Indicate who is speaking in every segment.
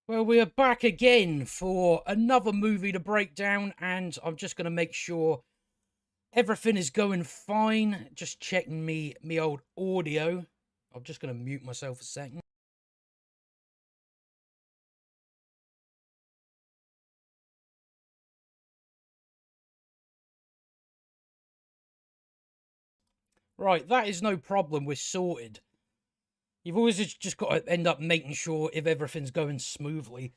Speaker 1: Well, we are back again for another movie to break down, and I'm just going to make sure everything is going fine. Just checking me old audio. I'm just going to mute myself a second. Right, that is no problem. We're sorted. You've always just got to end up making sure if everything's going smoothly.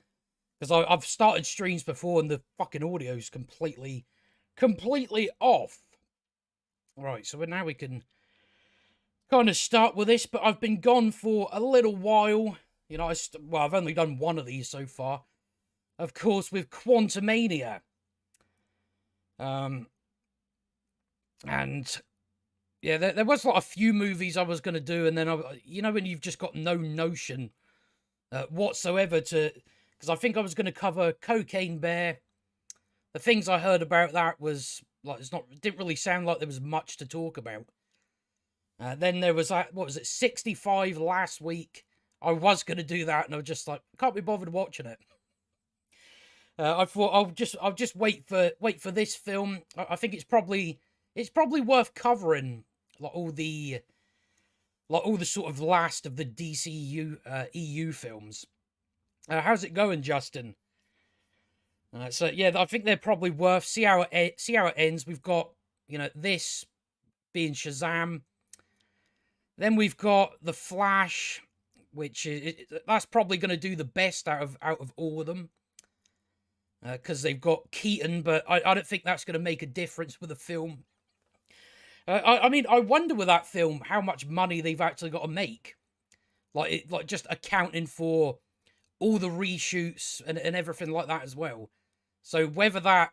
Speaker 1: Because I've started streams before and the fucking audio's completely off. Right, so now we can kind of start with this, but I've been gone for a little while. You know, I've only done one of these so far. Of course, with Quantumania. And yeah, there was like a few movies I was going to do, and then you know when you've just got no notion whatsoever to, because I think I was going to cover Cocaine Bear. The things I heard about that was like it didn't really sound like there was much to talk about. Then there was that, what was it, 65 last week. I was going to do that, and I was just like, can't be bothered watching it. I thought I'll just wait for this film. I think it's probably worth covering like all the sort of last of the DCEU EU films. How's it going, Justin? So yeah, I think they're probably worth see how it ends. We've got, you know, this being Shazam. Then we've got The Flash, which that's probably going to do the best out of all of them. Because they've got Keaton, but I don't think that's going to make a difference with the film. I mean, I wonder with that film how much money they've actually got to make. Like just accounting for all the reshoots and everything like that as well. So whether that...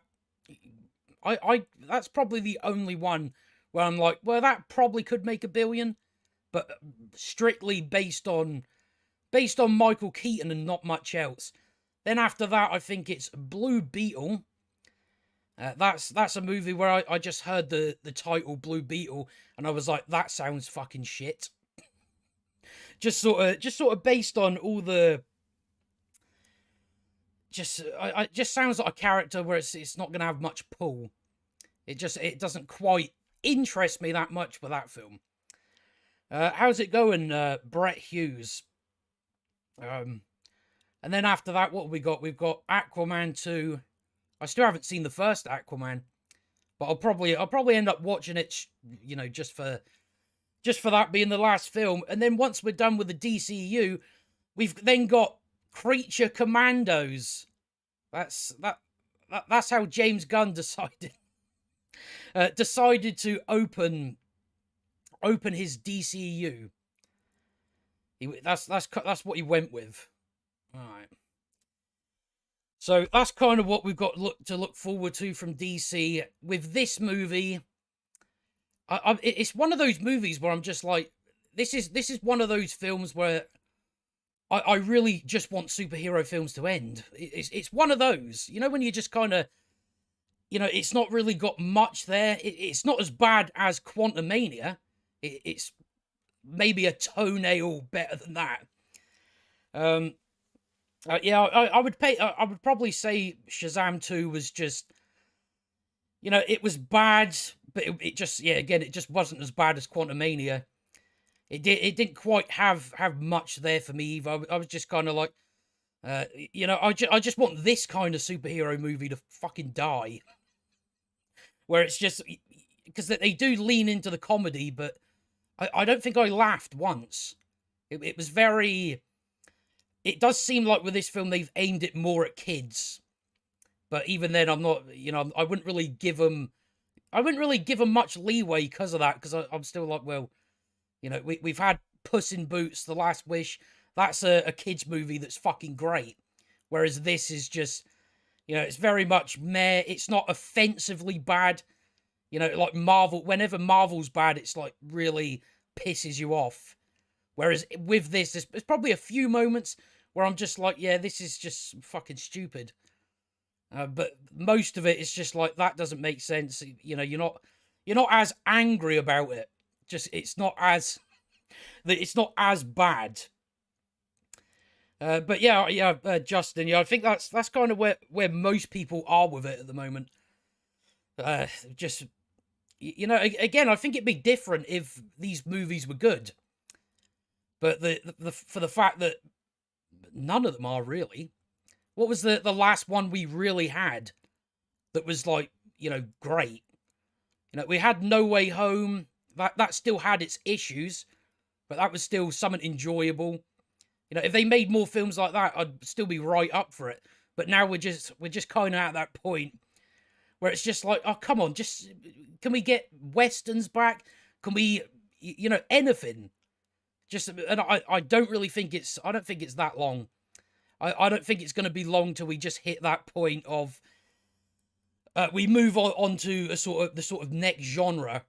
Speaker 1: that's probably the only one where I'm like, well, that probably could make $1 billion. But strictly based on Michael Keaton and not much else. Then after that, I think it's Blue Beetle. That's a movie where I just heard the title Blue Beetle and I was like, that sounds fucking shit. just sort of based on all the it just sounds like a character where it's not going to have much pull. It doesn't quite interest me that much with that film. How's it going, Brett Hughes? And then after that, what have we got? We've got Aquaman 2. I still haven't seen the first Aquaman, but I'll probably end up watching it, you know, just for that being the last film. And then once we're done with the DCEU, we've then got Creature Commandos. That's how James Gunn decided to open his DCEU. That's what he went with. All right. So that's kind of what we've got to look forward to from DC with this movie. It's one of those movies where I'm just like, this is one of those films where I really just want superhero films to end. It's one of those, you know, when you just kind of, you know, it's not really got much there. It's not as bad as Quantumania. It's maybe a toenail better than that. Yeah, I would probably say Shazam 2 was just, you know, it was bad, but it just, yeah, again, it just wasn't as bad as Quantumania. It didn't quite have much there for me either. I was just kind of like, you know, I just want this kind of superhero movie to fucking die. Where it's just, because they do lean into the comedy, but I don't think I laughed once. It was very... It does seem like with this film, they've aimed it more at kids. But even then, I'm not, you know, I wouldn't really give them much leeway because of that, because I'm still like, well, you know, we've had Puss in Boots, The Last Wish. That's a kid's movie that's fucking great. Whereas this is just, you know, it's very much meh. It's not offensively bad. You know, like Marvel, whenever Marvel's bad, it's like really pisses you off. Whereas with this, there's probably a few moments where I'm just like, yeah, this is just fucking stupid. But most of it is just like, that doesn't make sense. You know, you're not as angry about it. Just it's not as bad. But yeah, Justin. Yeah, I think that's kind of where most people are with it at the moment. Just again, I think it'd be different if these movies were good, but the for the fact that none of them are really. What was the last one we really had that was like great? We had No Way Home. That still had its issues, but that was still something enjoyable. If they made more films like that, I'd still be right up for it. But now we're just kind of at that point where it's just like, oh come on, just can we get westerns back? Can we, anything? Just and I don't really think I don't think it's that long. I don't think it's going to be long till we just hit that point of we move on to the sort of next genre.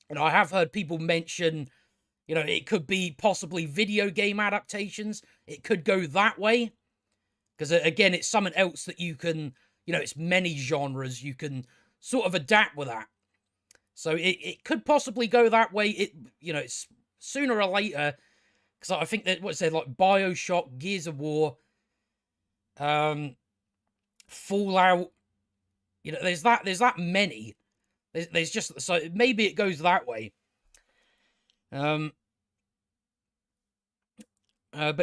Speaker 1: And I have heard people mention, it could be possibly video game adaptations. It could go that way. Because again, it's something else that you can, it's many genres you can sort of adapt with that. So it could possibly go that way. It's sooner or later. Because I think that what's there like BioShock, Gears of War, Fallout. There's that many. There's just so maybe it goes that way. But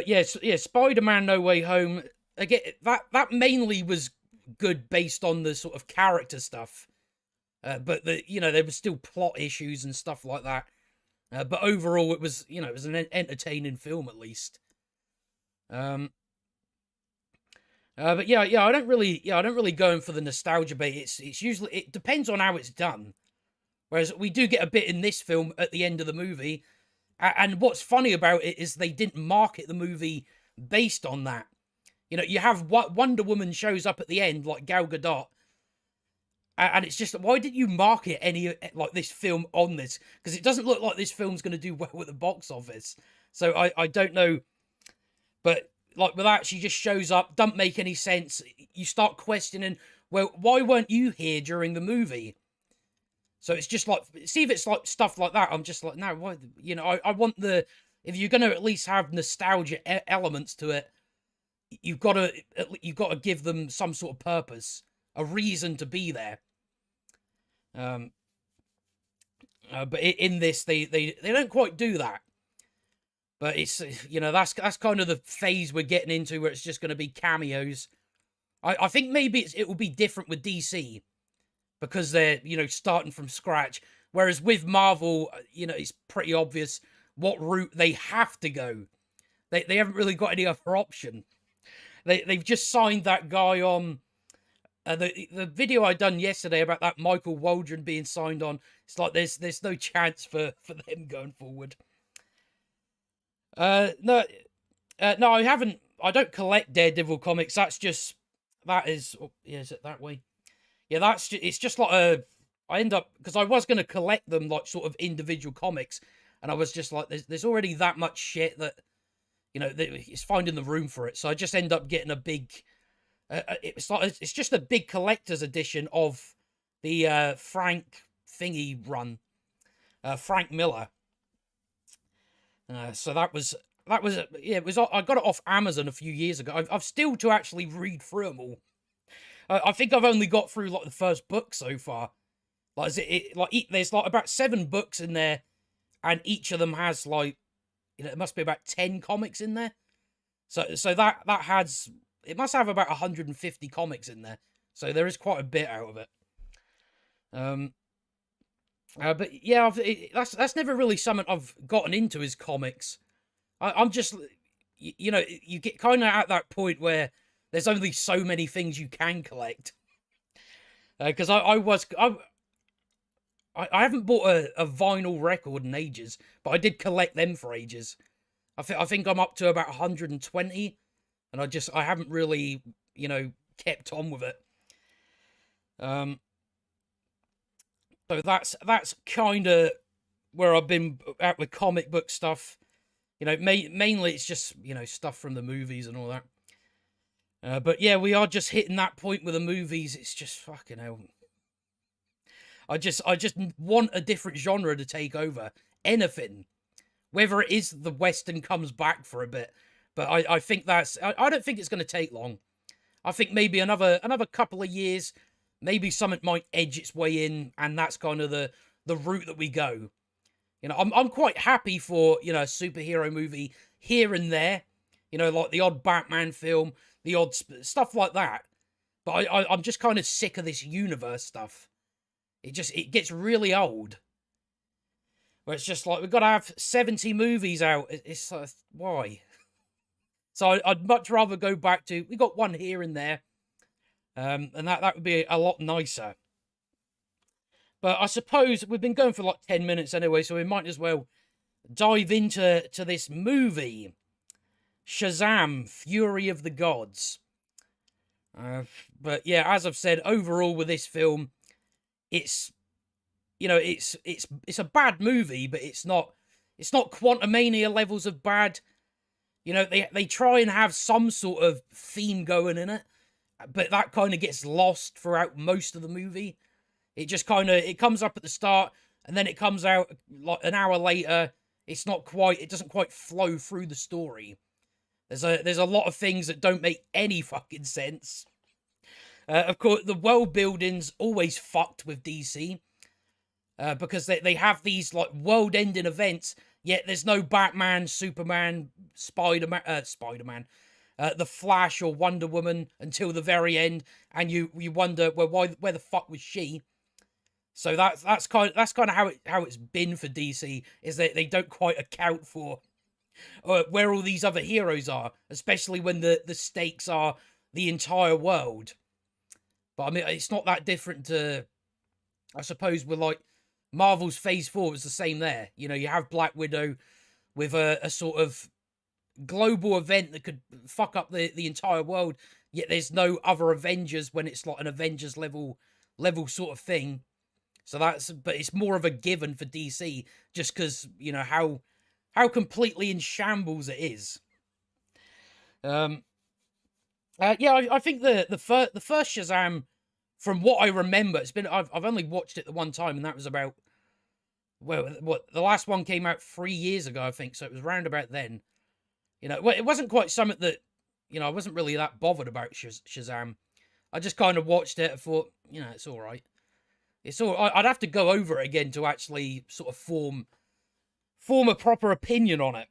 Speaker 1: yeah, Spider-Man: No Way Home. Again, that mainly was good based on the sort of character stuff. But there was still plot issues and stuff like that. But overall, it was an entertaining film at least. But yeah, I don't really go in for the nostalgia bait. It's usually, it depends on how it's done. Whereas we do get a bit in this film at the end of the movie, and what's funny about it is they didn't market the movie based on that. You have Wonder Woman shows up at the end like Gal Gadot, and it's just, why did you market any like this film on this? Because it doesn't look like this film's going to do well at the box office. So I don't know, but like with that, she just shows up, don't make any sense. You start questioning, well, why weren't you here during the movie? So it's just like, see if it's like stuff like that. I'm just like, no, why? I want if you're going to at least have nostalgia elements to it, you've got to give them some sort of purpose, a reason to be there. But in this, they don't quite do that. But it's, that's kind of the phase we're getting into where it's just going to be cameos. I think maybe it will be different with DC because they're, starting from scratch. Whereas with Marvel, it's pretty obvious what route they have to go. They haven't really got any other option. They've just signed that guy on. The video I done yesterday about that Michael Waldron being signed on, it's like there's no chance for them going forward. No, I haven't. I don't collect Daredevil comics. That is. Oh, yeah, is it that way? Yeah, it's just like I end up, because I was going to collect them like sort of individual comics, and I was just like, there's already that much shit that it's finding the room for it. So I just end up getting a big. It's just a big collector's edition of the Frank thingy run, Frank Miller. So that was yeah, it was. I got it off Amazon a few years ago. I've still to actually read through them all. I think I've only got through like the first book so far. Like, there's like about 7 books in there, and each of them has like, it must be about 10 comics in there. So that has, it must have about 150 comics in there. So there is quite a bit out of it. But yeah, that's never really something I've gotten into is comics. I'm just, you get kind of at that point where there's only so many things you can collect. Because I haven't bought a vinyl record in ages, but I did collect them for ages. I think I'm up to about 120, and I haven't really, kept on with it. So that's kind of where I've been at with comic book stuff. Mainly it's just, stuff from the movies and all that. But yeah, we are just hitting that point with the movies. It's just fucking hell. I just want a different genre to take over. Anything. Whether it is the Western comes back for a bit. But I think I don't think it's going to take long. I think maybe another couple of years, maybe something might edge its way in, and that's kind of the route that we go. You know, I'm quite happy for, you know, a superhero movie here and there, you know, like the odd Batman film, the odd stuff like that. But I'm just kind of sick of this universe stuff. It gets really old. Where it's just like, we've got to have 70 movies out. It's why? So I'd much rather go back to, we got one here and there. And that would be a lot nicer. But I suppose we've been going for like 10 minutes anyway, so we might as well dive into this movie. Shazam! Fury of the Gods. But yeah, as I've said, overall with this film, it's, you know, it's a bad movie, but it's not Quantumania levels of bad. You know, they try and have some sort of theme going in it, but that kind of gets lost throughout most of the movie. It just kind of, it comes up at the start, and then it comes out like an hour later. It doesn't quite flow through the story. There's a lot of things that don't make any fucking sense. Of course, the world building's always fucked with DC. Because they have these like world-ending events, yet there's no Batman, Superman, Spider-Man, the Flash or Wonder Woman until the very end, and you wonder, well, where the fuck was she? So that's kind of how it's been for DC, is that they don't quite account for where all these other heroes are, especially when the stakes are the entire world. But I mean, it's not that different to, I suppose, with like Marvel's Phase 4 was the same there. You know, you have Black Widow with a sort of global event that could fuck up the entire world, yet there's no other Avengers when it's like an Avengers level sort of thing. So but it's more of a given for DC, just because, you know, how completely in shambles it is. Yeah, I think the first Shazam, from what I remember, I've only watched it the one time, and that was about, well, the last one came out 3 years ago, I think, so it was round about then. You know, it wasn't quite something that, you know, I wasn't really that bothered about Shazam. I just kind of watched it and thought, you know, it's all right. I'd have to go over it again to actually sort of form a proper opinion on it,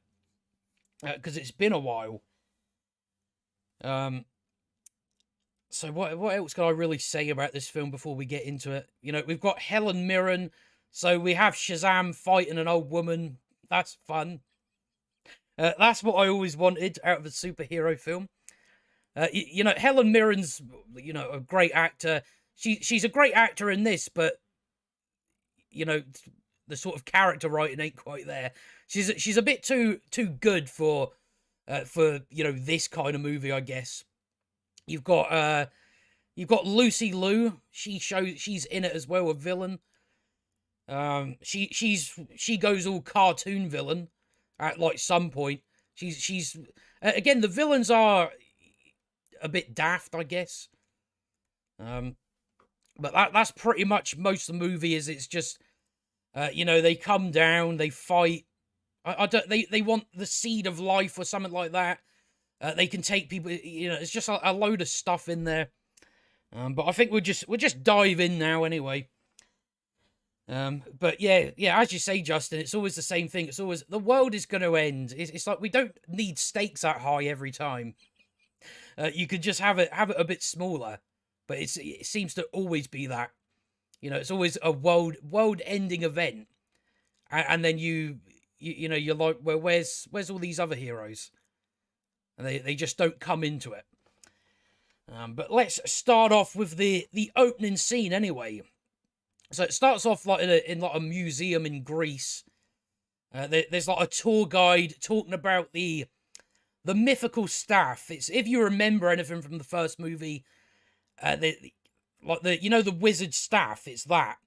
Speaker 1: because it's been a while. So what else can I really say about this film before we get into it? You know, we've got Helen Mirren, so we have Shazam fighting an old woman. That's fun. That's what I always wanted out of a superhero film. You know, Helen Mirren's, you know, a great actor. She's a great actor in this, but, you know, the sort of character writing ain't quite there. She's a bit too good for you know, this kind of movie, I guess. You've got Lucy Liu. She's in it as well, a villain. She goes all cartoon villain at like some point. She's again, the villains are a bit daft, I guess. But that's pretty much most of the movie. It's just, you know, they come down, they fight. They want the seed of life or something like that. They can take people, you know, it's just a load of stuff in there. But I think we'll just dive in now anyway. But yeah, as you say, Justin, it's always the same thing. It's always, the world is going to end. It's like, we don't need stakes that high every time. You could just have it a bit smaller, but it seems to always be that. You know, it's always a world-ending event, and then you know, you're like, well, where's all these other heroes? And they just don't come into it. But let's start off with the opening scene anyway. So it starts off like in like a museum in Greece. There's like a tour guide talking about the mythical staff. It's, if you remember anything from the first movie, you know, the wizard staff. It's that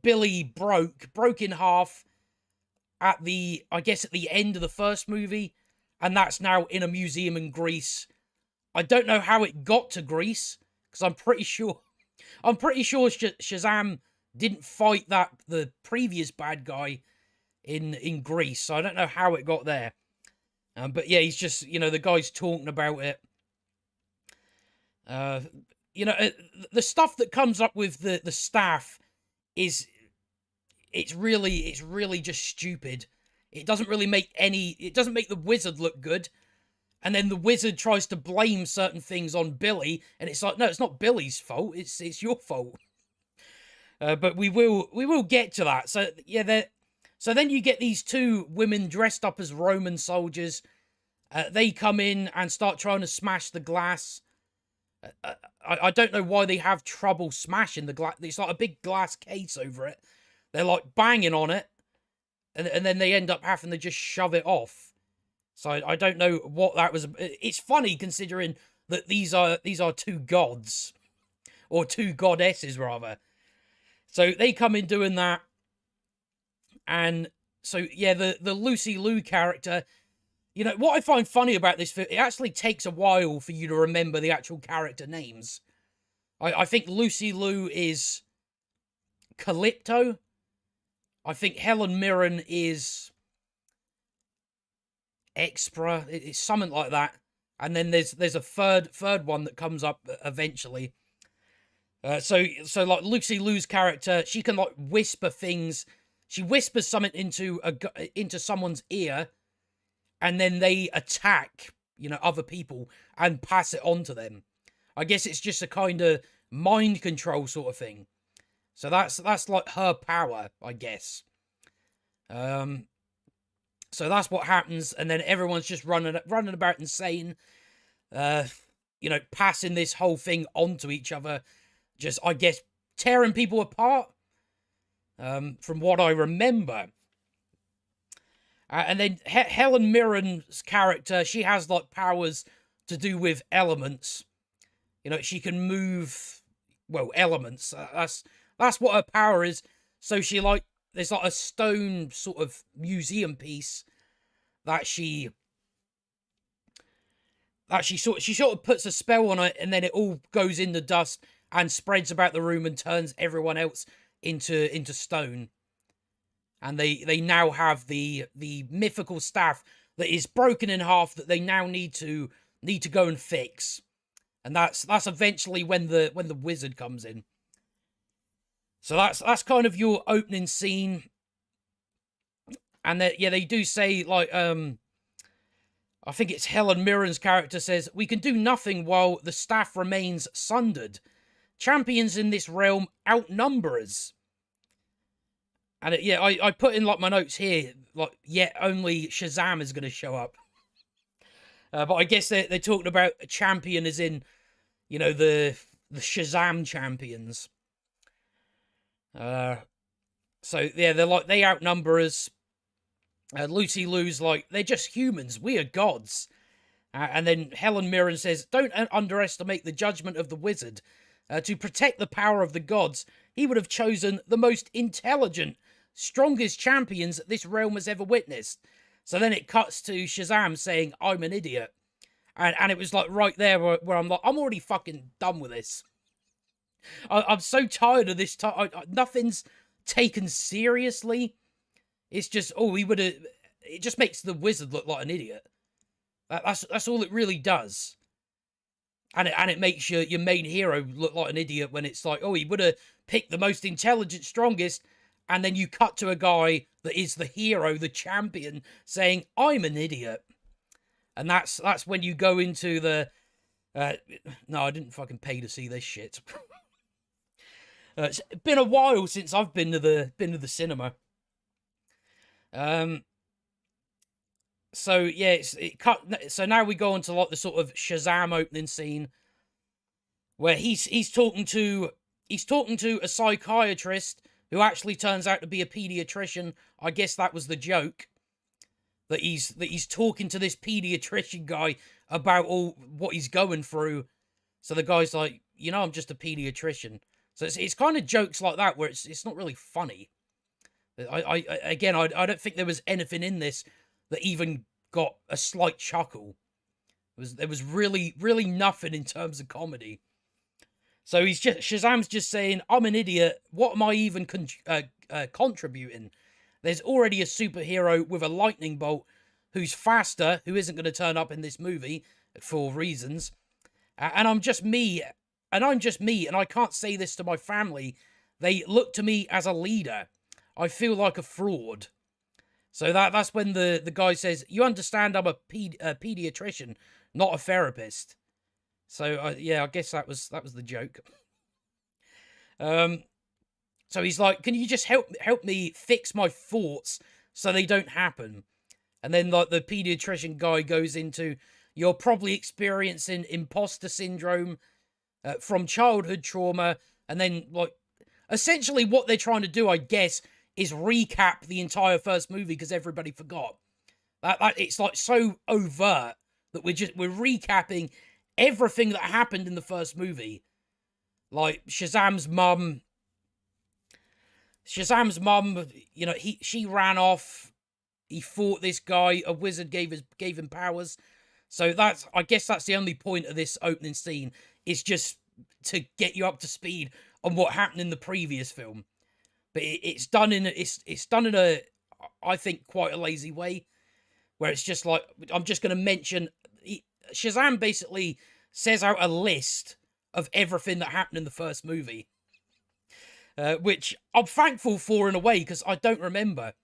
Speaker 1: Billy broke in half at the end of the first movie, and that's now in a museum in Greece. I don't know how it got to Greece, because I'm pretty sure Shazam didn't fight the previous bad guy in Greece, so I don't know how it got there. But yeah, he's just, the guy's talking about it. You know, the stuff that comes up with the staff is it's really just stupid. It doesn't really make it doesn't make the wizard look good. And then the wizard tries to blame certain things on Billy, and it's like, no, it's not Billy's fault. It's your fault. But we will get to that. So yeah, so then you get these two women dressed up as Roman soldiers. They come in and start trying to smash the glass. I don't know why they have trouble smashing the glass. It's like a big glass case over it. They're like banging on it, and then they end up having to just shove it off. So I don't know what that was. It's funny considering that these are two gods, or two goddesses rather. So they come in doing that, and so yeah, the Lucy Liu character. What I find funny about this film, it actually takes a while for you to remember the actual character names. I think Lucy Liu is Calypto. I think Helen Mirren is Expra. It's something like that. And then there's a third one that comes up eventually. So like Lucy Liu's character, she can like whisper things. She whispers something into someone's ear, and then they attack, other people and pass it on to them. I guess it's just a kind of mind control sort of thing. So that's like her power, I guess. So that's what happens, and then everyone's just running about insane, passing this whole thing onto each other, just, I guess, tearing people apart, from what I remember. And then Helen Mirren's character, she has like powers to do with elements. She can move, elements. That's what her power is. So there's like a stone sort of museum piece that she sort of puts a spell on it, and then it all goes in the dust and spreads about the room and turns everyone else into stone. And they now have the mythical staff that is broken in half that they now need to go and fix. And that's eventually when the wizard comes in. So that's kind of your opening scene. And they do say, like, I think it's Helen Mirren's character says, "We can do nothing while the staff remains sundered. Champions in this realm outnumber us." And I put in like my notes here, like, yet only Shazam is going to show up. But I guess they're talking about a champion as in, the Shazam champions. So yeah, they're like, they outnumber us. Lucy Liu's like, they're just humans. We are gods. And then Helen Mirren says, "Don't underestimate the judgment of the wizard. To protect the power of the gods, he would have chosen the most intelligent, strongest champions this realm has ever witnessed." So then it cuts to Shazam saying, "I'm an idiot." And it was like right there where I'm like, I'm already fucking done with this. I'm so tired of this. Nothing's taken seriously. It's just, it just makes the wizard look like an idiot. That's all it really does. And it makes your main hero look like an idiot when it's like, he would have picked the most intelligent, strongest, and then you cut to a guy that is the hero, the champion, saying, "I'm an idiot." And that's when you go into the... no, I didn't fucking pay to see this shit. It's been a while since I've been to the cinema. So yeah, so now we go into like the sort of Shazam opening scene, where he's talking to a psychiatrist who actually turns out to be a pediatrician. I guess that was the joke, that he's talking to this pediatrician guy about all what he's going through. So the guy's like, "I'm just a pediatrician." So it's kind of jokes like that where it's not really funny. I don't think there was anything in this that even got a slight chuckle. There was really, really nothing in terms of comedy. So Shazam's just saying, "I'm an idiot. What am I even contributing? There's already a superhero with a lightning bolt who's faster, who isn't going to turn up in this movie for reasons. And I'm just me, and I can't say this to my family. They look to me as a leader. I feel like a fraud. So that's when the guy says, "You understand? I'm a pediatrician, not a therapist." So yeah, I guess that was the joke. So he's like, "Can you just help me fix my thoughts so they don't happen?" And then like the pediatrician guy goes into, "You're probably experiencing imposter syndrome from childhood trauma," and then like essentially what they're trying to do, I guess, is recap the entire first movie because everybody forgot. That it's like so overt that we're recapping everything that happened in the first movie. Like Shazam's mum, you know, she ran off. He fought this guy. A wizard gave him powers. So I guess that's the only point of this opening scene, is just to get you up to speed on what happened in the previous film. But it's done in a I think quite a lazy way, where it's just like, I'm just going to mention, Shazam basically says out a list of everything that happened in the first movie, which I'm thankful for in a way, because I don't remember.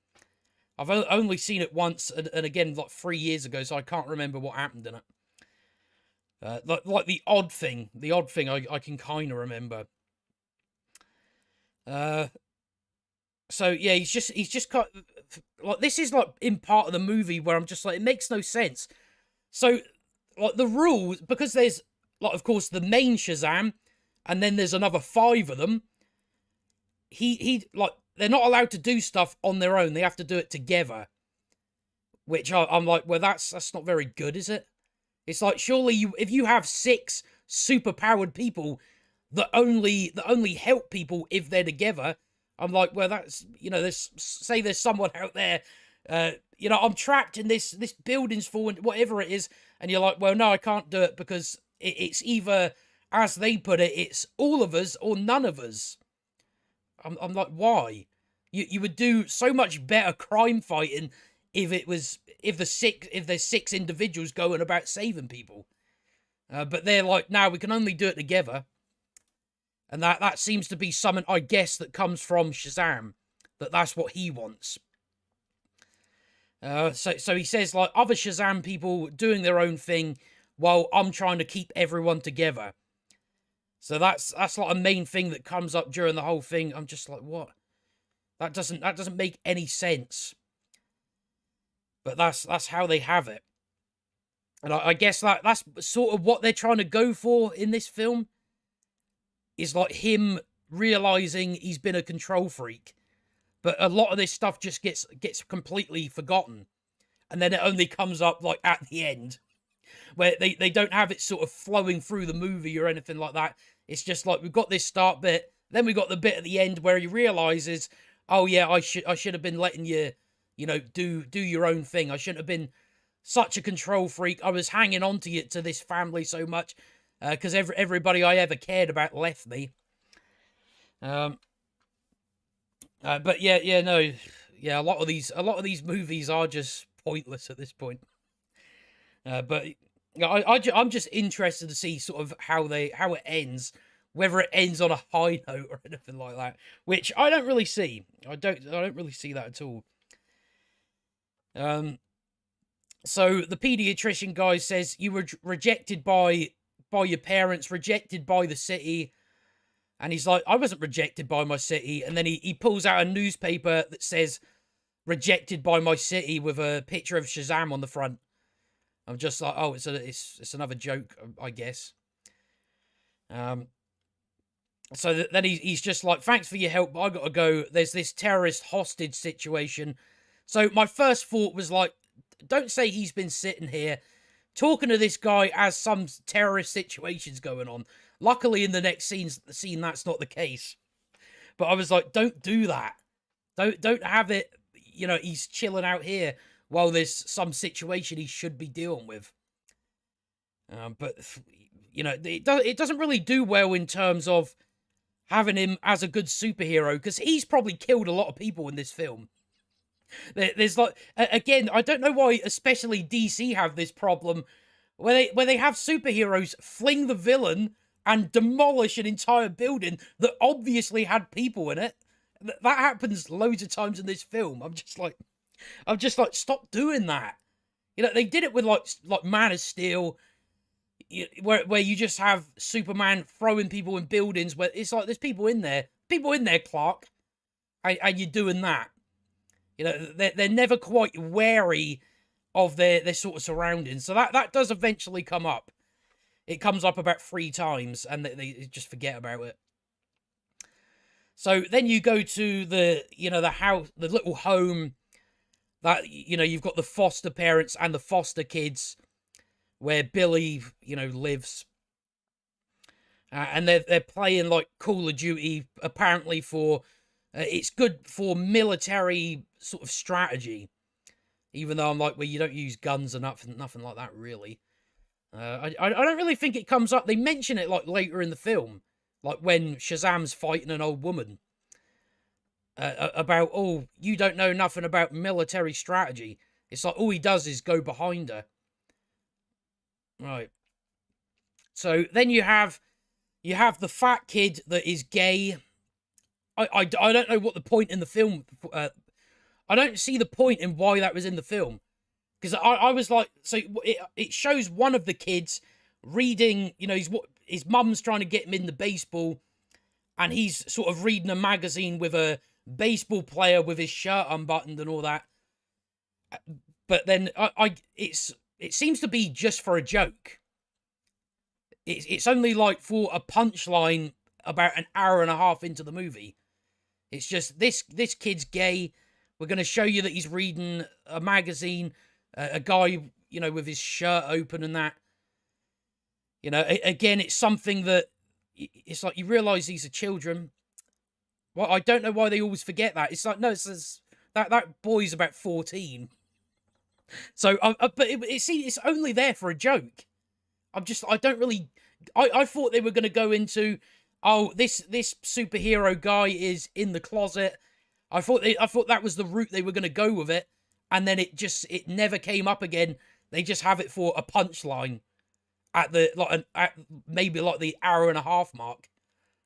Speaker 1: I've only seen it once, and again, like 3 years ago, so I can't remember what happened in it. Like the odd thing I can kind of remember. So yeah, he's just kind of, like, this is like in part of the movie where I'm just like, it makes no sense. So like the rules, because there's like, of course, the main Shazam, and then there's another 5 of them. He like, they're not allowed to do stuff on their own. They have to do it together. Which I'm like, well, that's not very good, is it? It's like, surely if you have 6 super-powered people that only help people if they're together, I'm like, well, that's, you know, there's someone out there, you know, I'm trapped in this building's full, whatever it is, and you're like, well, no, I can't do it because it's either, as they put it, it's all of us or none of us. I'm like, why? You would do so much better crime fighting if there's 6 individuals going about saving people. But they're like, no, we can only do it together. And that seems to be something, I guess, that comes from Shazam. That's what he wants. So he says, like, other Shazam people doing their own thing while I'm trying to keep everyone together. So that's like a main thing that comes up during the whole thing. I'm just like, what? That doesn't make any sense. But that's how they have it. And I guess that's sort of what they're trying to go for in this film. Is like him realizing he's been a control freak. But a lot of this stuff just gets completely forgotten. And then it only comes up like at the end, where they don't have it sort of flowing through the movie or anything like that. It's just like, we've got this start bit, then we got the bit at the end where he realizes, oh yeah, I should have been letting you, you know, do your own thing. I shouldn't have been such a control freak. I was hanging on to this family so much because everybody I ever cared about left me. But yeah, no, yeah, a lot of these movies are just pointless at this point. But I'm just interested to see sort of how it ends, whether it ends on a high note or anything like that, which I don't really see. I don't really see that at all. So the pediatrician guy says, you were rejected by your parents, rejected by the city. And he's like, I wasn't rejected by my city. And then he pulls out a newspaper that says, rejected by my city, with a picture of Shazam on the front. I'm just like, oh, it's another joke, I guess. So then he's just like, thanks for your help, but I gotta go. There's this terrorist hostage situation. So my first thought was like, don't say he's been sitting here talking to this guy as some terrorist situation's going on. Luckily, in the next scene, that's not the case. But I was like, don't do that. Don't have it, you know, he's chilling out here while there's some situation he should be dealing with. But, you know, it doesn't really do well in terms of having him as a good superhero, because he's probably killed a lot of people in this film. There's like, again, I don't know why, especially DC have this problem where they have superheroes fling the villain and demolish an entire building that obviously had people in it. That happens loads of times in this film. I'm just like, stop doing that. You know, they did it with like Man of Steel, where you just have Superman throwing people in buildings where it's like there's people in there, Clark, and you're doing that. You know, they're never quite wary of their sort of surroundings. So that does eventually come up. It comes up about 3 times, and they just forget about it. So then you go to the house, the little home that, you've got the foster parents and the foster kids where Billy, lives. And they're playing like Call of Duty, apparently for, it's good for military sort of strategy. Even though I'm like, well, you don't use guns or nothing like that, really. I don't really think it comes up. They mention it like later in the film, like when Shazam's fighting an old woman. About, oh, you don't know nothing about military strategy. It's like all he does is go behind her. Right. So then you have the fat kid that is gay. I don't know what the point in the film. I don't see the point in why that was in the film. Because I was like, so it shows one of the kids reading, his mum's trying to get him into baseball, and he's sort of reading a magazine with a baseball player with his shirt unbuttoned and all that. But then it seems to be just for a joke. It's only like for a punchline about an hour and a half into the movie. It's just this kid's gay. We're going to show you that he's reading a magazine. A guy, with his shirt open and that. Again, it's something that it's like you realise these are children. Well, I don't know why they always forget that. It's like, no, it says that boy's about 14. So, but it's only there for a joke. I don't really. I thought they were going to go into, oh, this superhero guy is in the closet. I thought that was the route they were going to go with it. And then it never came up again. They just have it for a punchline at maybe like the hour and a half mark.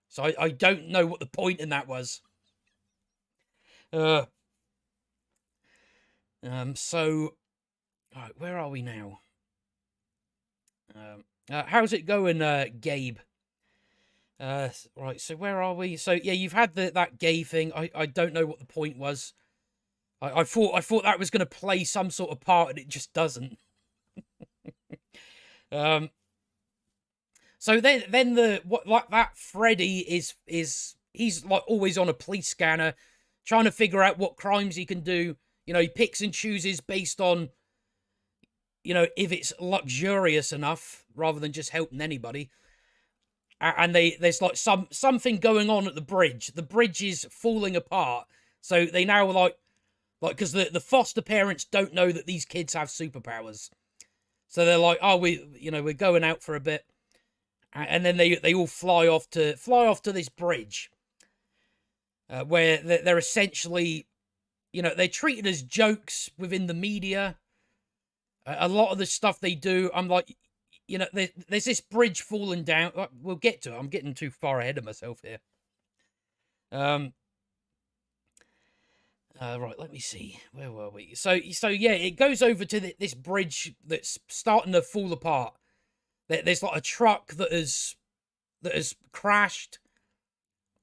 Speaker 1: So I don't know what the point in that was. So, all right, where are we now? How's it going, Gabe? Right, so where are we? So yeah, you've had that gay thing. I don't know what the point was. I thought that was going to play some sort of part, and it just doesn't. So then that Freddy is he's like always on a police scanner, trying to figure out what crimes he can do. He picks and chooses based on, if it's luxurious enough, rather than just helping anybody. And there's like something going on at the bridge. The bridge is falling apart, so they now like because the foster parents don't know that these kids have superpowers. So they're like, oh, we're going out for a bit. And then they all fly off to this bridge. Where they're essentially, they're treated as jokes within the media. A lot of the stuff they do, I'm like, there's this bridge falling down. We'll get to it. I'm getting too far ahead of myself here. Right, let me see. Where were we? So yeah, it goes over to this bridge that's starting to fall apart. There's like a truck that has crashed.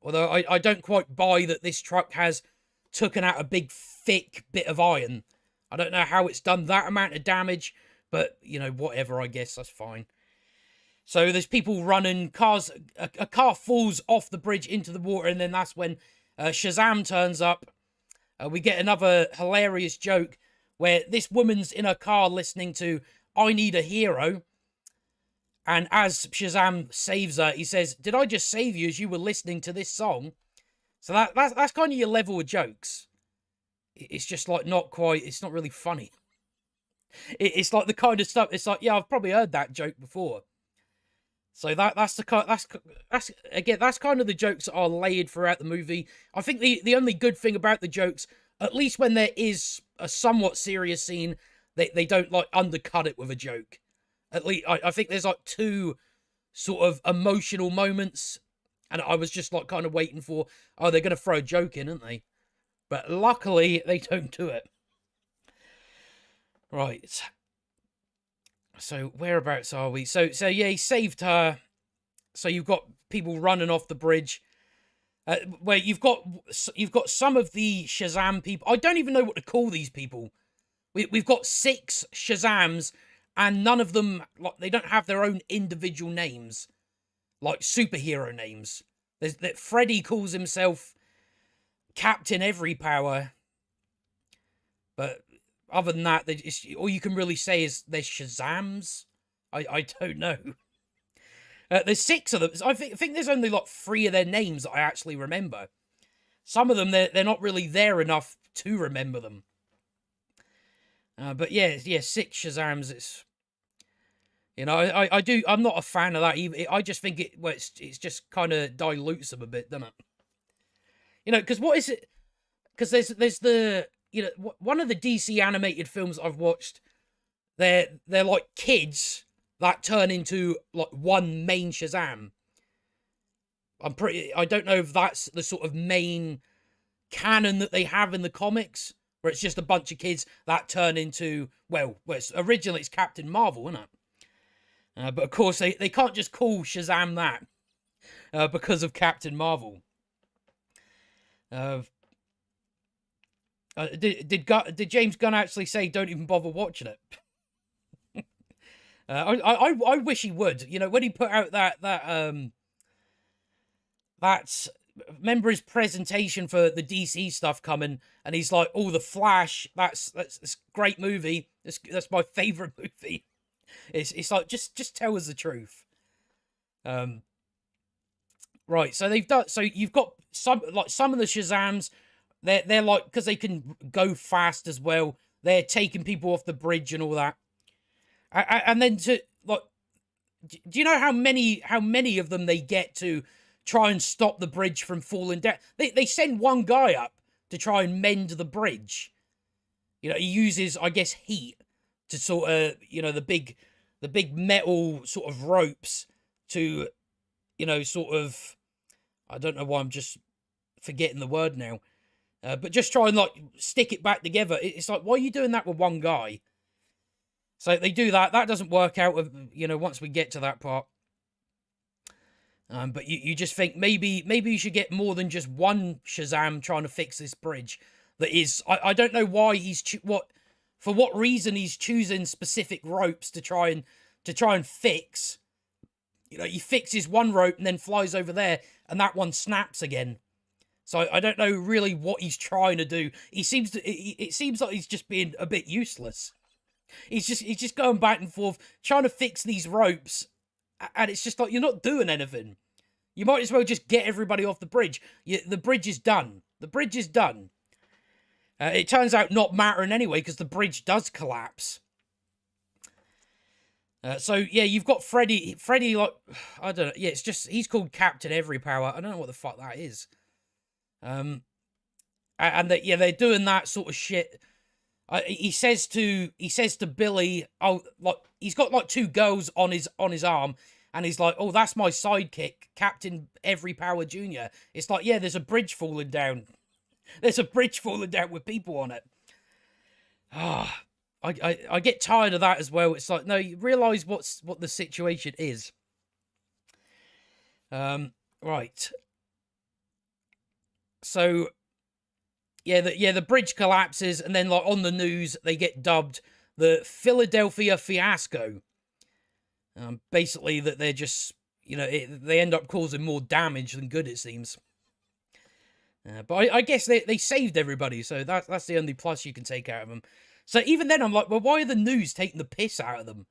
Speaker 1: Although I don't quite buy that this truck has taken out a big thick bit of iron. I don't know how it's done that amount of damage, but whatever. I guess that's fine. So there's people running cars. A car falls off the bridge into the water, and then that's when Shazam turns up. We get another hilarious joke where this woman's in her car listening to "I Need a Hero," and as Shazam saves her, he says, "Did I just save you as you were listening to this song?" So that's kind of your level of jokes. It's just like not quite. It's not really funny. It's like the kind of stuff. It's like, yeah, I've probably heard that joke before. So that's kind of the jokes that are layered throughout the movie. I think the only good thing about the jokes, at least when there is a somewhat serious scene, they don't like undercut it with a joke. At least I think there's like two sort of emotional moments, and I was just like kind of waiting for, oh, they're going to throw a joke in, aren't they? But luckily they don't do it. Right. So whereabouts are we? So yeah, he saved her. So you've got people running off the bridge. Where you've got some of the Shazam people. I don't even know what to call these people. We've got 6 Shazams, and none of them, like, they don't have their own individual names, like superhero names. That Freddy calls himself Captain Every Power, but other than that, all you can really say is there's Shazams. I don't know. There's 6 of them. I think there's only like 3 of their names that I actually remember. Some of them, they're not really there enough to remember them. But yeah, 6 Shazams. It's, you know, I'm not a fan of that either. I just think it's just kind of dilutes them a bit, doesn't it? You know, because what is it? Because there's the, you know, one of the DC animated films I've watched. They're like kids that turn into like one main Shazam. I don't know if that's the sort of main canon that they have in the comics, where it's just a bunch of kids that turn into, well originally it's Captain Marvel, isn't it? But of course they can't just call Shazam that because of Captain Marvel. Did James Gunn actually say don't even bother watching it? I wish he would. You know, when he put out that remember his presentation for the DC stuff coming, and he's like, "Oh, the Flash, that's great movie. That's my favorite movie." It's like just tell us the truth. Right. So they've done. So you've got some of the Shazams. They're like, because they can go fast as well. They're taking people off the bridge and all that. And then to like, do you know how many of them they get to try and stop the bridge from falling down? They send one guy up to try and mend the bridge. You know, he uses, I guess, heat to sort of, you know, the big metal sort of ropes to, you know, sort of, I don't know why I'm just forgetting the word now, but just try and like stick it back together. It's like, why are you doing that with one guy? So they do that. That doesn't work out, you know, once we get to that part. But you just think maybe you should get more than just one Shazam trying to fix this bridge. That is, I don't know why for what reason he's choosing specific ropes to try and fix. You know, he fixes one rope and then flies over there, and that one snaps again. So I don't know really what he's trying to do. It seems like he's just being a bit useless. He's just going back and forth trying to fix these ropes, and it's just like, you're not doing anything. You might as well just get everybody off the bridge. The bridge is done. The bridge is done. It turns out not mattering anyway, because the bridge does collapse. So yeah, you've got Freddy, like, I don't know. Yeah, it's just, he's called Captain Every Power. I don't know what the fuck that is. And yeah, they're doing that sort of shit. He says to Billy, oh, like, he's got like 2 girls on his arm, and he's like, oh, that's my sidekick, Captain Every Power Jr. It's like, yeah, there's a bridge falling down. There's a bridge falling down with people on it. Ah, I get tired of that as well. It's like, no, you realise what the situation is. Right. So yeah, the bridge collapses, and then like on the news they get dubbed the Philadelphia Fiasco. Basically that they're just, you know, they end up causing more damage than good, it seems. But I guess they saved everybody, so that's the only plus you can take out of them. So even then I'm like, well, why are the news taking the piss out of them?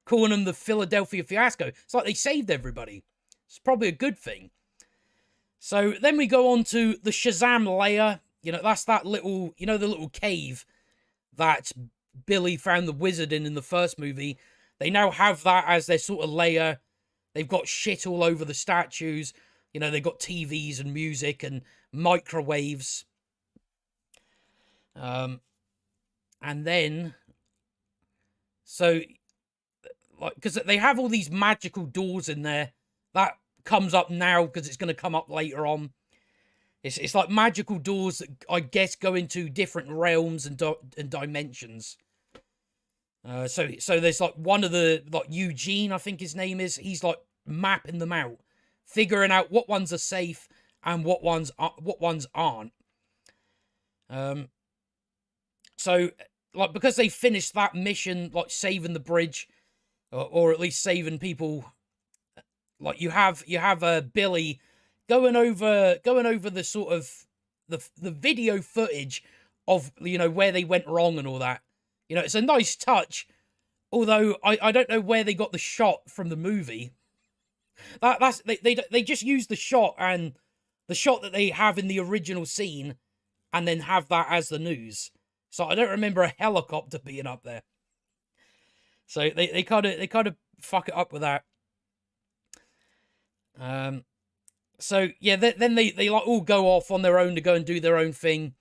Speaker 1: Calling them the Philadelphia Fiasco. It's like they saved everybody. It's probably a good thing. So then we go on to the Shazam lair. You know, that's that little, you know, the little cave that Billy found the wizard in the first movie. They now have that as their sort of lair. They've got shit all over the statues. You know, they've got TVs and music and microwaves. And then, so, like, because they have all these magical doors in there. That comes up now because it's going to come up later on. It's like magical doors that I guess go into different realms and dimensions. So there's like one of the, like Eugene, I think his name is. He's like mapping them out, figuring out what ones are safe and what ones aren't. So like because they finished that mission, like saving the bridge, or at least saving people. Like you have Billy going over the sort of the video footage of, you know, where they went wrong and all that. You know, it's a nice touch, although I don't know where they got the shot from the movie. That's they just used the shot and the shot that they have in the original scene, and then have that as the news. So I don't remember a helicopter being up there. So they kind of fuck it up with that. So yeah, then they like all go off on their own to go and do their own thing.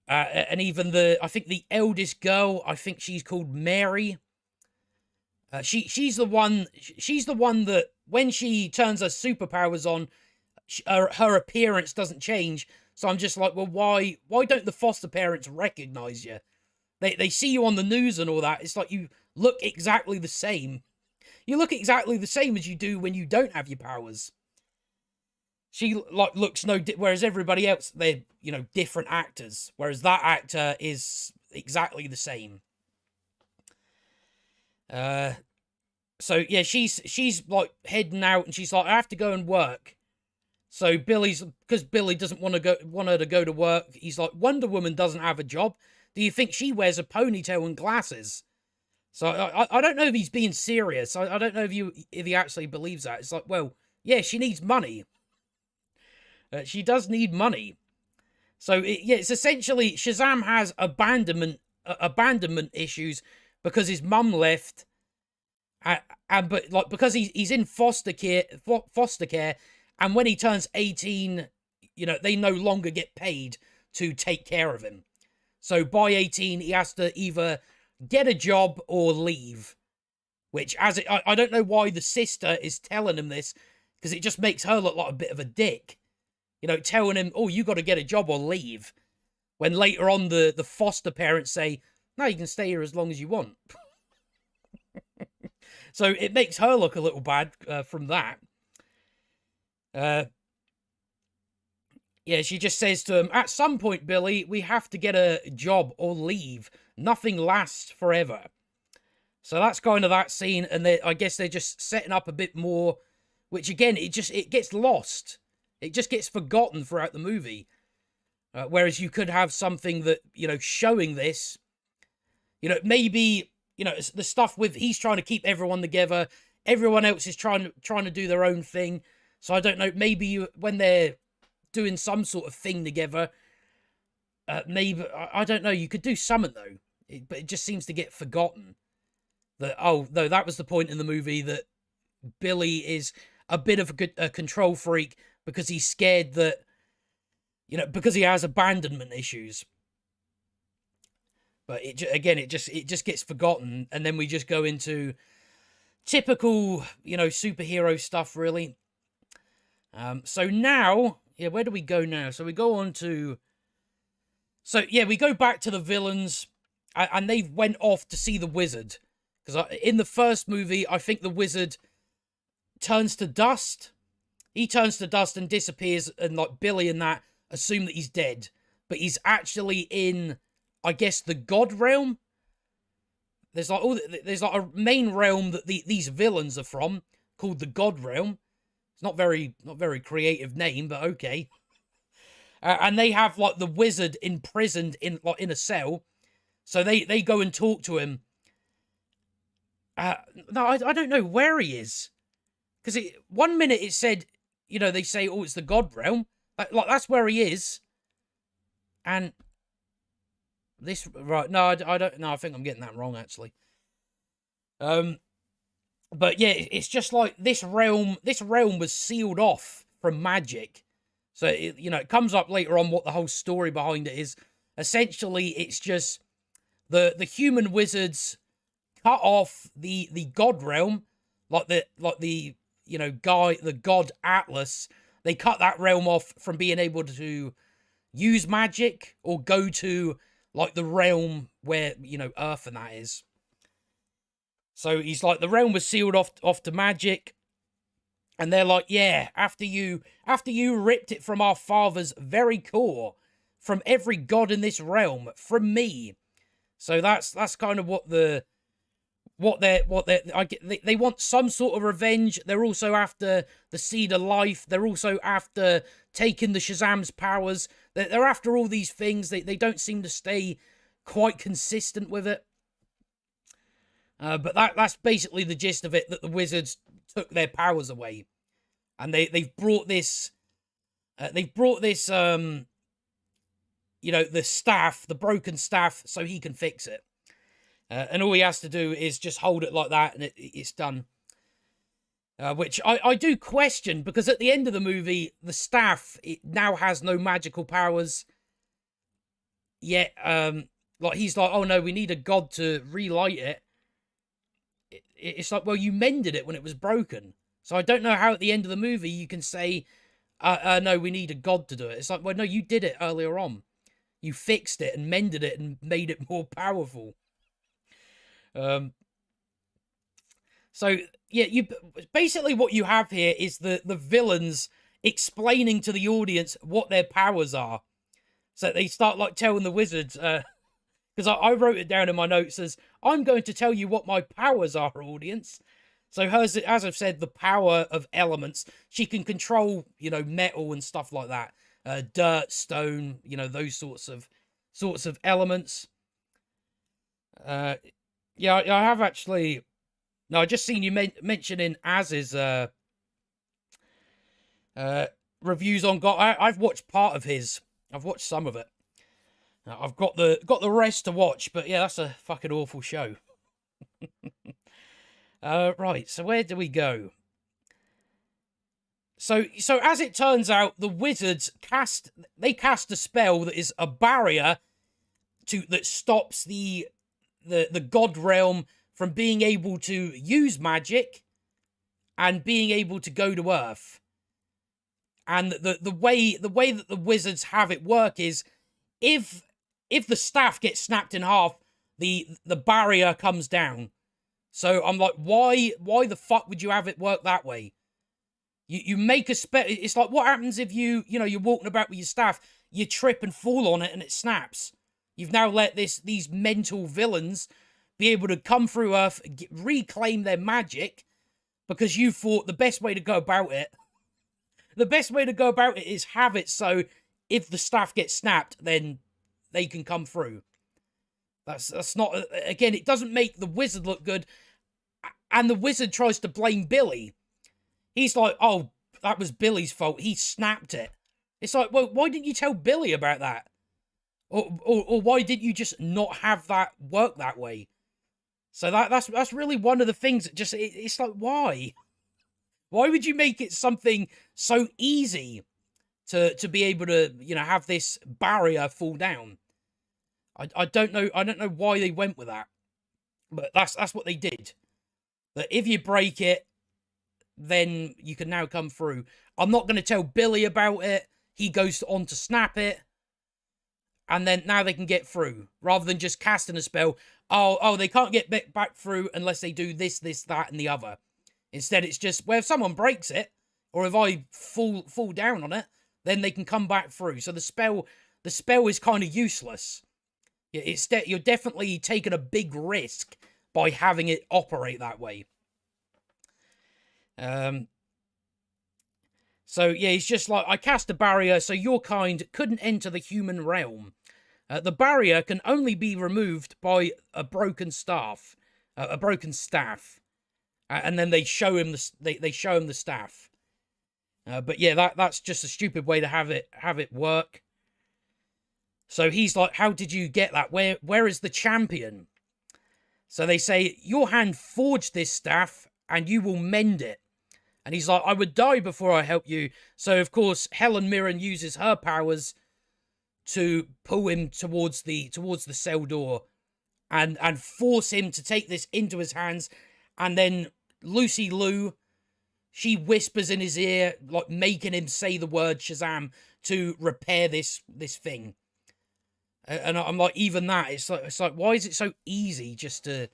Speaker 1: And even I think the eldest girl, I think she's called Mary. She's the one that when she turns her superpowers on, her appearance doesn't change. So I'm just like, well, why don't the foster parents recognize you? They see you on the news and all that. It's like you look exactly the same. You look exactly the same as you do when you don't have your powers. She like looks whereas everybody else, they're, you know, different actors. Whereas that actor is exactly the same. So yeah, she's like heading out, and she's like, I have to go and work. So because Billy doesn't want her to go to work. He's like, Wonder Woman doesn't have a job. Do you think she wears a ponytail and glasses? So I don't know if he's being serious. I don't know if he actually believes that. It's like, well, yeah, she needs money. She does need money. So it's essentially Shazam has abandonment issues because his mum left, but like because he's in foster care, and when he turns 18, you know, they no longer get paid to take care of him. So by 18, he has to either get a job or leave. Which, I don't know why the sister is telling him this, because it just makes her look like a bit of a dick. You know, telling him, oh, you got to get a job or leave. When later on the foster parents say, no, you can stay here as long as you want. So it makes her look a little bad from that. Yeah, she just says to him, at some point, Billy, we have to get a job or leave. Nothing lasts forever. So that's kind of that scene, and I guess they're just setting up a bit more, which again, it gets lost. It just gets forgotten throughout the movie. Whereas you could have something that, you know, showing this, you know, maybe, you know, the stuff with he's trying to keep everyone together, everyone else is trying to do their own thing. So I don't know, maybe when they're doing some sort of thing together, maybe, I don't know, you could do something though, but it just seems to get forgotten. That, oh, no, that was the point in the movie that Billy is a bit of a control freak because he's scared that, you know, because he has abandonment issues. But it just gets forgotten, and then we just go into typical, you know, superhero stuff, really. So now, yeah, where do we go now? So we go on to, so yeah, we go back to the villains, and they went off to see the wizard. Because in the first movie, I think the wizard turns to dust. He turns to dust and disappears, and like Billy and that assume that he's dead. But he's actually in, I guess, the god realm. There's like a main realm that these villains are from, called the god realm. It's not very creative name, but okay. And they have like the wizard imprisoned in a cell. So they go and talk to him. No, I don't know where he is. Because 1 minute it said, you know, they say, oh, it's the god realm. Like that's where he is. And this, right, no, I don't, no, I think I'm getting that wrong, actually. But yeah, it's just like this realm was sealed off from magic. So, you know, it comes up later on what the whole story behind it is. essentially it's just the human wizards cut off the god realm, like the the god Atlas. They cut that realm off from being able to use magic or go to like the realm where Earth and that is. So he's like, the realm was sealed off to magic, and they're like, yeah, after you ripped it from our father's very core, from every god in this realm, from me. So that's kind of what they want some sort of revenge. They're also after the Seed of Life. They're also after taking the Shazam's powers. They're after all these things. They don't seem to stay quite consistent with it. But that's basically the gist of it, that the wizards took their powers away. And they've brought this the staff, the broken staff, so he can fix it. And all he has to do is just hold it like that, and it's done. Which I do question, because at the end of the movie, the staff, it now has no magical powers. Yet, like, he's like, oh no, we need a god to relight it. It's like, well, you mended it when it was broken. So I don't know how at the end of the movie you can say, no, we need a god to do it. It's like, well, no, you did it earlier on. You fixed it and mended it and made it more powerful. So yeah, basically what you have here is the villains explaining to the audience what their powers are. So they start like telling the wizards, because I wrote it down in my notes as, I'm going to tell you what my powers are, audience. So hers, as I've said, the power of elements. She can control, metal and stuff like that. Dirt, stone, those sorts of elements. Yeah, I have actually. No, I just seen you mentioning Az's reviews on God. I've watched part of his. I've watched some of it. I've got the rest to watch, but yeah, that's a fucking awful show. Right, so where do we go? So as it turns out, the wizards cast a spell that is a barrier that stops the god realm from being able to use magic and being able to go to Earth. And the way that the wizards have it work is, if the staff gets snapped in half, the barrier comes down. So I'm like, why the fuck would you have it work that way? You make a spell. It's like, what happens if you're walking about with your staff, you trip and fall on it and it snaps? You've now let these mental villains be able to come through Earth, reclaim their magic, because you thought the best way to go about it is have it so if the staff gets snapped, then they can come through. That's not, again, it doesn't make the wizard look good. And the wizard tries to blame Billy. He's like, oh, that was Billy's fault. He snapped it. It's like, well, why didn't you tell Billy about that? Or why didn't you just not have that work that way? So that's really one of the things that just, it's like, why? Why would you make it something so easy to be able to, have this barrier fall down? I don't know why they went with that. But that's what they did. That if you break it, then you can now come through. I'm not going to tell Billy about it. He goes on to snap it. And then now they can get through. Rather than just casting a spell. Oh, they can't get back through unless they do this, that, and the other. Instead, it's just, well, if someone breaks it, or if I fall down on it, then they can come back through. So the spell is kind of useless. You're definitely taking a big risk by having it operate that way. So yeah, he's just like, I cast a barrier so your kind couldn't enter the human realm. The barrier can only be removed by a broken staff. And then they show him the staff. But yeah, that's just a stupid way to have it work. So he's like, how did you get that? Where is the champion? So they say, your hand forged this staff and you will mend it. And he's like, I would die before I help you. So of course, Helen Mirren uses her powers to pull him towards the cell door and force him to take this into his hands. And then Lucy Liu, she whispers in his ear, like making him say the word Shazam to repair this thing. And I'm like, even that, it's like, why is it so easy just to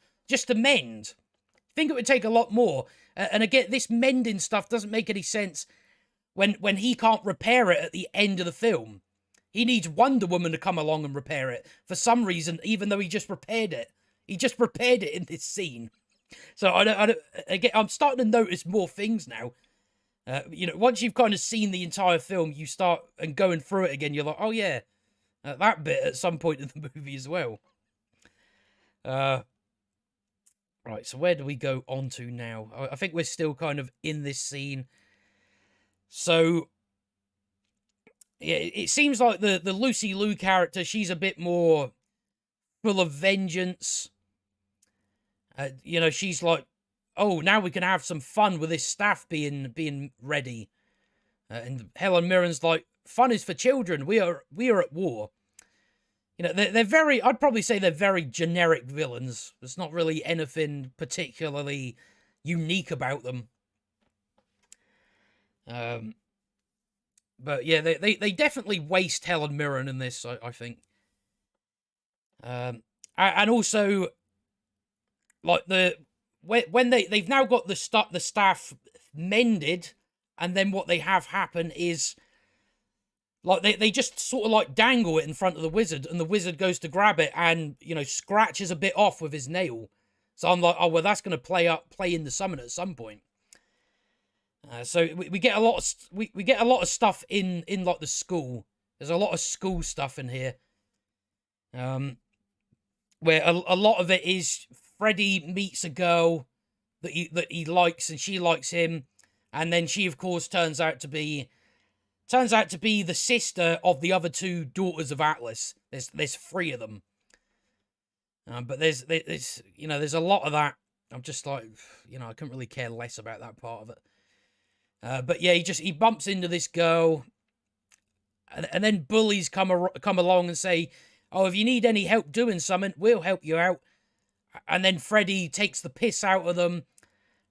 Speaker 1: mend? I think it would take a lot more. And again, this mending stuff doesn't make any sense when he can't repair it at the end of the film. He needs Wonder Woman to come along and repair it for some reason, even though he just repaired it. He just repaired it in this scene. So again, I'm starting to notice more things now. You know, once you've kind of seen the entire film, you start and going through it again. You're like, oh yeah, that bit at some point in the movie as well. Right, so where do we go on to now? I think we're still kind of in this scene. So, yeah, it seems like the Lucy Liu character, she's a bit more full of vengeance. You know, she's like, oh, now we can have some fun with this staff being ready. And Helen Mirren's like, fun is for children. We are at war. You know, they're very, I'd probably say they're very generic villains. There's not really anything particularly unique about them. But yeah, they definitely waste Helen Mirren in this, I think. And also, like when they've now got the staff mended, and then what they have happen is, like, they just sort of like dangle it in front of the wizard, and the wizard goes to grab it and, you know, scratches a bit off with his nail. So I'm like, oh well, that's going to play in the summon at some point. So we get a lot of we get a lot of stuff in like the school. There's a lot of school stuff in here. Where a lot of it is Freddy meets a girl that he likes, and she likes him, and then she of course turns out to be the sister of the other two daughters of Atlas. There's 3 of them. But there's you know, there's a lot of that. I'm just like, you know, I couldn't really care less about that part of it. But yeah, he bumps into this girl, and then bullies come along and say, oh, if you need any help doing something, we'll help you out. And then Freddy takes the piss out of them,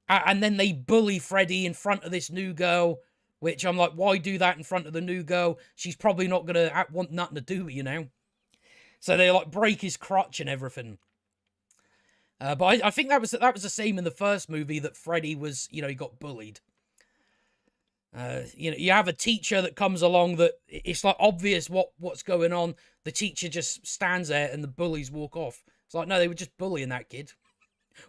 Speaker 1: and then they bully Freddy in front of this new girl, which I'm like, why do that in front of the new girl? She's probably not going to want nothing to do with you now. So they like break his crotch and everything. But I think that was the same in the first movie, that Freddy was, you know, he got bullied. You know, you have a teacher that comes along that it's like obvious what's going on. The teacher just stands there and the bullies walk off. It's like, no, they were just bullying that kid.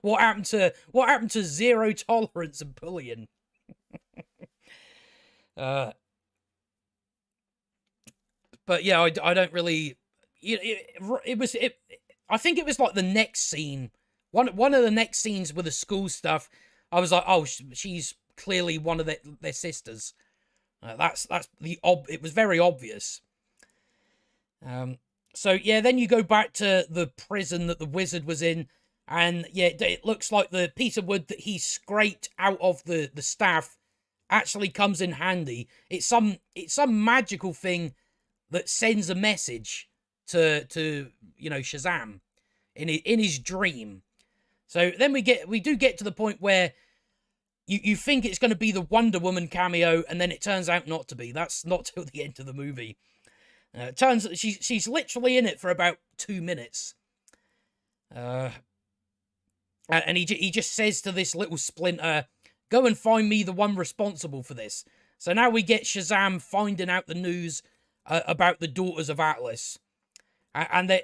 Speaker 1: What happened to zero tolerance and bullying? But yeah, I don't really. I think it was like the next scene. One of the next scenes with the school stuff. I was like, oh, she's clearly one of their sisters. That's it was very obvious. So yeah, then you go back to the prison that the wizard was in, and yeah, it looks like the piece of wood that he scraped out of the staff actually comes in handy. It's some magical thing that sends a message to you know, Shazam in his dream. So then we do get to the point where you think it's going to be the Wonder Woman cameo, and then it turns out not to be. That's not till the end of the movie. It turns she's literally in it for about 2 minutes. And he just says to this little splinter, go and find me the one responsible for this. So now we get Shazam finding out the news about the Daughters of Atlas. And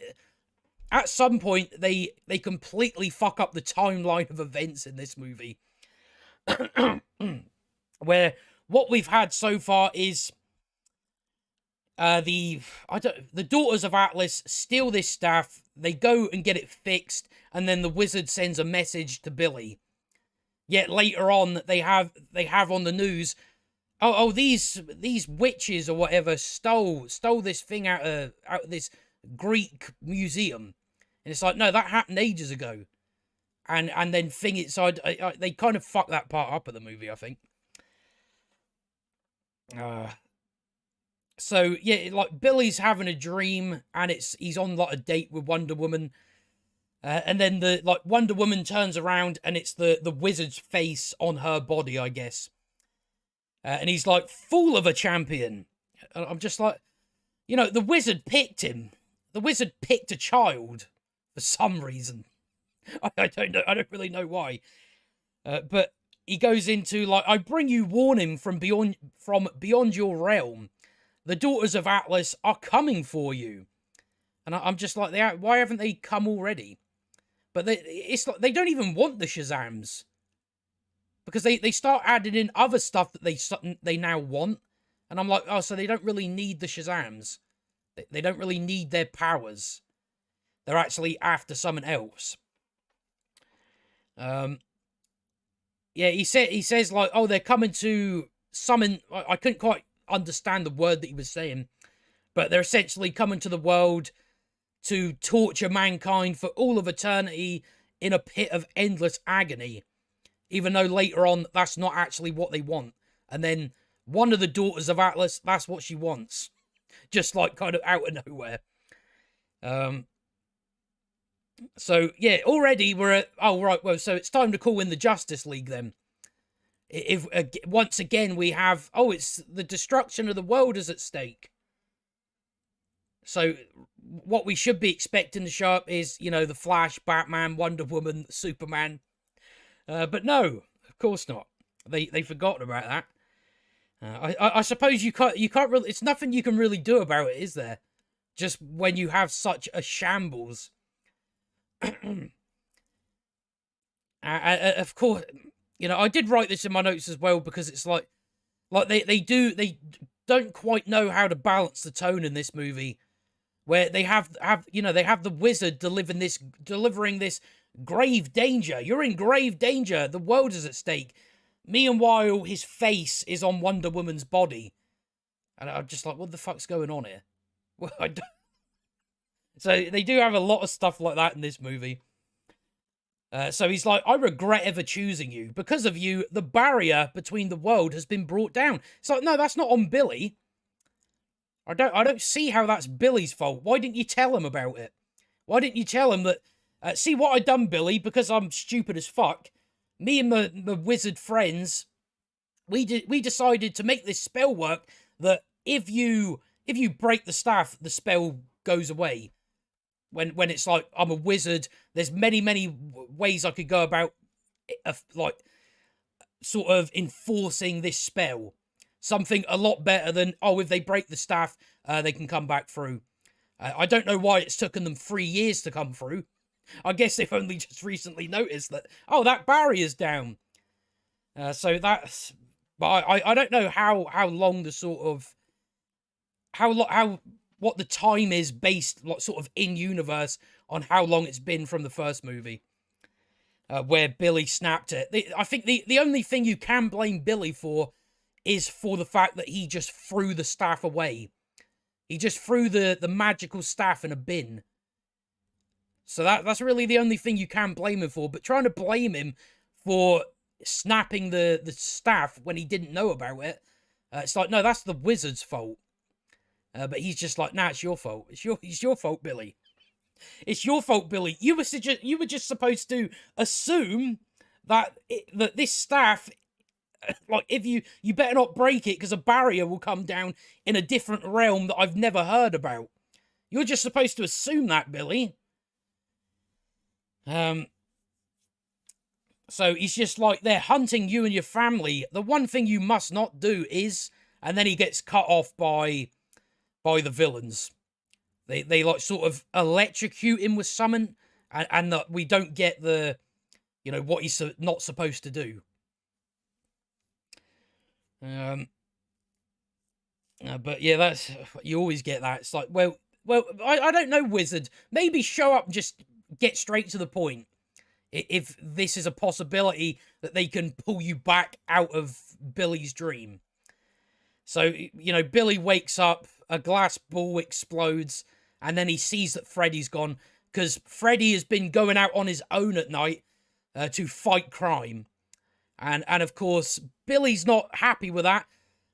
Speaker 1: at some point, they completely fuck up the timeline of events in this movie. Where what we've had so far is the Daughters of Atlas steal this staff, they go and get it fixed, and then the wizard sends a message to Billy. Yet later on, they have on the news, oh these witches or whatever stole this thing out of this Greek museum, and it's like, no, that happened ages ago. And then they kind of fuck that part up of the movie, I think. So yeah, like Billy's having a dream, and he's on like a date with Wonder Woman, and then the like Wonder Woman turns around, and it's the wizard's face on her body, I guess, and he's like, "Fool of a champion." And I'm just like, the wizard picked him. The wizard picked a child for some reason. I don't know. I don't really know why. But he goes into like, "I bring you warning from beyond your realm. The daughters of Atlas are coming for you." And I'm just like, why haven't they come already? But it's like they don't even want the Shazams, because they start adding in other stuff that they now want. And I'm like, oh, so they don't really need the Shazams. They don't really need their powers. They're actually after someone else. Yeah, he says like, oh, they're coming to summon. I couldn't quite understand the word that he was saying, but they're essentially coming to the world to torture mankind for all of eternity in a pit of endless agony, even though later on that's not actually what they want. And then one of the daughters of Atlas, that's what she wants, just like kind of out of nowhere. So yeah, already we're at, oh right, well, so it's time to call in the Justice League then. If once again we have, oh, it's the destruction of the world is at stake. So what we should be expecting to show up is, the Flash, Batman, Wonder Woman, Superman. But no, of course not. They forgot about that. I suppose you can't really. It's nothing you can really do about it, is there? Just when you have such a shambles. Of course, I did write this in my notes as well, because it's like they don't quite know how to balance the tone in this movie, where they have the wizard delivering this grave danger. You're in grave danger. The world is at stake. Meanwhile, his face is on Wonder Woman's body, and I'm just like, what the fuck's going on here? Well, so they do have a lot of stuff like that in this movie. So he's like, I regret ever choosing you. Because of you, the barrier between the world has been brought down. It's like, no, that's not on Billy. I don't see how that's Billy's fault. Why didn't you tell him about it? Why didn't you tell him that, see what I done, Billy, because I'm stupid as fuck. Me and my wizard friends, we decided to make this spell work that if you break the staff, the spell goes away. When it's like, I'm a wizard, there's many ways I could go about like sort of enforcing this spell. Something a lot better than, oh, if they break the staff, they can come back through. I don't know why it's taken them 3 years to come through. I guess they've only just recently noticed that, oh, that barrier's down. So that's, but I don't know how long the sort of, what the time is based, like, sort of in universe, on how long it's been from the first movie, where Billy snapped it. I think the only thing you can blame Billy for is for the fact that he just threw the staff away. He just threw the magical staff in a bin. So that's really the only thing you can blame him for. But trying to blame him for snapping the staff when he didn't know about it, it's like, no, that's the wizard's fault. But he's just like, nah, it's your fault. It's your fault, Billy. It's your fault, Billy. You were just supposed to assume that this staff, like, if you better not break it, because a barrier will come down in a different realm that I've never heard about. You're just supposed to assume that, Billy. So he's just like, they're hunting you and your family. The one thing you must not do is, and then he gets cut off by the villains. They like sort of electrocute him with summon, and that we don't get the, what he's not supposed to do. But yeah, that's, you always get that. It's like, well, I don't know, wizard. Maybe show up and just get straight to the point. If this is a possibility that they can pull you back out of Billy's dream. So, Billy wakes up, a glass ball explodes, and then he sees that Freddy's gone, because Freddy has been going out on his own at night to fight crime. And of course, Billy's not happy with that,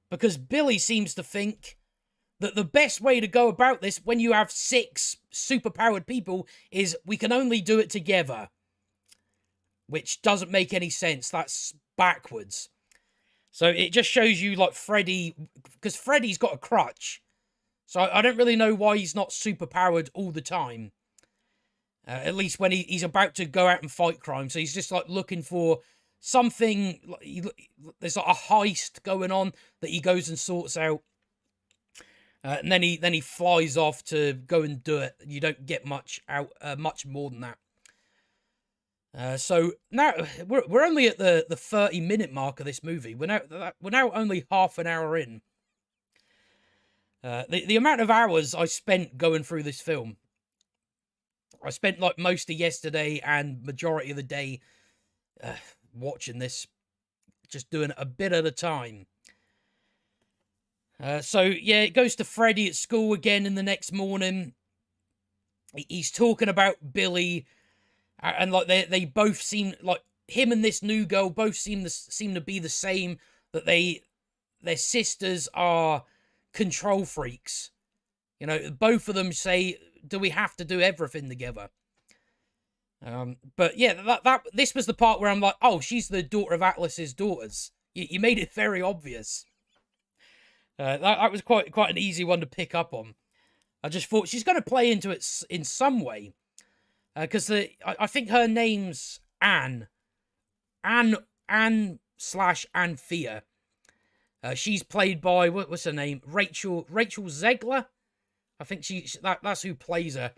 Speaker 1: because Billy seems to think that the best way to go about this when you have 6 superpowered people is we can only do it together. Which doesn't make any sense. That's backwards. So it just shows you, like, Freddy, because Freddy's got a crutch. So I don't really know why he's not superpowered all the time. At least when he's about to go out and fight crime. So he's just, like, looking for something. There's, like, a heist going on that he goes and sorts out. And then he flies off to go and do it. You don't get much more than that. So now we're only at the 30-minute mark of this movie. We're now only half an hour in. The amount of hours I spent going through this film, I spent like most of yesterday and majority of the day watching this, just doing it a bit at a time. So yeah, it goes to Freddy at school again in the next morning. He's talking about Billy. And like they both seem like him and this new girl both seem to be the same, that their sisters are control freaks. You know, both of them say, "Do we have to do everything together?" But yeah, this was the part where I'm like, oh, she's the daughter of Atlas's daughters. You made it very obvious. That was quite an easy one to pick up on. I just thought she's going to play into it in some way. Because I think her name's Anne. Anne/Anthea. She's played by, what's her name? Rachel Zegler? I think that's who plays her.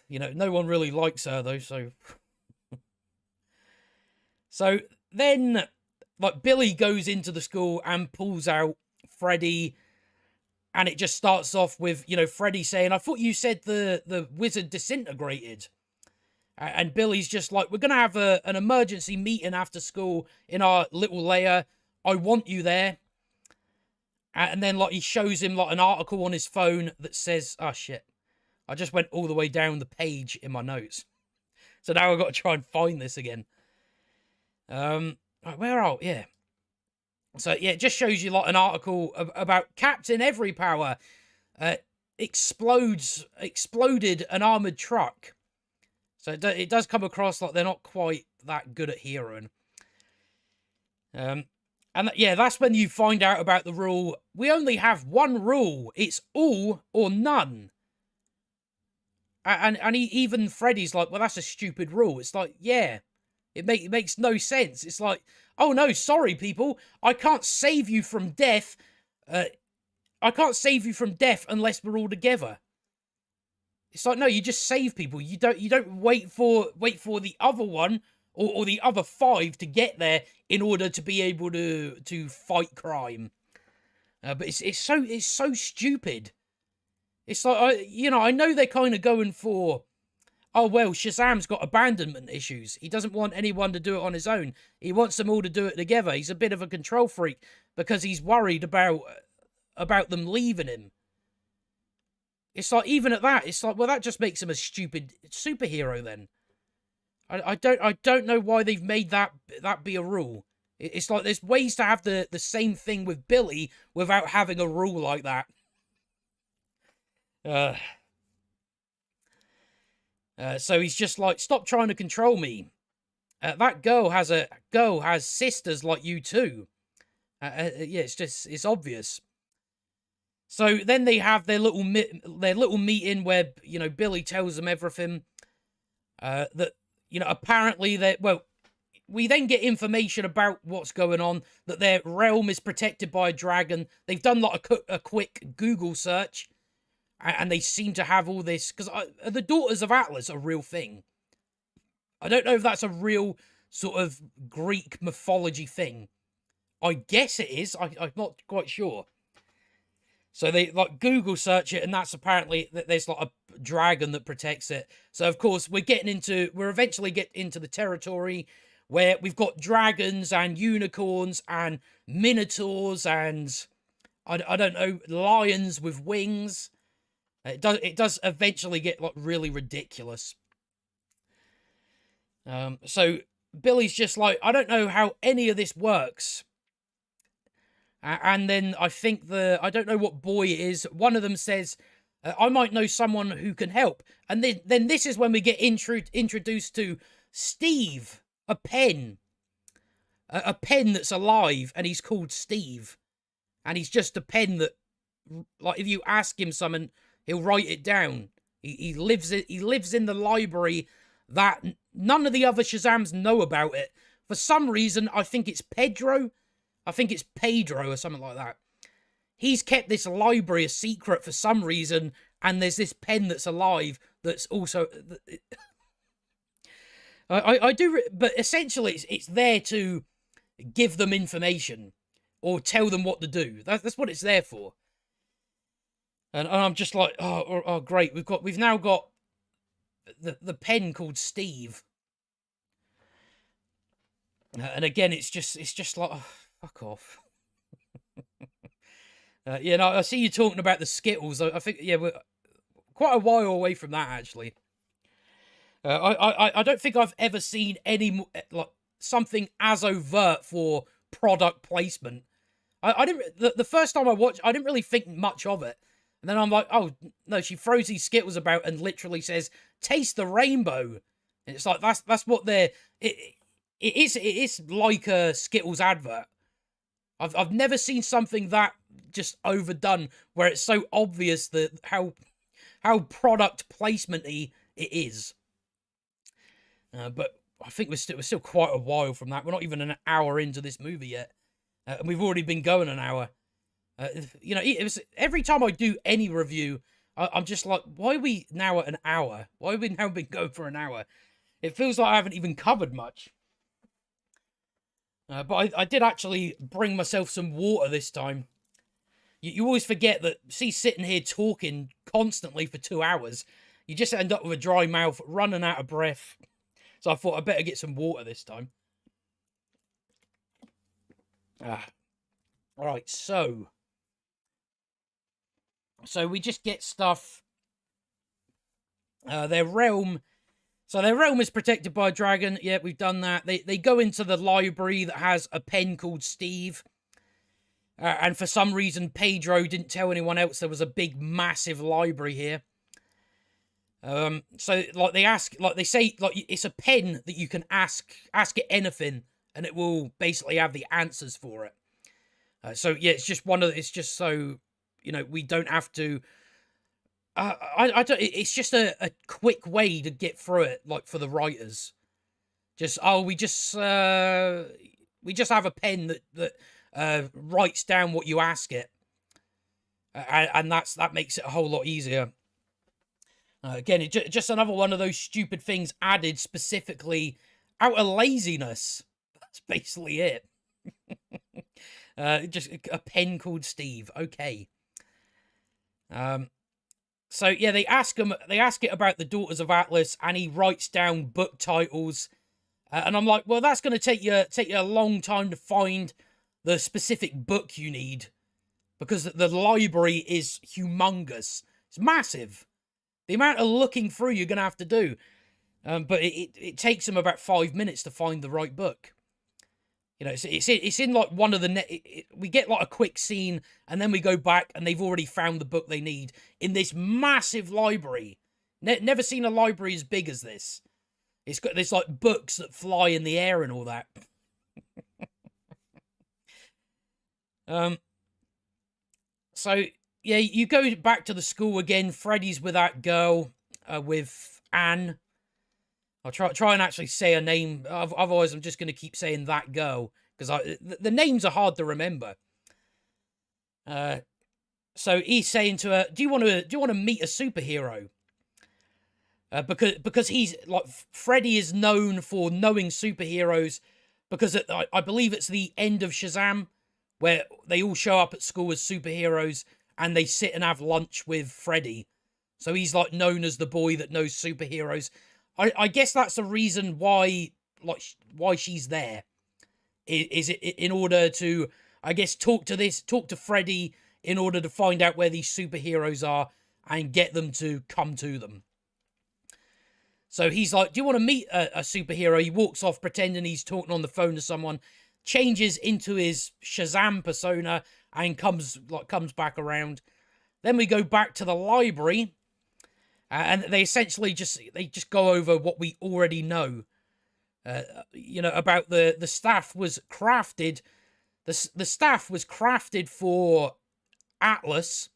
Speaker 1: You know, no one really likes her, though, so... So, then, like, Billy goes into the school and pulls out Freddy... And it just starts off with, you know, Freddy saying, "I thought you said the wizard disintegrated." And Billy's just like, "We're going to have an emergency meeting after school in our little lair. I want you there." And then, like, he shows him, like, an article on his phone that says, oh, shit. I just went all the way down the page in my notes. So now I've got to try and find this again. Where are we? Yeah. So, yeah, it just shows you, like, an article about Captain Everypower exploded an armoured truck. So it does come across like they're not quite that good at heroing. And, yeah, that's when you find out about the rule. We only have one rule. It's all or none. And even Freddy's like, well, that's a stupid rule. It's like, yeah, it makes no sense. It's like... Oh, no, sorry, people. I can't save you from death. I can't save you from death unless we're all together. It's like, no, you just save people. You don't wait for the other one or the other 5 to get there in order to be able to fight crime. But it's so stupid. It's like, you know, I know they're kind of going for... Oh, well, Shazam's got abandonment issues. He doesn't want anyone to do it on his own. He wants them all to do it together. He's a bit of a control freak because he's worried about them leaving him. It's like, even at that, it's like, well, that just makes him a stupid superhero then. I don't know why they've made that be a rule. It's like there's ways to have the same thing with Billy without having a rule like that. So he's just like, stop trying to control me. That girl has sisters like you too. Yeah, it's obvious. So then they have their little meeting where, you know, Billy tells them everything. That, you know, apparently we then get information about what's going on, that their realm is protected by a dragon. They've done like a quick Google search. And they seem to have all this... Because the Daughters of Atlas are a real thing. I don't know if that's a real sort of Greek mythology thing. I guess it is. I'm not quite sure. So they like Google search it, and that's apparently... There's like a dragon that protects it. So, of course, we're eventually get into the territory where we've got dragons and unicorns and minotaurs and... I don't know, lions with wings... It does eventually get like really ridiculous. So Billy's just like, I don't know how any of this works. And then I think I don't know what boy it is. One of them says, I might know someone who can help. And then this is when we get introduced to Steve, a pen. A pen that's alive, and he's called Steve. And he's just a pen that, like, if you ask him something, he'll write it down. He lives in the library that none of the other Shazams know about it. For some reason, I think it's Pedro. I think it's Pedro or something like that. He's kept this library a secret for some reason, and there's this pen that's alive that's also... I do... But essentially, it's there to give them information or tell them what to do. That's what it's there for. And I'm just like, oh, great. We've now got the pen called Steve. And again, it's just like, oh, fuck off. You know, I see you talking about the Skittles. I think, yeah, we're quite a while away from that, actually. I don't think I've ever seen any, like, something as overt for product placement. I didn't, the first time I watched, I didn't really think much of it. And then I'm like, oh, no, she throws these Skittles about and literally says, taste the rainbow. And it's like, that's what they're, it is like a Skittles advert. I've never seen something that just overdone where it's so obvious that how product placement-y it is. But I think we're still quite a while from that. We're not even an hour into this movie yet. And we've already been going an hour. You know, every time I do any review, I'm just like, why are we now at an hour? Why have we now been going for an hour? It feels like I haven't even covered much. But I did actually bring myself some water this time. You always forget that, see, sitting here talking constantly for 2 hours, you just end up with a dry mouth, running out of breath. So I thought I'd better get some water this time. Alright, so we just get stuff. Their realm. So their realm is protected by a dragon. Yeah, we've done that. They go into the library that has a pen called Steve. And for some reason, Pedro didn't tell anyone else there was a big, massive library here. So, like, they say, like, it's a pen that you can ask it anything, and it will basically have the answers for it. So, yeah, it's just so, you know, we don't have to... I don't... It's just a quick way to get through it, like, for the writers. We just have a pen that writes down what you ask it. And that makes it a whole lot easier. Again, it's just another one of those stupid things added specifically out of laziness. That's basically it. Just a pen called Steve. Okay. So yeah, they ask it about the Daughters of Atlas, and he writes down book titles. And I'm like, well, that's going to take you a long time to find the specific book you need, because the library is humongous. It's massive. The amount of looking through you're going to have to do. But it takes them about 5 minutes to find the right book. You know, it's in like one of the... we get like a quick scene, and then we go back, and they've already found the book they need in this massive library. Never seen a library as big as this. It's got this like books that fly in the air and all that. So... yeah, you go back to the school again. Freddy's with that girl, with Anne. I'll try and actually say her name. Otherwise, I'm just going to keep saying that girl, because the names are hard to remember. So he's saying to her, "Do you want to meet a superhero?" Because he's like, Freddy is known for knowing superheroes, because I believe it's the end of Shazam, where they all show up at school as superheroes. And they sit and have lunch with Freddy. So he's like known as the boy that knows superheroes. I guess that's the reason why she's there. Is it in order to, I guess, talk to Freddy in order to find out where these superheroes are and get them to come to them. So he's like, do you want to meet a superhero? He walks off pretending he's talking on the phone to someone. changes into his Shazam persona and comes back around. Then we go back to the library, and they essentially just go over what we already know. About the staff was crafted. The staff was crafted for Atlas,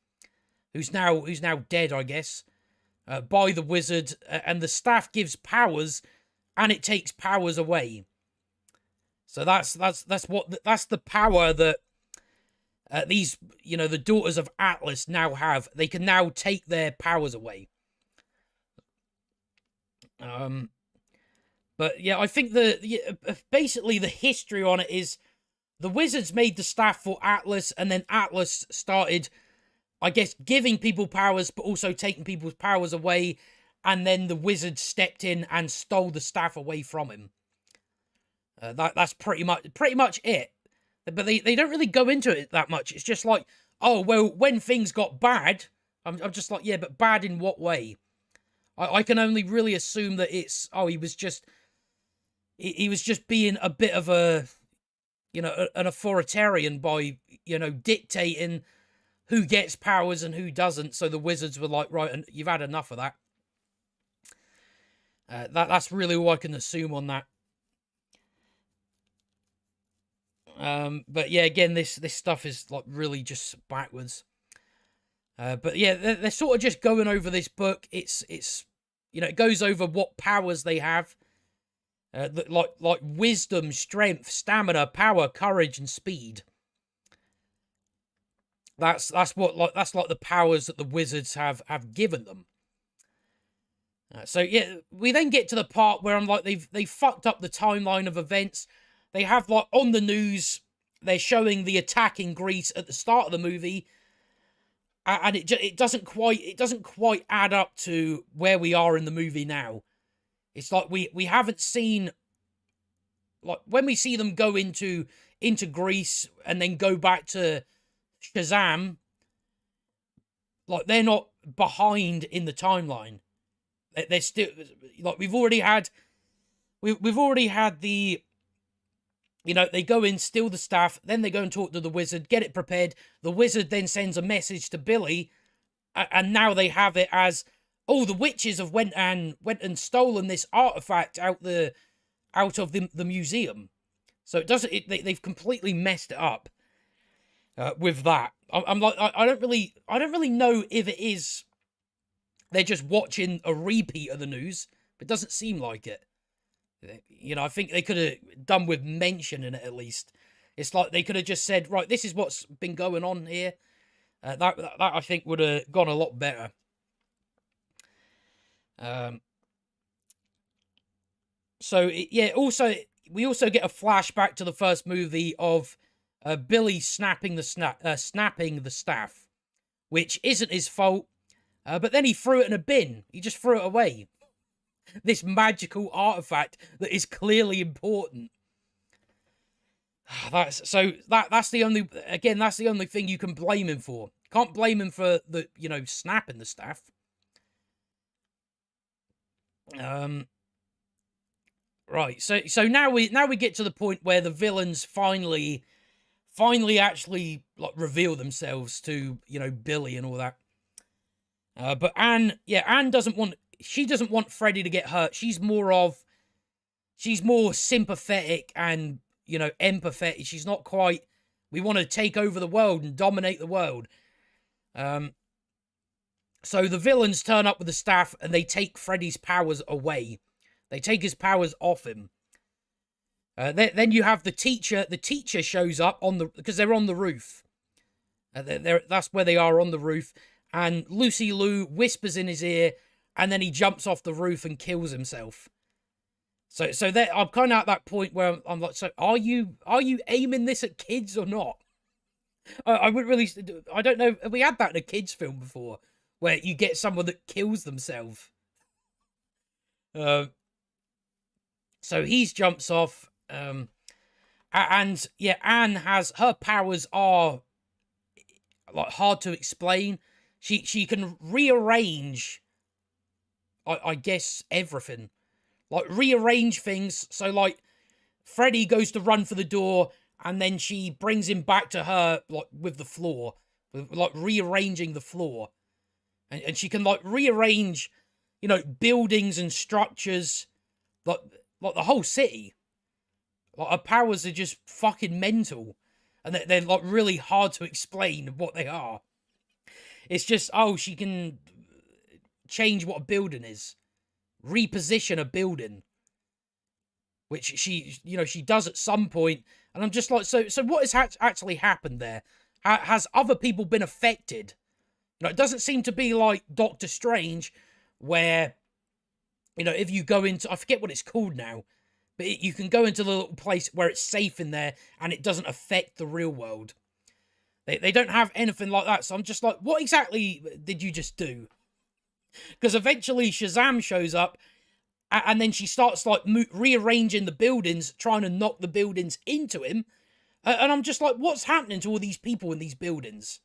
Speaker 1: who's now dead, I guess, by the wizard, and the staff gives powers, and it takes powers away. So that's the power that these, the daughters of Atlas now have. They can now take their powers away. But yeah, I think basically the history on it is the wizards made the staff for Atlas, and then Atlas started, I guess, giving people powers, but also taking people's powers away, and then the wizard stepped in and stole the staff away from him. That's pretty much it. But they don't really go into it that much. It's just like, oh, well, when things got bad, I'm just like, yeah, but bad in what way? I can only really assume that it's, oh, he was just being a bit of a, an authoritarian by, dictating who gets powers and who doesn't. So the wizards were like, right, you've had enough of that. That's really all I can assume on that. But yeah, again, this stuff is like really just backwards. But yeah, they're sort of just going over this book. It's it goes over what powers they have, like wisdom, strength, stamina, power, courage, and speed. That's like the powers that the wizards have given them. So yeah, we then get to the part where I'm like, they've fucked up the timeline of events. They have, like, on the news, they're showing the attack in Greece at the start of the movie, and it doesn't quite add up to where we are in the movie now. It's like we haven't seen, like, when we see them go into Greece and then go back to Shazam, like, they're not behind in the timeline. They're still, like, we've already had the, they go in, steal the staff, then they go and talk to the wizard, get it prepared. The wizard then sends a message to Billy, and now they have it as, oh, the witches have went and stolen this artifact out of the museum. So they've completely messed it up with that. I'm like, I don't really know if it is they're just watching a repeat of the news, but it doesn't seem like it. I think they could have done with mentioning it at least. It's like they could have just said, right, this is what's been going on here. That I think would have gone a lot better. Also, we also get a flashback to the first movie of Billy snapping the staff, which isn't his fault. But then he threw it in a bin. He just threw it away. This magical artifact that is clearly important. That's the only thing you can blame him for. Can't blame him for the snapping the staff. Right. So now we get to the point where the villains finally actually, like, reveal themselves to Billy and all that. But Anne doesn't want Freddy to get hurt. She's more sympathetic and, empathetic. She's not quite, we want to take over the world and dominate the world. So the villains turn up with the staff and they take Freddy's powers away. They take his powers off him. Then you have the teacher. The teacher shows up because they're on the roof. That's where they are, on the roof. And Lucy Liu whispers in his ear, and then he jumps off the roof and kills himself. So I'm kind of at that point where I'm like, so are you aiming this at kids or not? I wouldn't really. I don't know. Have we had that in a kids film before, where you get someone that kills themselves? So he jumps off, and yeah, Anne has, her powers are, like, hard to explain. She can rearrange, I guess, everything. Like, rearrange things. So, like, Freddy goes to run for the door, and then she brings him back to her, like, with the floor, like, rearranging the floor. And she can, like, rearrange, you know, buildings and structures, like the whole city. Like, her powers are just fucking mental. And they're like, really hard to explain what they are. It's just, oh, she can change what a building is. Reposition a building. Which she, you know, she does at some point. And I'm just like, so what has actually happened there? Has other people been affected? You know, it doesn't seem to be like Doctor Strange, where, you know, if you go into, I forget what it's called now, but you can go into the little place where it's safe in there and it doesn't affect the real world. They don't have anything like that. So I'm just like, what exactly did you just do? Because eventually Shazam shows up, and then she starts, like, rearranging the buildings, trying to knock the buildings into him. And I'm just like, what's happening to all these people in these buildings?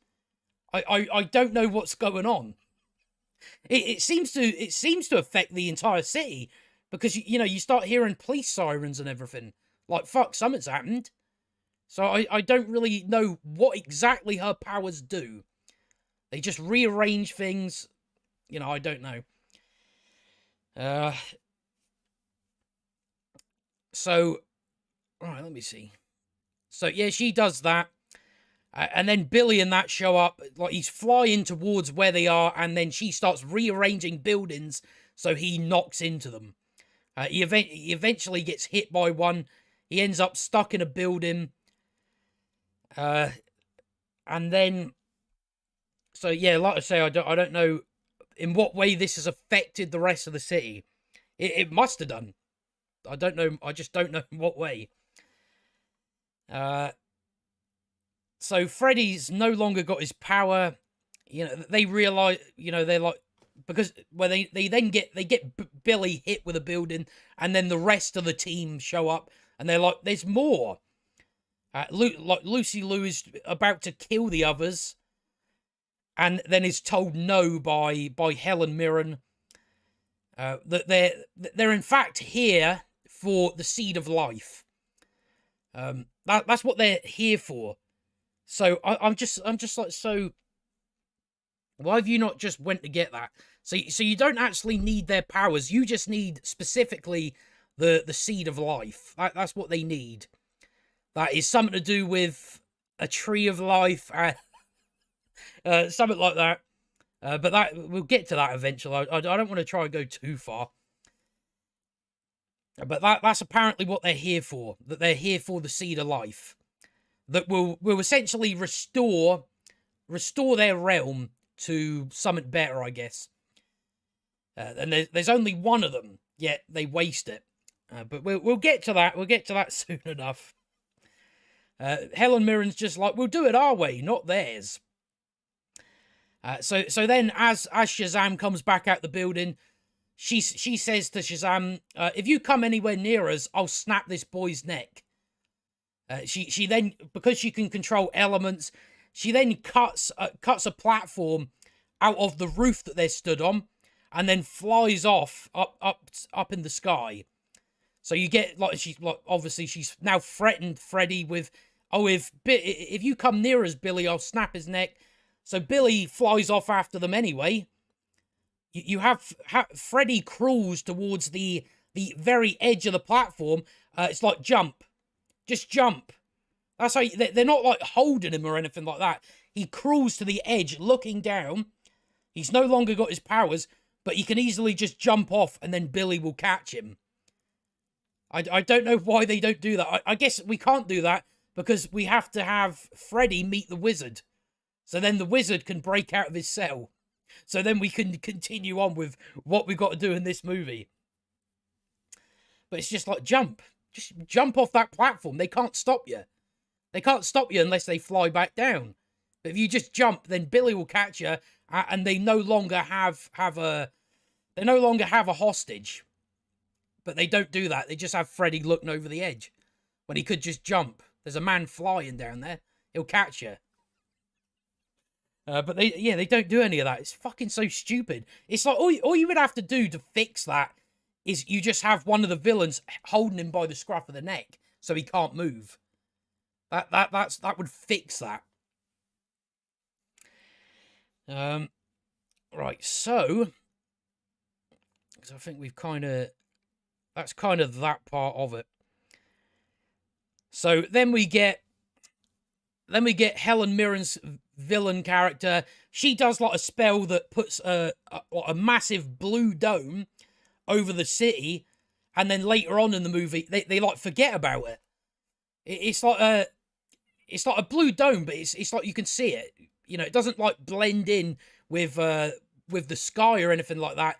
Speaker 1: I don't know what's going on. It seems to affect the entire city, because, you know, you start hearing police sirens and everything. Like, fuck, something's happened. So I don't really know what exactly her powers do. They just rearrange things. You know, I don't know. So, alright, let me see. So, yeah, she does that. And then Billy and that show up. Like, he's flying towards where they are, and then she starts rearranging buildings so he knocks into them. He eventually gets hit by one. He ends up stuck in a building. And then... So, yeah, like I say, I don't know in what way this has affected the rest of the city. It must have done. I don't know. I just don't know in what way. So Freddy's no longer got his power. You know, they realize, you know, they're like, because when they get Billy hit with a building, and then the rest of the team show up, and they're like, there's more. Like Lucy Liu is about to kill the others, and then is told no by Helen Mirren. That they're in fact here for the seed of life. That's what they're here for. So I'm just like, so why have you not just went to get that? So you don't actually need their powers. You just need specifically the seed of life. That's what they need. That is something to do with a tree of life, something like that. But that we'll get to that eventually. I don't want to try and go too far. But that's apparently what they're here for. That they're here for the seed of life. That will essentially restore their realm to something better, I guess. And there's only one of them, yet they waste it. But we'll get to that. We'll get to that soon enough. Helen Mirren's just like, we'll do it our way, not theirs. So then, as Shazam comes back out the building, she says to Shazam, if you come anywhere near us, I'll snap this boy's neck. She then, because she can control elements, she then cuts a platform out of the roof that they're stood on, and then flies off up in the sky. So you get, like, obviously she's now threatened Freddy with, oh, if you come near us, Billy, I'll snap his neck. So Billy flies off after them anyway. You have Freddy crawls towards the very edge of the platform. It's like, jump. Just jump. That's how they're not like holding him or anything like that. He crawls to the edge, looking down. He's no longer got his powers, but he can easily just jump off, and then Billy will catch him. I don't know why they don't do that. I guess we can't do that because we have to have Freddy meet the wizard. So then the wizard can break out of his cell. So then we can continue on with what we've got to do in this movie. But it's just like, jump. Just jump off that platform. They can't stop you. They can't stop you unless they fly back down. But if you just jump, then Billy will catch you, and they no longer have a hostage. But they don't do that. They just have Freddy looking over the edge when he could just jump. There's a man flying down there. He'll catch you. But they don't do any of that. It's fucking so stupid. It's like, all you would have to do to fix that is you just have one of the villains holding him by the scruff of the neck. so he can't move. That would fix that. Right, so because I think we've that's kind of that part of it. So then we get Helen Mirren's villain character. She does like a spell that puts a massive blue dome over the city, and then later on in the movie they like forget about it. It's like a blue dome, but it's like you can see it. You know, it doesn't like blend in with the sky or anything like that.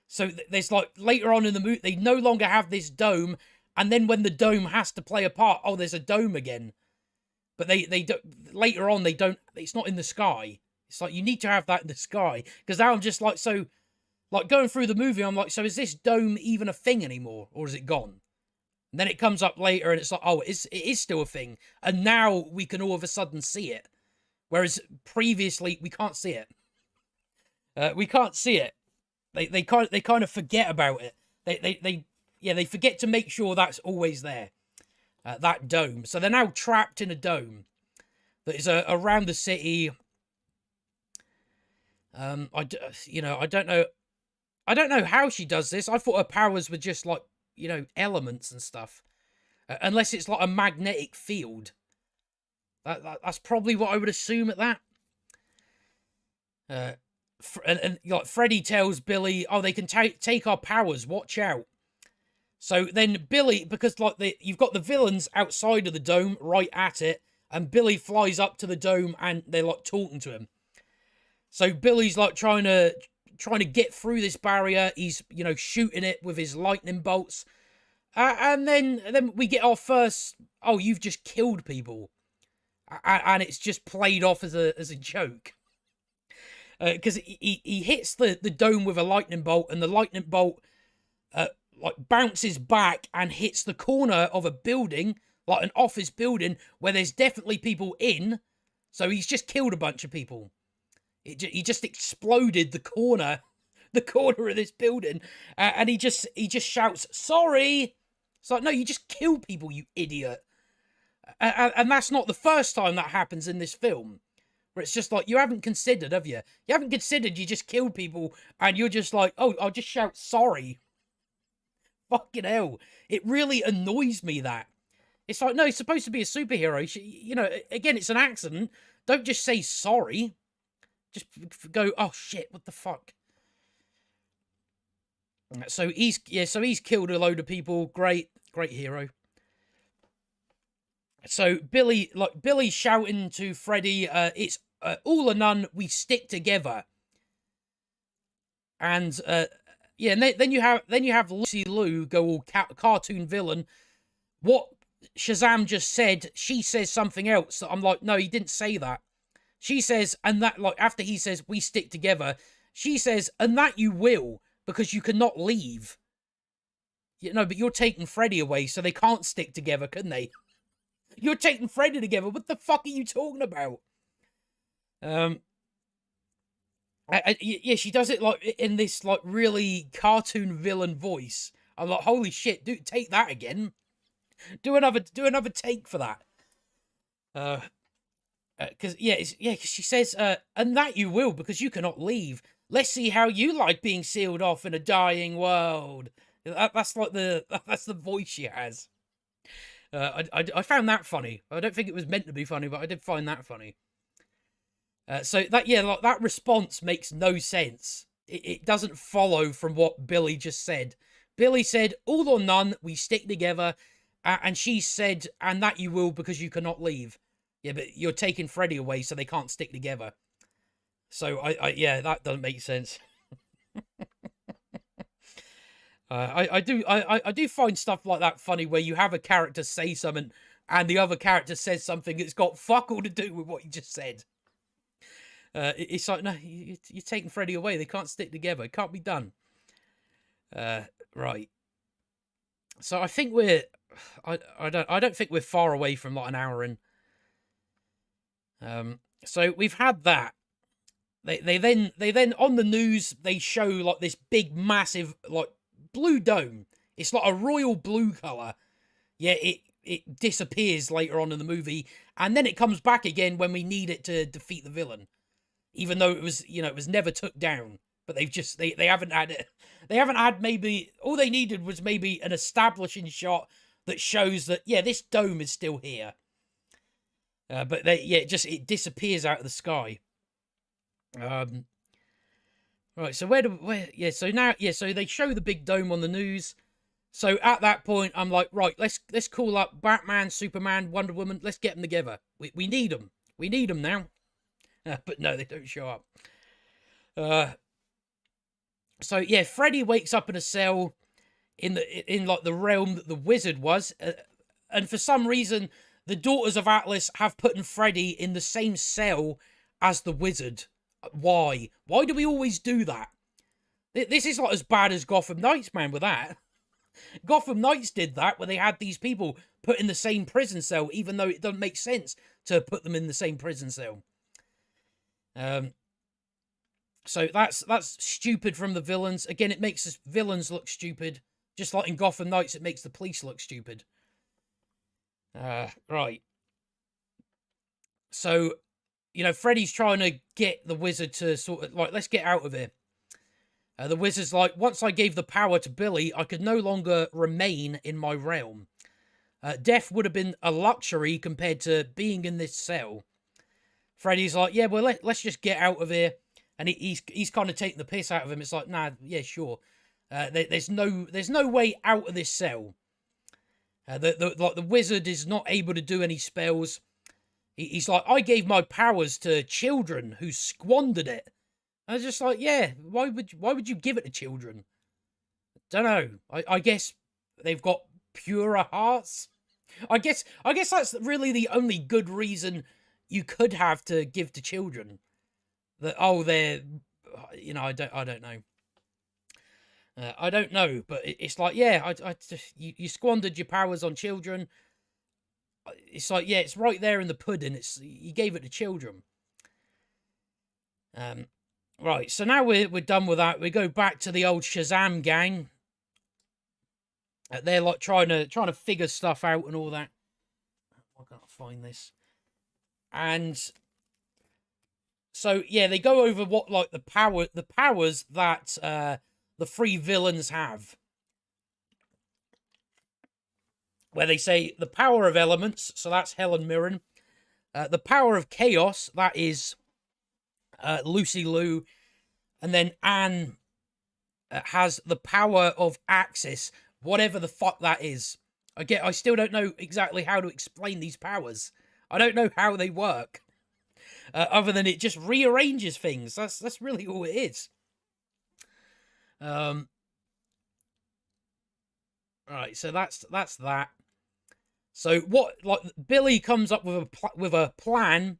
Speaker 1: So there's like later on in the movie they no longer have this dome, and then when the dome has to play a part, oh, there's a dome again. But they don't, later on they don't. It's not in the sky. It's like you need to have that in the sky, because now I'm just like, so like going through the movie, I'm like, so is this dome even a thing anymore, or is it gone? And then it comes up later, and it's like, oh, it is still a thing, and now we can all of a sudden see it, whereas previously we can't see it. We can't see it. They kind of forget about it. They forget to make sure that's always there. That dome. So they're now trapped in a dome that is around the city. I don't know how she does this. I thought her powers were just like, you know, elements and stuff. Unless it's like a magnetic field. That's probably what I would assume at that. And like Freddy tells Billy, oh, they can take our powers, watch out. So then Billy, because like you've got the villains outside of the dome, right at it, and Billy flies up to the dome and they're like talking to him. So Billy's like trying to get through this barrier. He's, you know, shooting it with his lightning bolts, and then we get our first, oh, you've just killed people, and it's just played off as a joke. Because he hits the dome with a lightning bolt, and the lightning bolt like bounces back and hits the corner of a building, like an office building, where there's definitely people in. So he's just killed a bunch of people. He just exploded the corner of this building, and he just shouts, "Sorry!" It's like, no, you just kill people, you idiot. And that's not the first time that happens in this film. Where it's just like, you haven't considered, have you? You haven't considered you just killed people, and you're just like, oh, I'll just shout sorry. Fucking hell. It really annoys me that. It's like, no, he's supposed to be a superhero. You know, again, it's an accident. Don't just say sorry. Just go, oh shit, what the fuck? So he's killed a load of people. Great hero. So Billy's shouting to Freddy, it's all or none, we stick together. And and then you have Lucy Liu go all cartoon villain. What Shazam just said, she says something else. So I'm like, no, he didn't say that. She says, and that, like, after he says we stick together, she says, and that you will, because you cannot leave. You know, but you're taking Freddy away, so they can't stick together, can they? You're taking Freddy together. What the fuck are you talking about? Yeah, she does it like in this like really cartoon villain voice. I'm like, holy shit, dude, take that again. Do another take for that. Because she says, and that you will, because you cannot leave. Let's see how you like being sealed off in a dying world. That's like that's the voice she has. I found that funny. I don't think it was meant to be funny, but I did find that funny. So that response makes no sense. It doesn't follow from what Billy just said. Billy said, all or none, we stick together. And she said, and that you will, because you cannot leave. Yeah, but you're taking Freddy away, so they can't stick together. So that doesn't make sense. I do find stuff like that funny, where you have a character say something and the other character says something that's got fuck all to do with what you just said. It's like, no, you're taking Freddy away. They can't stick together. It can't be done. Right. So I think I don't think we're far away from like an hour in. So we've had that. They then on the news they show like this big massive like blue dome. It's like a royal blue color. Yeah, it disappears later on in the movie, and then it comes back again when we need it to defeat the villain, even though it was, it was never took down. But they haven't had it. They haven't had, maybe all they needed was maybe an establishing shot that shows that, yeah, this dome is still here. But it disappears out of the sky. Right. So so they show the big dome on the news. So at that point, I'm like, right, let's call up Batman, Superman, Wonder Woman. Let's get them together. We need them. We need them now. But no, they don't show up. So yeah, Freddy wakes up in a cell in like the realm that the wizard was, and for some reason, the Daughters of Atlas have put Freddy in the same cell as the wizard. Why? Why do we always do that? This is not as bad as Gotham Knights, man. With that, Gotham Knights did that, where they had these people put in the same prison cell, even though it doesn't make sense to put them in the same prison cell. So that's stupid from the villains. Again, it makes the villains look stupid. Just like in Gotham Knights, it makes the police look stupid. Right. So, Freddy's trying to get the wizard to sort of, like, let's get out of here. The wizard's like, once I gave the power to Billy, I could no longer remain in my realm. Death would have been a luxury compared to being in this cell. Freddy's like, yeah, well, let's just get out of here. And he's kind of taking the piss out of him. It's like, nah, yeah, sure. There's no way out of this cell. The wizard is not able to do any spells. He's like, I gave my powers to children who squandered it. I was just like, yeah, why would you give it to children? Don't know. I guess they've got purer hearts. I guess that's really the only good reason you could have to give to children. That, they're, I don't know. I don't know, but it's like, yeah, you squandered your powers on children. It's like, yeah, it's right there in the pudding. You gave it to children. Right. So now we're done with that. We go back to the old Shazam gang. They're like trying to figure stuff out and all that. I can't find this. And so yeah, they go over what, like, the powers that the three villains have. Where they say the power of elements, so that's Helen Mirren. The power of chaos, that is Lucy Liu. And then Anne has the power of Axis, whatever the fuck that is. I still don't know exactly how to explain these powers. I don't know how they work. Other than it just rearranges things. That's really all it is. Right, so that's that. So Billy comes up with a plan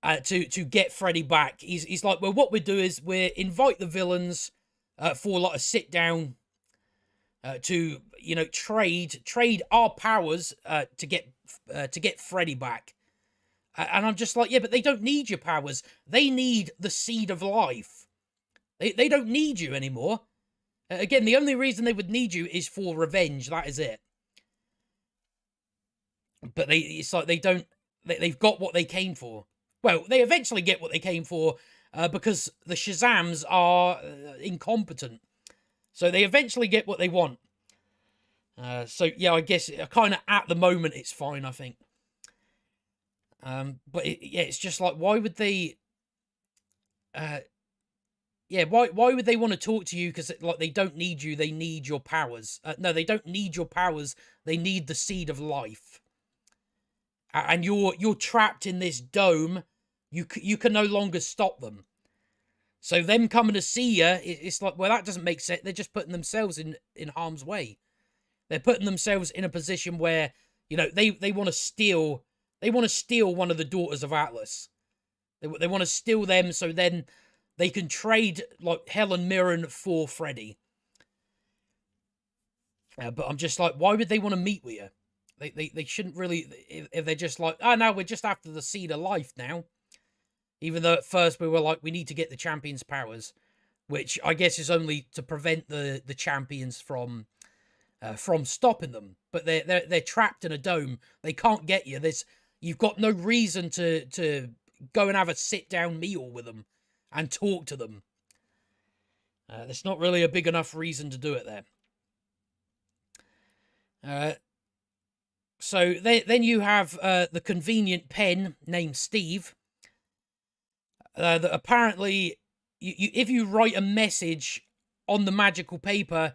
Speaker 1: to get Freddy back. He's like, well, what we do is we invite the villains for like a sit down to trade our powers to get Freddy back. And I'm just like, yeah, but they don't need your powers. They need the seed of life. They don't need you anymore. Again, the only reason they would need you is for revenge. That is it. But it's like they've got what they came for. Well, they eventually get what they came for because the Shazams are incompetent. So they eventually get what they want. So yeah, I guess kind of at the moment it's fine, I think. But it's just like, why would they? Why would they want to talk to you? Because like they don't need you, they need your powers. No, they don't need your powers. They need the seed of life. And you're trapped in this dome. You can no longer stop them. So them coming to see you, it's like, well, that doesn't make sense. They're just putting themselves in harm's way. They're putting themselves in a position where they want to steal. They want to steal one of the Daughters of Atlas. They want to steal them, so then they can trade like Helen Mirren for Freddy. But I'm just like, why would they want to meet with you? They shouldn't really, if they're just like, oh, no, we're just after the seed of life now. Even though at first we were like, we need to get the champion's powers, which I guess is only to prevent the champions from from stopping them. But they're trapped in a dome. They can't get you. You've got no reason to go and have a sit-down meal with them and talk to them. There's not really a big enough reason to do it there. So then you have the convenient pen named Steve. That apparently, if you write a message on the magical paper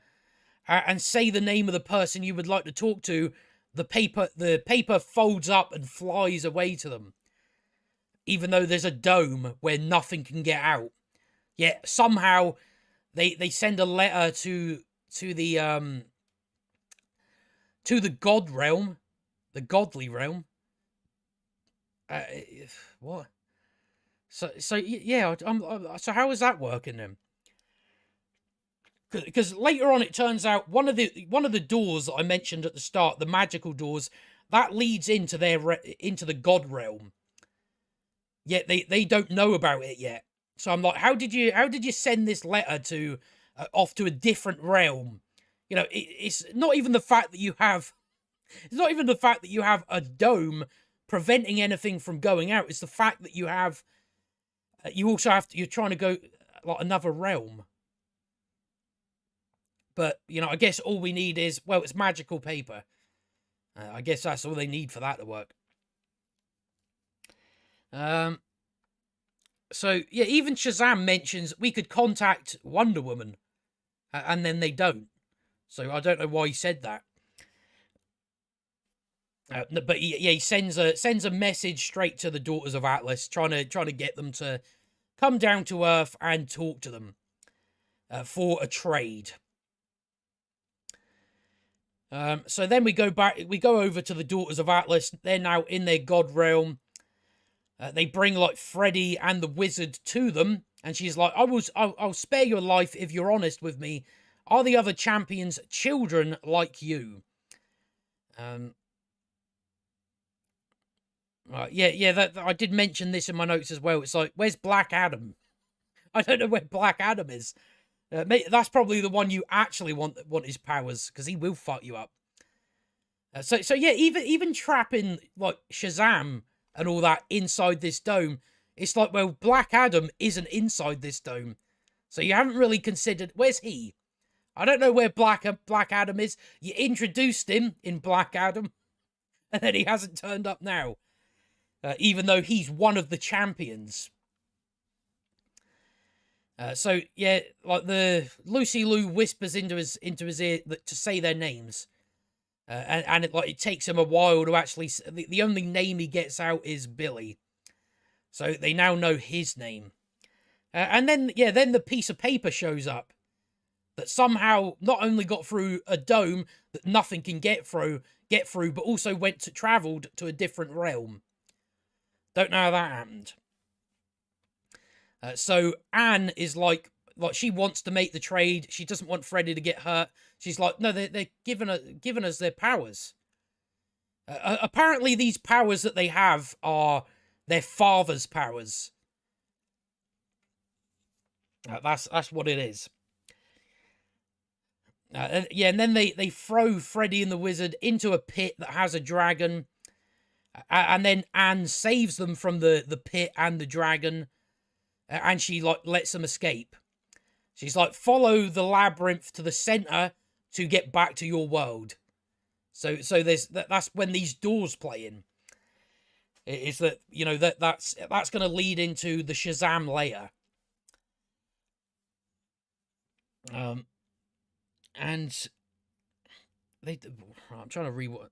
Speaker 1: and say the name of the person you would like to talk to, the paper folds up and flies away to them, even though there's a dome where nothing can get out. Yet somehow they send a letter to the god realm, the godly realm. What? So yeah. So how is that working then? Because later on, it turns out one of the doors that I mentioned at the start, the magical doors, that leads into into the god realm. Yet they don't know about it yet. So I'm like, how did you send this letter to off to a different realm? You know, it's not even the fact that you have, it's not even the fact that you have a dome preventing anything from going out. It's the fact that you have, you also have to, you're trying to go like another realm. But, you know, I guess all we need is, well, it's magical paper. I guess that's all they need for that to work. So, yeah, even Shazam mentions we could contact Wonder Woman. And then they don't. So I don't know why he said that. But he sends a message straight to the Daughters of Atlas, trying to get them to come down to Earth and talk to them for a trade. So then we go over to the Daughters of Atlas. They're now in their god realm. They bring like Freddy and the Wizard to them, and she's like, I'll spare your life if you're honest with me. Are the other champions children like you? That I did mention this in my notes as well. It's like, where's Black Adam? I don't know where Black Adam is. That's probably the one you actually want his powers, because he will fuck you up. So yeah, even trapping like Shazam and all that inside this dome, it's like, well, Black Adam isn't inside this dome, so you haven't really considered, where's he? I don't know where Black Adam is. You introduced him in Black Adam, and then he hasn't turned up now, even though he's one of the champions. So yeah, like the Lucy Liu whispers into his ear to say their names, and it takes him a while to actually. The only name he gets out is Billy, so they now know his name. And then the piece of paper shows up that somehow not only got through a dome that nothing can get through, but also traveled to a different realm. Don't know how that happened. So Anne is like she wants to make the trade. She doesn't want Freddy to get hurt. She's like, no, they're giving us their powers. Apparently, these powers that they have are their father's powers. That's what it is. And then they throw Freddy and the Wizard into a pit that has a dragon, and then Anne saves them from the pit and the dragon. And she lets them escape. She's like, follow the labyrinth to the center to get back to your world. So that's when these doors play in. Is that, you know, that's going to lead into the Shazam layer. And I'm trying to read what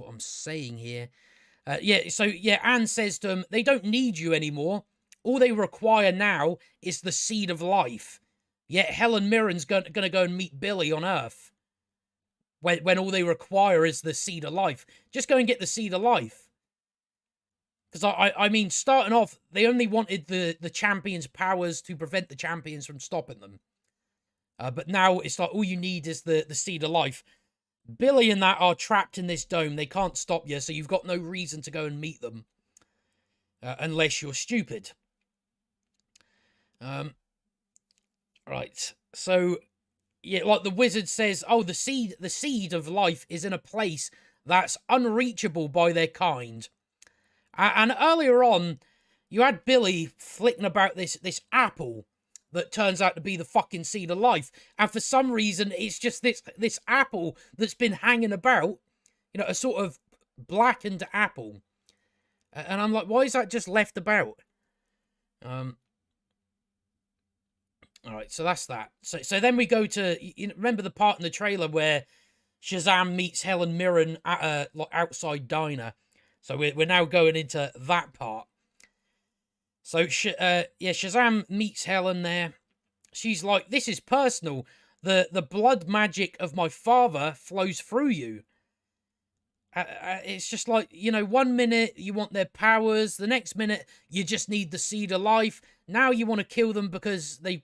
Speaker 1: I'm saying here. Anne says to them, they don't need you anymore. All they require now is the seed of life. Yet Helen Mirren's going to go and meet Billy on Earth. When all they require is the seed of life. Just go and get the seed of life. Because, I mean, starting off, they only wanted the champions' powers to prevent the champions from stopping them. But now it's like, all you need is the seed of life. Billy and that are trapped in this dome. They can't stop you, so you've got no reason to go and meet them. Unless you're stupid. Right, so Yeah, like the wizard says, oh, the seed of life is in a place that's unreachable by their kind. And earlier on, you had Billy flicking about this apple that turns out to be the fucking seed of life. And for some reason, it's just this apple that's been hanging about, a sort of blackened apple. And I'm like, why is that just left about? All right, so that's that. So then we go to, remember the part in the trailer where Shazam meets Helen Mirren at a outside diner. So we're now going into that part. So Shazam meets Helen there. She's like, "This is personal. The blood magic of my father flows through you." It's just like, 1 minute you want their powers, the next minute you just need the seed of life. Now you want to kill them because the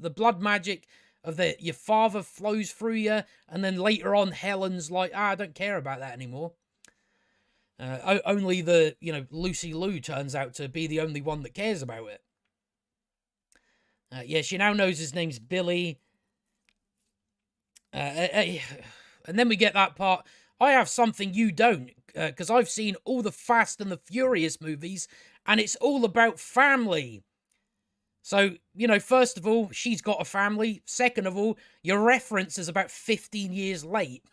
Speaker 1: blood magic of your father flows through you, and then later on Helen's like, I don't care about that anymore. Only Lucy Liu turns out to be the only one that cares about it. Yeah, she now knows his name's Billy. And then we get that part. I have something you don't, because I've seen all the Fast and the Furious movies, and it's all about family. So, first of all, she's got a family. Second of all, your reference is about 15 years late.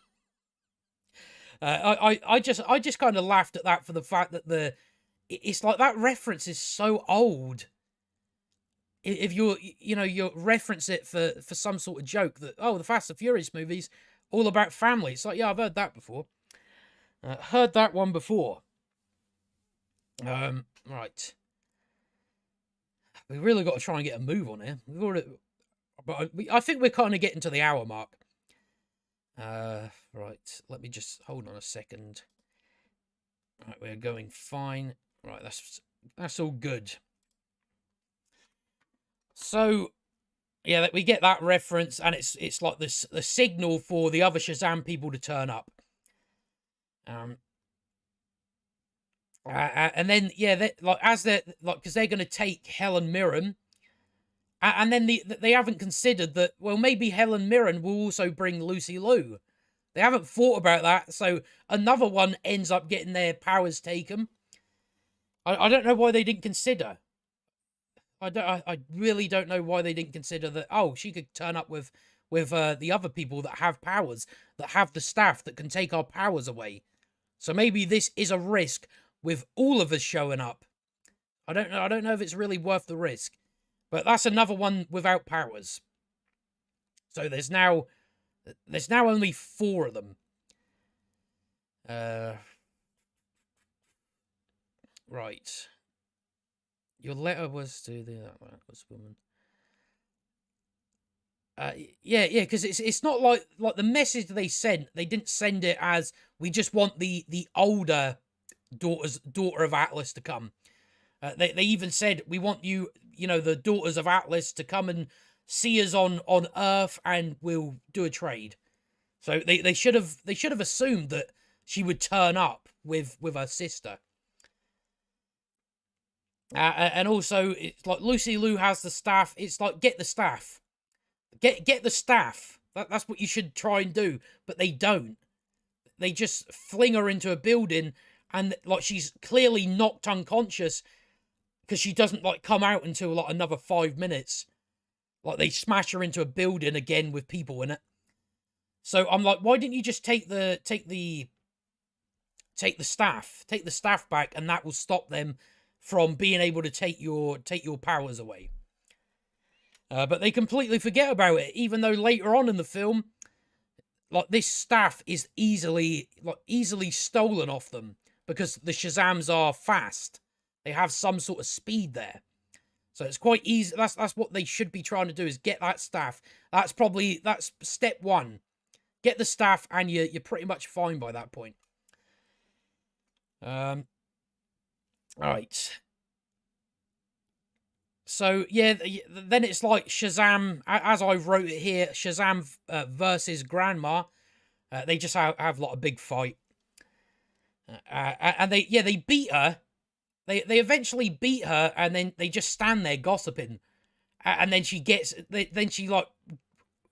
Speaker 1: I just kind of laughed at that for the fact that it's like that reference is so old. If you reference it for some sort of joke that, oh, the Fast and Furious movies, all about family. It's like, yeah, I've heard that before. Heard that one before. Right. We really got to try and get a move on here. But I think we're kind of getting to the hour mark. Right. Let me just hold on a second. Right, we're going fine. Right, that's all good. So, yeah, we get that reference, and it's like the signal for the other Shazam people to turn up. And then because they're going to take Helen Mirren, and then they haven't considered that, well, maybe Helen Mirren will also bring Lucy Liu. They haven't thought about that, so another one ends up getting their powers taken. I don't know why they didn't consider. I really don't know why they didn't consider that. Oh, she could turn up with the other people that have powers, that have the staff that can take our powers away. So maybe this is a risk with all of us showing up. I don't know if it's really worth the risk. But that's another one without powers. So there's now only 4 of them. Right. Your letter was to that woman. Yeah, because it's not like the message they sent. They didn't send it as, we just want the older daughter of Atlas to come. They even said, we want you, the daughters of Atlas to come and see us on Earth, and we'll do a trade. So they should have assumed that she would turn up with her sister. And also, it's like Lucy Liu has the staff. It's like, get the staff. Get the staff. That's what you should try and do. But they don't. They just fling her into a building, and she's clearly knocked unconscious because she doesn't come out until another 5 minutes. They smash her into a building again with people in it. So I'm like, why didn't you just take the staff back, and that will stop them from being able to take your powers away. But they completely forget about it, even though later on in the film, this staff is easily stolen off them because the Shazams are fast. They have some sort of speed there. So it's quite easy. That's what they should be trying to do, is get that staff. That's step 1. Get the staff, and you're pretty much fine by that point. Alright. So, yeah, then it's like Shazam, as I wrote it here, Shazam versus Grandma. They just have a lot of big fight. And they beat her. They eventually beat her, and then they just stand there gossiping. And then she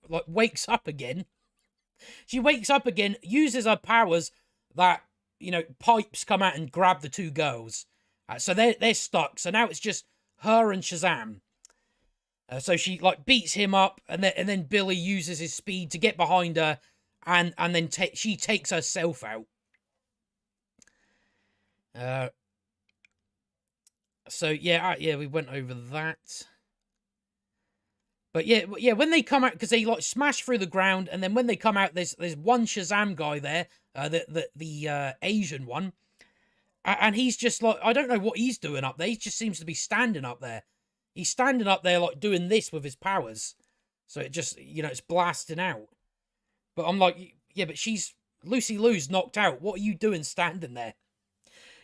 Speaker 1: like wakes up again. She wakes up again, uses her powers that, you know, pipes come out and grab the two girls. So they're stuck. So now it's just her and Shazam. So she like beats him up, and then Billy uses his speed to get behind her, and then she takes herself out. So yeah, we went over that. But yeah, when they come out, because they like smash through the ground, and then when they come out, there's one Shazam guy there, the Asian one, and he's just like, I don't know what he's doing up there. He just seems to be standing up there. He's standing up there like doing this with his powers, so it just, you know, it's blasting out. But I'm like, yeah, but Lucy Liu's knocked out. What are you doing standing there?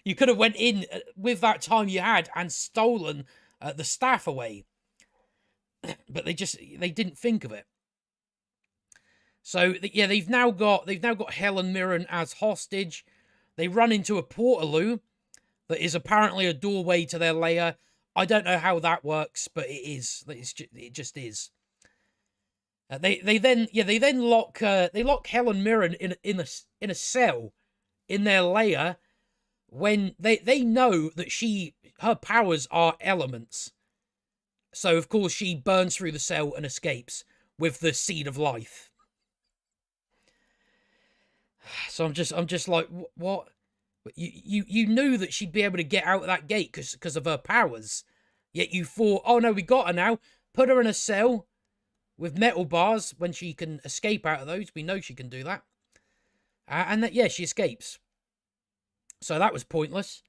Speaker 1: You could have went in with that time you had and stolen the staff away. But they didn't think of it. So yeah, they've now got Helen Mirren as hostage. They run into a portaloo that is apparently a doorway to their lair. I don't know how that works, but it is. It just is. They then lock Helen Mirren in a cell in their lair when they know that her powers are elements. So, of course, she burns through the cell and escapes with the seed of life. So I'm just like, what? You knew that she'd be able to get out of that gate because of her powers. Yet you thought, oh no, we got her now. Put her in a cell with metal bars when she can escape out of those. We know she can do that. And that, yeah, she escapes. So that was pointless.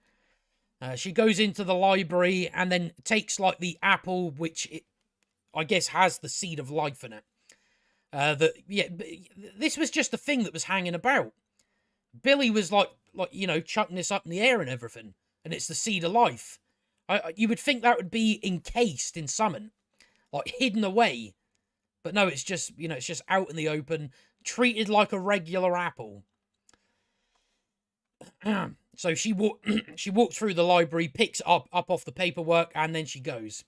Speaker 1: She goes into the library and then takes like the apple, which I guess has the seed of life in it. This was just a thing that was hanging about. Billy was like you know, chucking this up in the air and everything, and it's the seed of life. You would think that would be encased in something, like hidden away, but no, it's just, you know, it's just out in the open, treated like a regular apple. So she walks through the library, picks up off the paperwork, and then she goes.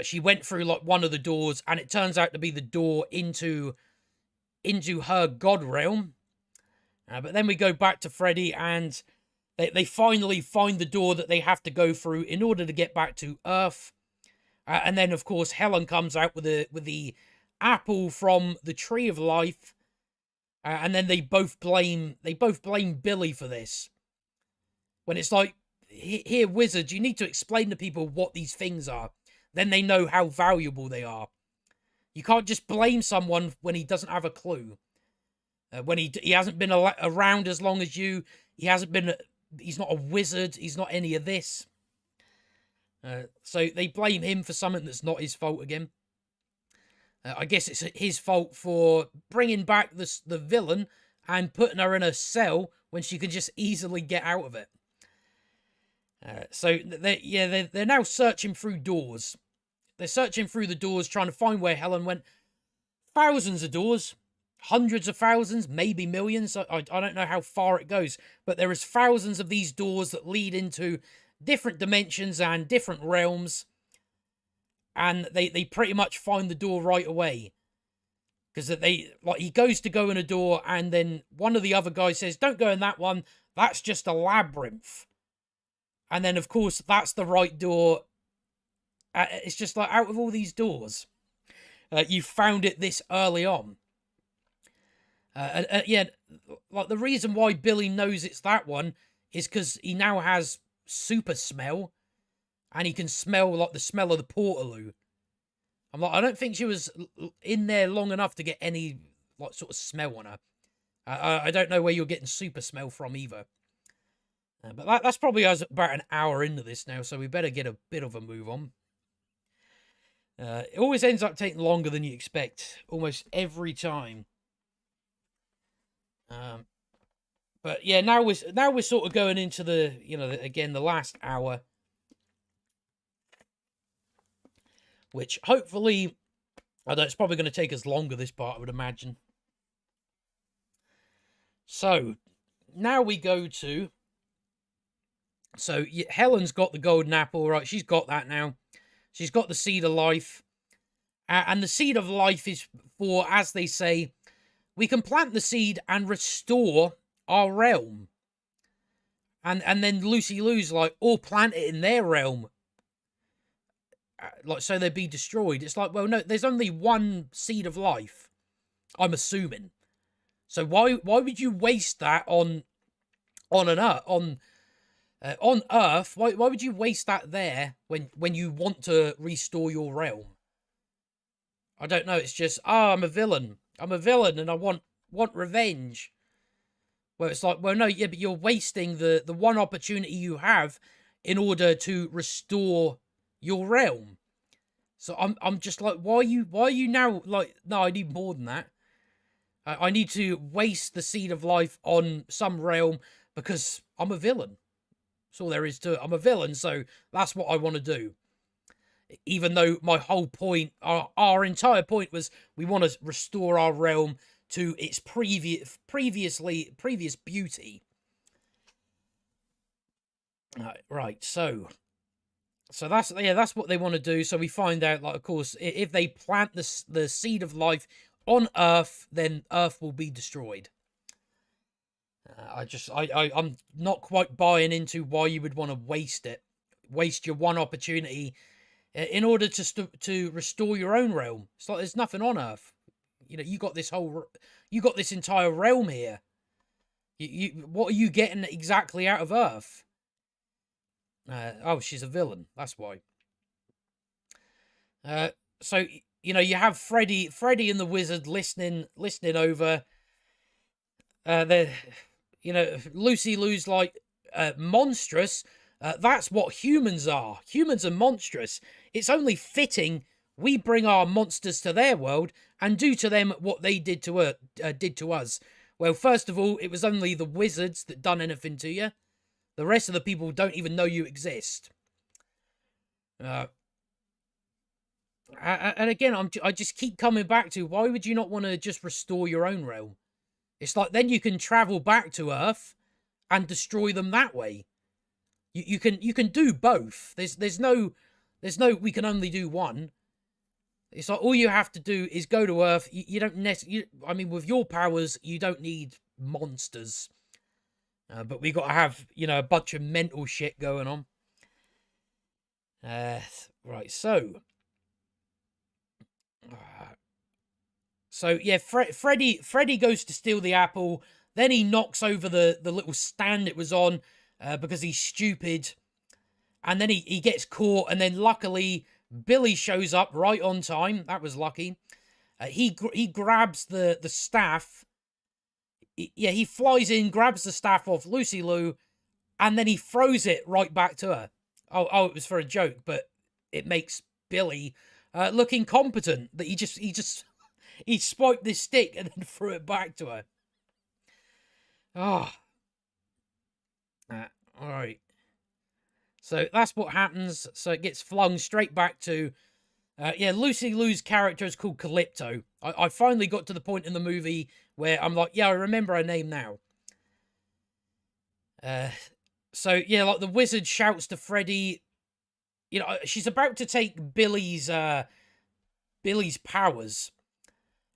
Speaker 1: She went through like one of the doors, and it turns out to be the door into her god realm. But then we go back to Freddy, and they finally find the door that they have to go through in order to get back to Earth. And then, of course, Helen comes out with the apple from the Tree of Life. And then they both blame Billy for this. When it's like, here, wizards, you need to explain to people what these things are. Then they know how valuable they are. You can't just blame someone when he doesn't have a clue. When he hasn't been around as long as you. He's not a wizard. He's not any of this. So they blame him for something that's not his fault again. I guess it's his fault for bringing back the villain and putting her in a cell when she could just easily get out of it. So they're now searching through doors. They're searching through the doors, trying to find where Helen went. Thousands of doors, hundreds of thousands, maybe millions. I don't know how far it goes, but there is thousands of these doors that lead into different dimensions and different realms. And they pretty much find the door right away. Because he goes to go in a door, and then one of the other guys says, don't go in that one, that's just a labyrinth. And then, of course, that's the right door. It's just like, out of all these doors, you found it this early on. Yeah, like the reason why Billy knows it's that one is because he now has super smell. And he can smell, like, the smell of the portaloo. I'm like, I don't think she was in there long enough to get any, like, sort of smell on her. I don't know where you're getting super smell from either. But that's probably us about an hour into this now, so we better get a bit of a move on. It always ends up taking longer than you expect, almost every time. But yeah, now we're sort of going into the, you know, again, the last hour. Which, hopefully, I don't know, it's probably going to take us longer, this part, I would imagine. So, now we go to... So, Helen's got the golden apple, right? She's got that now. She's got the seed of life. And the seed of life is for, as they say, we can plant the seed and restore our realm. And then Lucy Lou's like, or plant it in their realm, like, so they'd be destroyed. It's like, well, no, there's only one seed of life, I'm assuming. So why would you waste that on Earth? Why would you waste that there when you want to restore your realm? I don't know. It's just, I'm a villain. I'm a villain, and I want revenge. Well, it's like, well, no, yeah, but you're wasting the one opportunity you have in order to restore your realm. So I'm just like, why are you now like, no, I need more than that. I need to waste the seed of life on some realm because I'm a villain. That's all there is to it. I'm a villain, so that's what I want to do. Even though my whole point, our entire point was we want to restore our realm to its previous beauty. Right, so that's what they want to do. So we find out, like, of course, if they plant the seed of life on Earth, then Earth will be destroyed. I'm not quite buying into why you would want to waste your one opportunity in order to restore your own realm. It's like there's nothing on Earth. You know, you got this entire realm here. What are you getting exactly out of Earth? Oh, she's a villain. That's why. So you know, you have Freddy and the Wizard listening over. You know, Lucy Lou's like, monstrous. That's what humans are. Humans are monstrous. It's only fitting we bring our monsters to their world and do to them what they did to us. Well, first of all, it was only the wizards that done anything to you. The rest of the people don't even know you exist. And again, I just keep coming back to, why would you not want to just restore your own realm? It's like, then you can travel back to Earth and destroy them that way. You can do both. There's no we can only do one. It's like, all you have to do is go to Earth. You don't necessarily. I mean, with your powers, you don't need monsters. But we got to have, you know, a bunch of mental shit going on. Right, so. So yeah, Freddy goes to steal the apple. Then he knocks over the little stand it was on because he's stupid. And then he gets caught. And then luckily Billy shows up right on time. That was lucky. He grabs the staff. He flies in, grabs the staff off Lucy Lou, and then he throws it right back to her. Oh, it was for a joke, but it makes Billy look incompetent. That he swiped this stick and then threw it back to her. Oh. All right. So that's what happens. So it gets flung straight back to... Lucy Lou's character is called Calypto. I finally got to the point in the movie where I'm like, yeah, I remember her name now. So, yeah, like, the wizard shouts to Freddy... You know, she's about to take Billy's powers.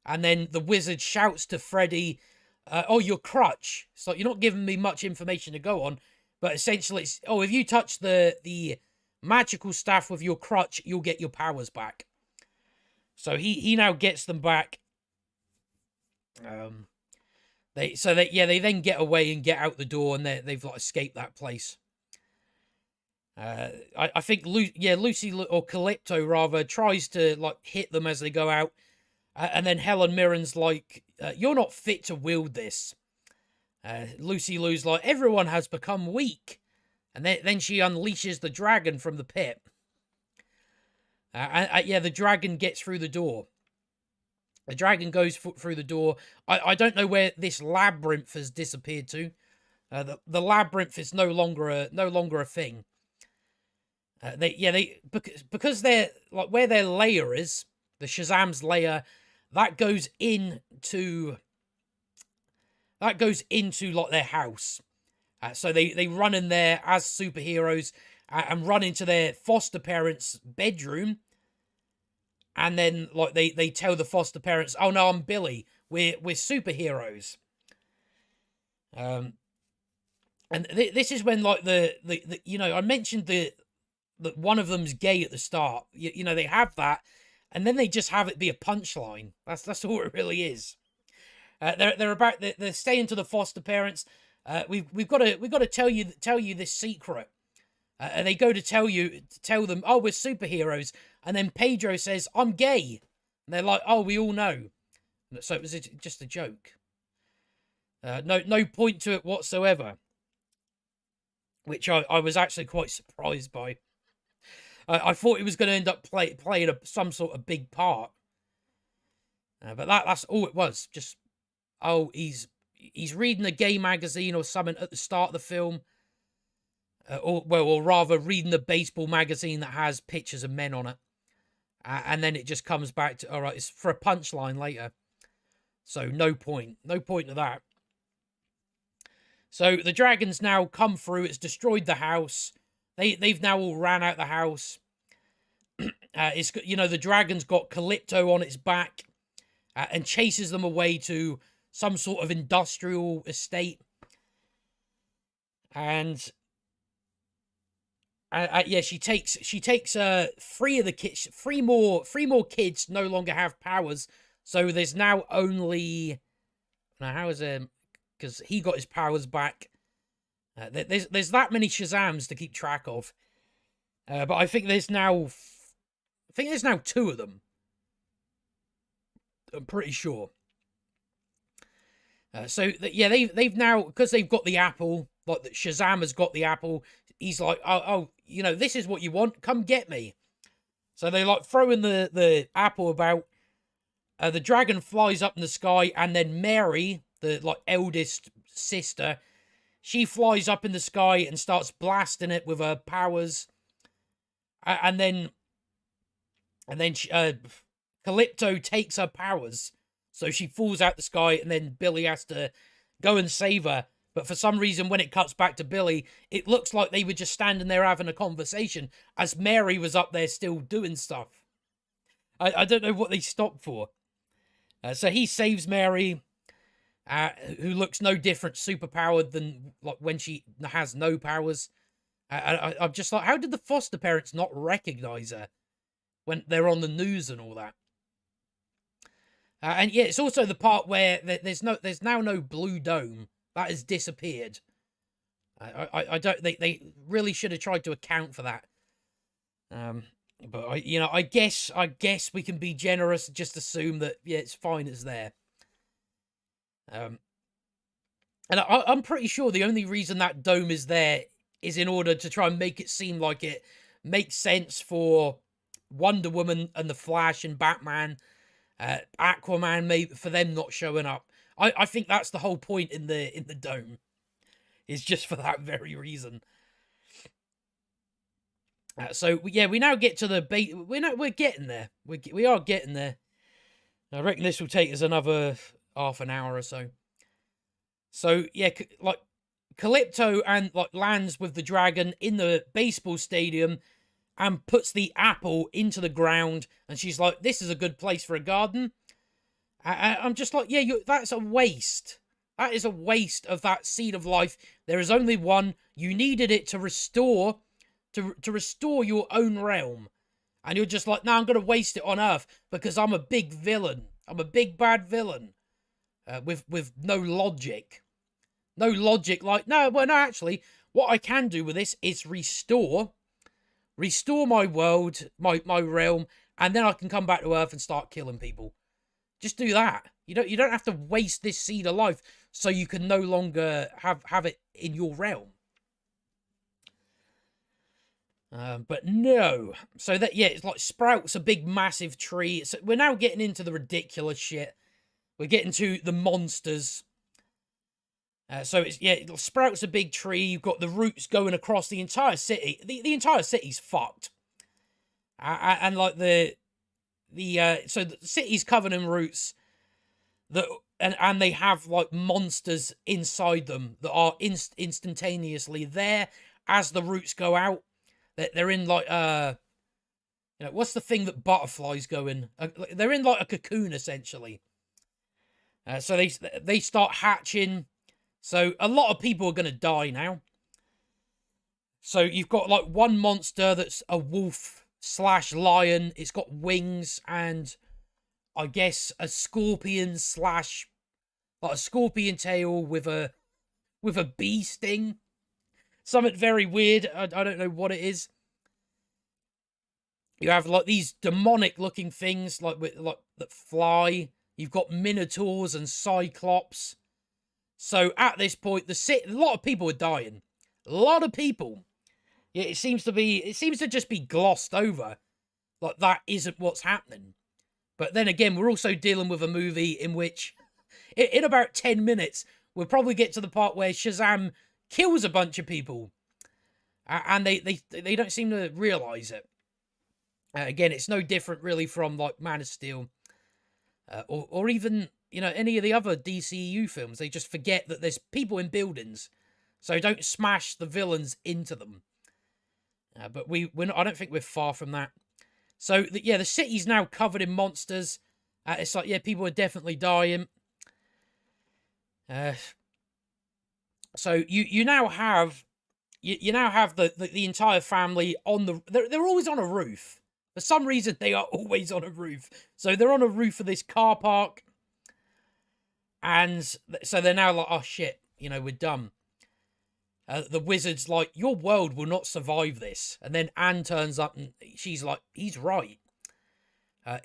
Speaker 1: And then the wizard shouts to Freddy, oh, your crutch. So you're not giving me much information to go on. But essentially, it's, oh, if you touch the magical staff with your crutch, you'll get your powers back. So he now gets them back. They then get away and get out the door, and they've like escaped that place. I think Lucy, or Calypto rather, tries to like hit them as they go out, and then Helen Mirren's like, "You're not fit to wield this." Lucy Lou's like, "Everyone has become weak," and then she unleashes the dragon from the pit. The dragon gets through the door. The dragon goes through the door. I don't know where this labyrinth has disappeared to. The labyrinth is no longer a thing. Because they're like where their lair is, the Shazam's lair, that goes into like their house. So they run in there as superheroes and run into their foster parents' bedroom. and then like they tell the foster parents, "Oh no, I'm Billy. We're superheroes." And this is when like the you know, I mentioned that one of them's gay at the start. You know, they have that, and then they just have it be a punchline. That's all it really is. They're saying to the foster parents, we've got to tell you this secret. And they go to tell them, "Oh, we're superheroes," and then Pedro says, "I'm gay," and they're like, "Oh, we all know." So it was just a joke. No point to it whatsoever, which I was actually quite surprised by. I thought he was going to end up playing some sort of big part, but that's all it was. Just, oh, he's reading a gay magazine or something at the start of the film, or rather reading the baseball magazine that has pictures of men on it, and then it just comes back to, all right, it's for a punchline later. So no point to that. So the dragons now come through. It's destroyed the house. They've now all ran out the house. It's, you know, the dragon's got Calypto on its back and chases them away to some sort of industrial estate. And yeah, she takes three of the kids. Three more kids no longer have powers. So there's now only, now how is it? Because he got his powers back. There's that many Shazams to keep track of, but I think there's now two of them. I'm pretty sure. So yeah, they've now, because they've got the apple. Like that, Shazam has got the apple. He's like, oh, you know, this is what you want. Come get me. So they like throwing the apple about. The dragon flies up in the sky, and then Mary, the like eldest sister, she flies up in the sky and starts blasting it with her powers. And then Calypto takes her powers, so she falls out the sky, and then Billy has to go and save her. But for some reason, when it cuts back to Billy, it looks like they were just standing there having a conversation, as Mary was up there still doing stuff. I don't know what they stopped for. So he saves Mary, who looks no different superpowered than like when she has no powers. I'm just like, how did the foster parents not recognize her when they're on the news and all that? And yeah, it's also the part where there's now no blue dome. That has disappeared. I don't. They really should have tried to account for that. But I guess we can be generous and just assume that, yeah, it's fine, it's there. And I'm pretty sure the only reason that dome is there is in order to try and make it seem like it makes sense for Wonder Woman and the Flash and Batman, Aquaman, maybe, for them not showing up. I think that's the whole point in the dome. Is just for that very reason. So yeah, we now get to the bait. We're getting there. We are getting there. I reckon this will take us another half an hour or so. So yeah, like Calypto and like lands with the dragon in the baseball stadium and puts the apple into the ground, and she's like, "This is a good place for a garden." I'm just like, yeah, that's a waste. That is a waste of that seed of life. There is only one. You needed it to restore. To restore your own realm. And you're just like, no, I'm going to waste it on Earth because I'm a big villain. I'm a big bad villain. With no logic. No logic. Like, no, actually, what I can do with this is restore my world, my realm, and then I can come back to Earth and start killing people. Just do that. You don't have to waste this seed of life so you can no longer have it in your realm. But no. So that, yeah, it's like Sprout's a big, massive tree. So we're now getting into the ridiculous shit. We're getting to the monsters. So it's, yeah, Sprout's a big tree. You've got the roots going across the entire city. The entire city's fucked. And like so the city's covered in roots. And they have like monsters inside them that are instantaneously there as the roots go out. They're in like what's the thing that butterflies go in? They're in like a cocoon essentially. So they start hatching. So a lot of people are going to die now. So you've got like one monster that's a wolf slash lion. It's got wings and I guess a scorpion slash like a scorpion tail with a bee sting. Something very weird. I don't know what it is. You have like these demonic looking things like that fly. You've got minotaurs and cyclops. So at this point, a lot of people are dying. A lot of people. Yeah, it seems to just be glossed over. Like that isn't what's happening. But then again, we're also dealing with a movie in which, in about 10 minutes, we'll probably get to the part where Shazam kills a bunch of people. And they don't seem to realise it. Again, it's no different really from like Man of Steel. Or even, any of the other DCEU films. They just forget that there's people in buildings. So don't smash the villains into them. But I don't think we're far from that. So, the city's now covered in monsters. It's like, people are definitely dying. So you now have the entire family on the. They're always on a roof. For some reason, they are always on a roof. So they're on a roof of this car park. And so they're now like, oh shit, we're done. The wizard's like, your world will not survive this. And then Anne turns up and she's like, he's right.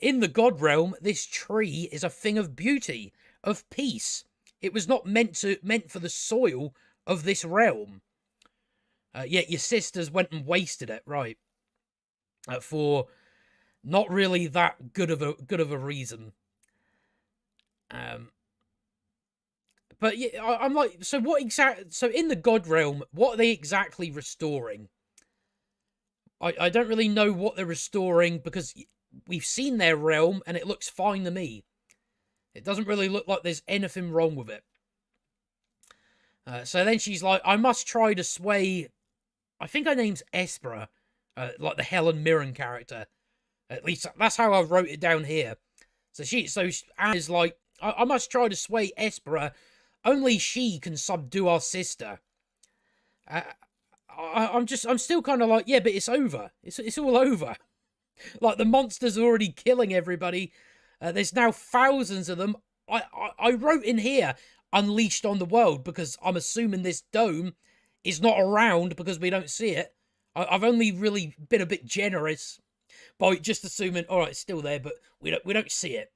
Speaker 1: In the god realm, this tree is a thing of beauty, of peace. It was not meant for the soil of this realm. Yet your sisters went and wasted it, right? For not really that good of a reason. But yeah, I'm like, so what exactly? So in the god realm, what are they exactly restoring? I don't really know what they're restoring because we've seen their realm and it looks fine to me. It doesn't really look like there's anything wrong with it. So then she's like, I must try to sway. I think her name's Espera, like the Helen Mirren character. At least that's how I wrote it down here. So Anne is like, I must try to sway Espera. Only she can subdue our sister. I'm still kind of like, yeah, but it's over. It's all over. Like the monsters are already killing everybody. There's now thousands of them. I wrote in here, unleashed on the world, because I'm assuming this dome is not around because we don't see it. I've only really been a bit generous by just assuming, all right, it's still there, but we don't see it.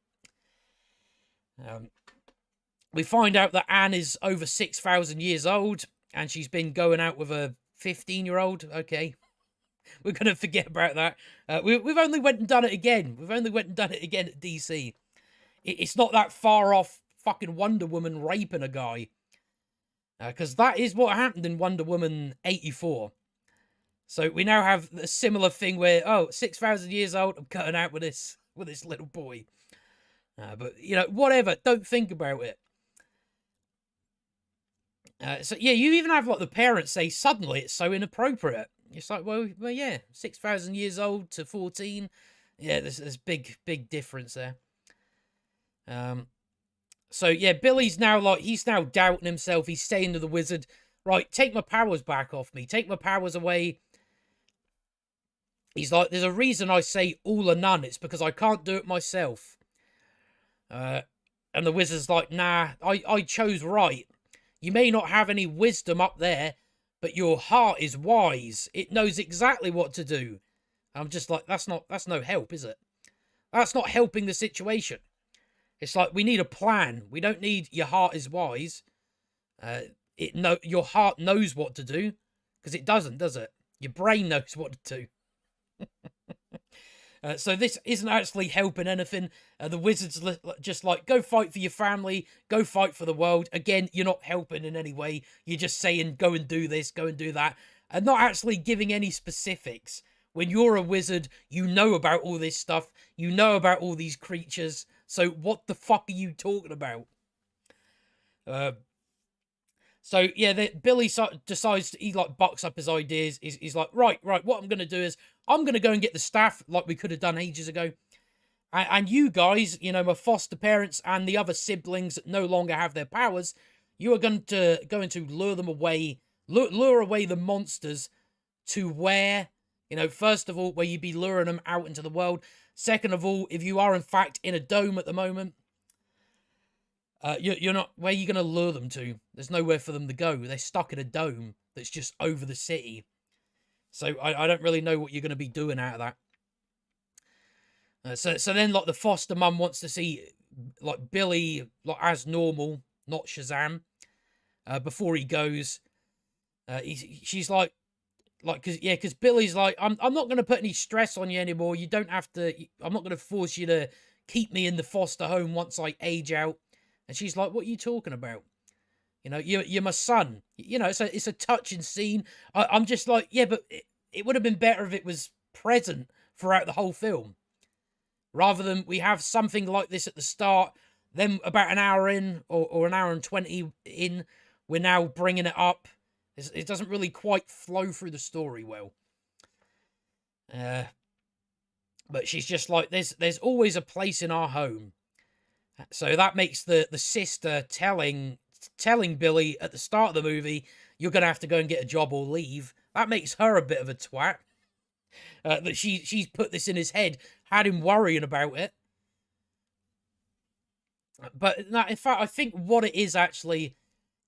Speaker 1: We find out that Anne is over 6,000 years old, and she's been going out with a 15-year-old. Okay, we're gonna forget about that. We've only went and done it again. We've only went and done it again at DC. It's not that far off fucking Wonder Woman raping a guy. Because that is what happened in Wonder Woman 84. So we now have a similar thing where, 6,000 years old, I'm cutting out with this little boy. But, whatever, don't think about it. So, yeah, you even have, like, the parents say, suddenly it's so inappropriate. It's like, well yeah, 6,000 years old to 14. Yeah, there's big difference there. So, yeah, Billy's now, like, he's now doubting himself. He's saying to the wizard, right, take my powers back off me. Take my powers away. He's like, there's a reason I say all or none. It's because I can't do it myself. And the wizard's like, nah, I chose right. You may not have any wisdom up there, but your heart is wise. It knows exactly what to do. I'm just like, that's no help, is it? That's not helping the situation. It's like, we need a plan. We don't need your heart is wise. Your heart knows what to do. Because it doesn't, does it? Your brain knows what to do. So this isn't actually helping anything. The wizard's just like, go fight for your family. Go fight for the world. Again, you're not helping in any way. You're just saying, go and do this, go and do that. And not actually giving any specifics. When you're a wizard, you know about all this stuff. You know about all these creatures. So what the fuck are you talking about? So So yeah, Billy decides he like bucks up his ideas. He's like, right, what I'm gonna do is I'm gonna go and get the staff like we could have done ages ago. And you guys, you know, my foster parents and the other siblings that no longer have their powers, you are going to lure them away, lure away the monsters to where, you know, first of all, where you'd be luring them out into the world. Second of all, if you are in fact in a dome at the moment, you're not, where are you going to lure them to? There's nowhere for them to go. They're stuck in a dome that's just over the city. So I don't really know what you're going to be doing out of that. So then, like, the foster mum wants to see, like, Billy, like, as normal, not Shazam, before he goes. She's like, because Billy's like, I'm not going to put any stress on you anymore. You don't have to, I'm not going to force you to keep me in the foster home once I age out. And she's like, what are you talking about? You know, you're my son. You know, it's a touching scene. I'm just like, yeah, but it would have been better if it was present throughout the whole film. Rather than we have something like this at the start, then about an hour in, or an hour and 20 in, we're now bringing it up. It doesn't really quite flow through the story well. But she's just like, there's always a place in our home. So that makes the sister telling Billy at the start of the movie, you're going to have to go and get a job or leave. That makes her a bit of a twat. That she's put this in his head, had him worrying about it. But no, in fact, I think what it is actually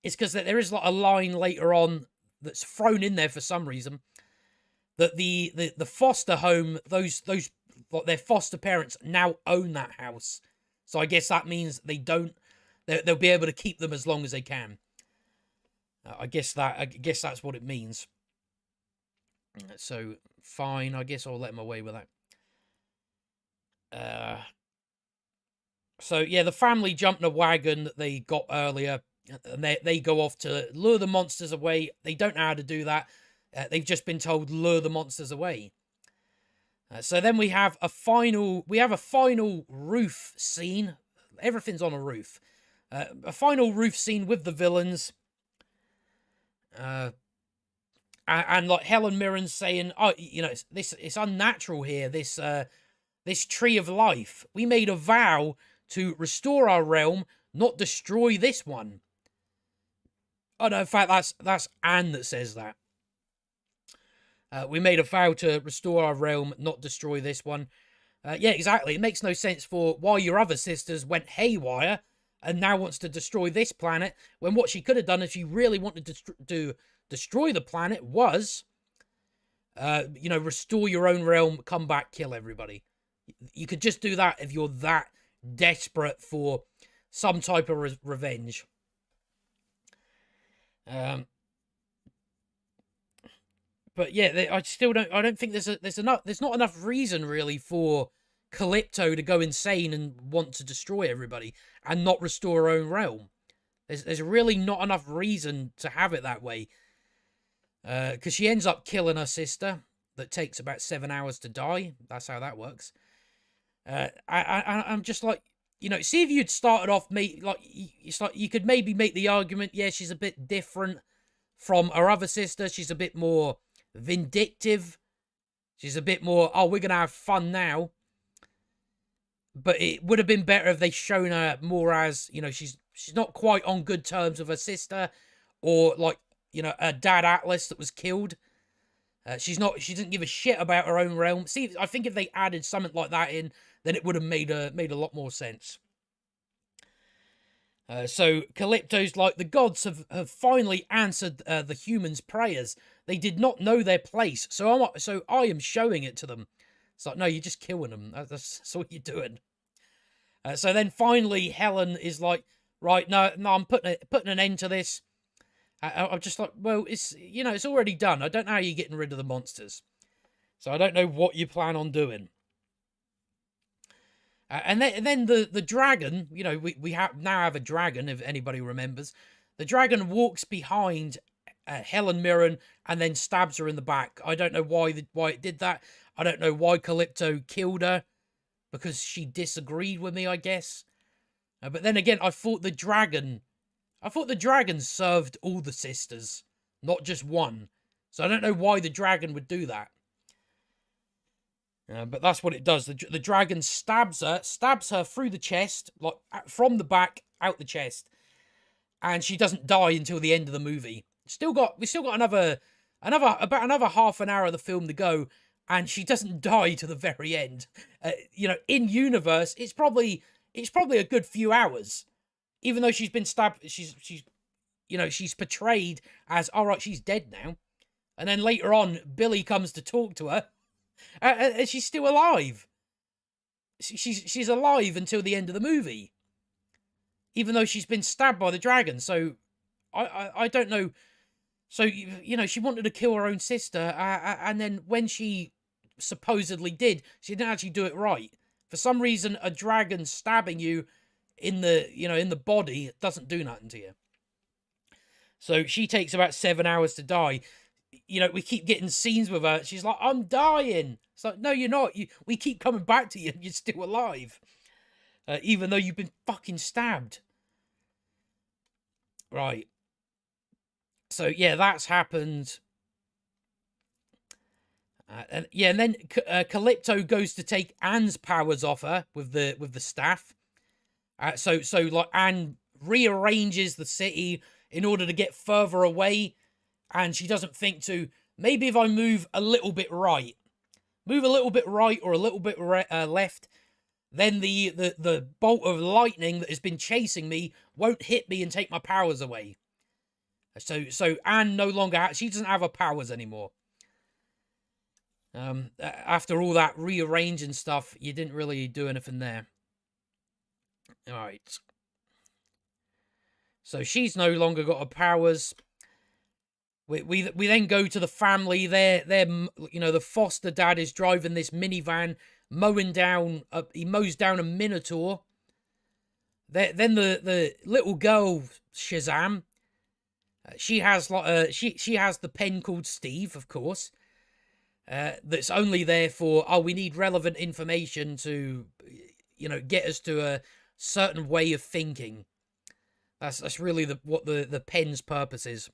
Speaker 1: is because there is like a line later on that's thrown in there for some reason, that the foster home, those like their foster parents now own that house. So I guess that means they'll be able to keep them as long as they can. I guess that's what it means. So fine, I guess I'll let them away with that. So yeah, the family jump in a wagon that they got earlier, and they go off to lure the monsters away. They don't know how to do that. They've just been told lure the monsters away. So then we have a final roof scene. Everything's on a roof. A final roof scene with the villains. And like Helen Mirren's saying, oh, you know, it's unnatural here. This tree of life. We made a vow to restore our realm, not destroy this one. Oh no, in fact, that's Anne that says that. We made a vow to restore our realm, not destroy this one. Yeah, exactly. It makes no sense for why your other sisters went haywire and now wants to destroy this planet, when what she could have done if she really wanted to destroy the planet was, you know, restore your own realm, come back, kill everybody. You could just do that if you're that desperate for some type of revenge. But yeah, I don't think there's not enough reason really for Calypto to go insane and want to destroy everybody and not restore her own realm. There's really not enough reason to have it that way. Because she ends up killing her sister that takes about 7 hours to die. That's how that works. I'm just like, you know, see if you'd started off, it's like you could maybe make the argument, yeah, she's a bit different from her other sister. She's a bit more vindictive. She's a bit more, oh, we're going to have fun now. But it would have been better if they shown her more as, you know, she's not quite on good terms with her sister, or like, you know, her dad Atlas that was killed. She doesn't give a shit about her own realm. See, I think if they added something like that in, then it would have made a lot more sense. So Calypto's like, the gods have finally answered the humans' prayers. They did not know their place, so I am showing it to them. It's like, no, you're just killing them. That's what you're doing. So then finally Helen is like, right, no, I'm putting an end to this. I'm just like, well, it's, you know, it's already done. I don't know how you're getting rid of the monsters. So I don't know what you plan on doing. And then the dragon, you know, we now have a dragon, if anybody remembers. The dragon walks behind Helen Mirren and then stabs her in the back. I don't know why it did that. I don't know why Calypto killed her, because she disagreed with me, I guess. But then again, I thought the dragon I thought the dragon served all the sisters, not just one. So I don't know why the dragon would do that. But that's what it does. The dragon stabs her through the chest, like from the back out the chest, and she doesn't die until the end of the movie. We still got about another half an hour of the film to go, and she doesn't die to the very end. In universe, it's probably a good few hours, even though she's been stabbed. She's portrayed as, all right, she's dead now, and then later on, Billy comes to talk to her, and she's still alive. She's alive until the end of the movie, even though she's been stabbed by the dragon. So I don't know. So, she wanted to kill her own sister, and then when she supposedly did, she didn't actually do it right. For some reason, a dragon stabbing you in the body doesn't do nothing to you. So she takes about 7 hours to die. We keep getting scenes with her. She's like, I'm dying. It's like, no, you're not. We keep coming back to you and you're still alive. Even though you've been fucking stabbed. Right. So, yeah, that's happened. And then Calypso goes to take Anne's powers off her with the staff. So like Anne rearranges the city in order to get further away, and she doesn't think to, maybe if I move a little bit right or a little bit left, then the bolt of lightning that has been chasing me won't hit me and take my powers away. So Anne no longer she doesn't have her powers anymore. After all that rearranging stuff, you didn't really do anything there. All right. So she's no longer got her powers. We then go to the family. They're the foster dad is driving this minivan, he mows down a minotaur. Then the little girl Shazam, she has she has the pen called Steve, of course. That's only there for, we need relevant information to, get us to a certain way of thinking. That's really what the pen's purpose is.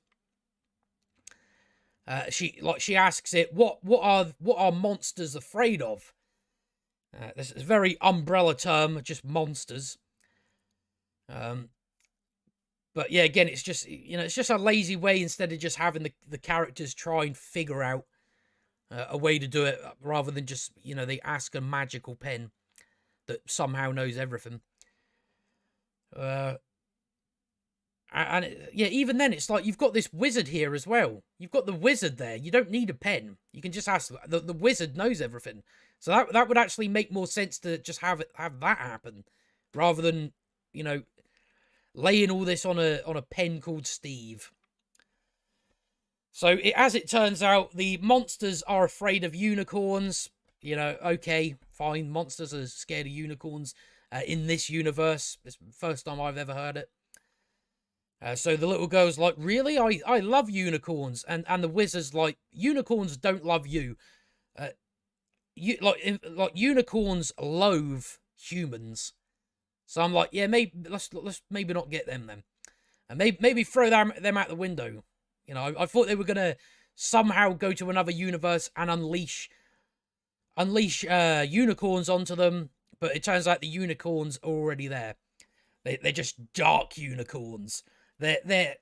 Speaker 1: She asks it, what are monsters afraid of? This is a very umbrella term, just monsters. But yeah, again, it's just it's just a lazy way instead of just having the characters try and figure out a way to do it, rather than just they ask a magical pen that somehow knows everything. Even then, it's like you've got this wizard here as well. You've got the wizard there. You don't need a pen. You can just ask. The wizard knows everything. So that would actually make more sense to just have that happen, rather than laying all this on a pen called Steve. So as it turns out, the monsters are afraid of unicorns. Okay, fine. Monsters are scared of unicorns in this universe. It's the first time I've ever heard it. So the little girl's like, really? I love unicorns. And the wizard's like, unicorns don't love you. Unicorns loathe humans. So I'm like, yeah, maybe let's maybe not get them then. And maybe throw them out the window. I thought they were gonna somehow go to another universe and unleash unicorns onto them, but it turns out the unicorns are already there. They're just dark unicorns. They're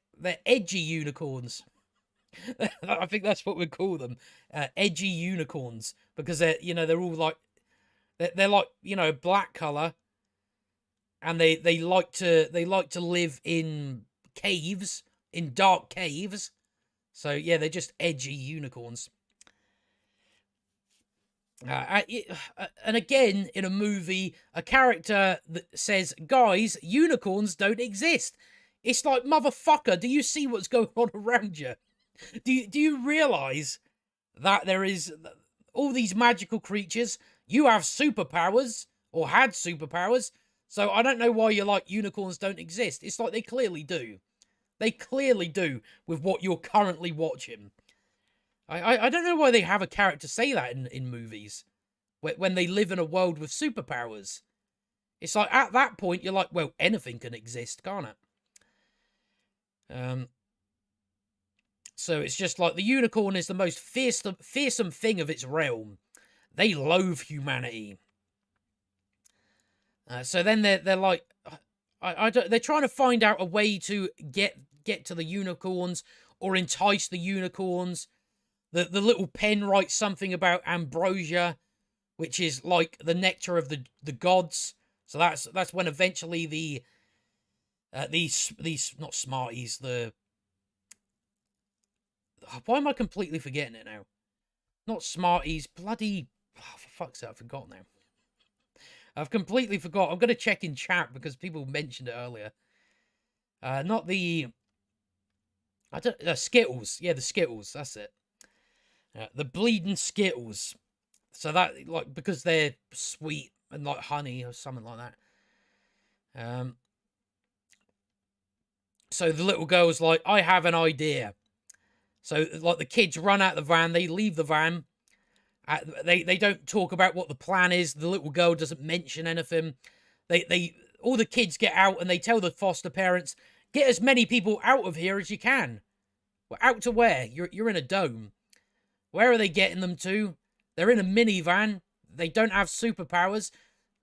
Speaker 1: edgy unicorns. I think that's what we call them, edgy unicorns, because they're all like they're like black color, and they like to live in caves, in dark caves. So yeah, they're just edgy unicorns. And again, in a movie, a character that says, guys, unicorns don't exist. It's like, motherfucker, do you see what's going on around you? Do you realize that there is all these magical creatures? You have superpowers, or had superpowers, so I don't know why you're like, unicorns don't exist. It's like, they clearly do. They clearly do with what you're currently watching. I don't know why they have a character say that in movies when they live in a world with superpowers. It's like, at that point, you're like, well, anything can exist, can't it? Um, so it's just like the unicorn is the most fearsome thing of its realm. They loathe humanity. So then they're like, I don't, they're trying to find out a way to get to the unicorns or entice the unicorns. The little pen writes something about ambrosia, which is like the nectar of the gods. So that's when eventually these not Smarties, why am I completely forgetting it now? Not Smarties, bloody, for fuck's sake, I forgot now. I've completely forgot. I'm going to check in chat because people mentioned it earlier. Not the Skittles. Yeah, the Skittles. That's it. The bleeding Skittles. So that, like, because they're sweet and like honey or something like that. So the little girl's like, I have an idea. So like the kids run out the van. They leave the van. They don't talk about what the plan is. The little girl doesn't mention anything. All the kids get out and they tell the foster parents, get as many people out of here as you can. Well, out to where? You're in a dome. Where are they getting them to? They're in a minivan. They don't have superpowers.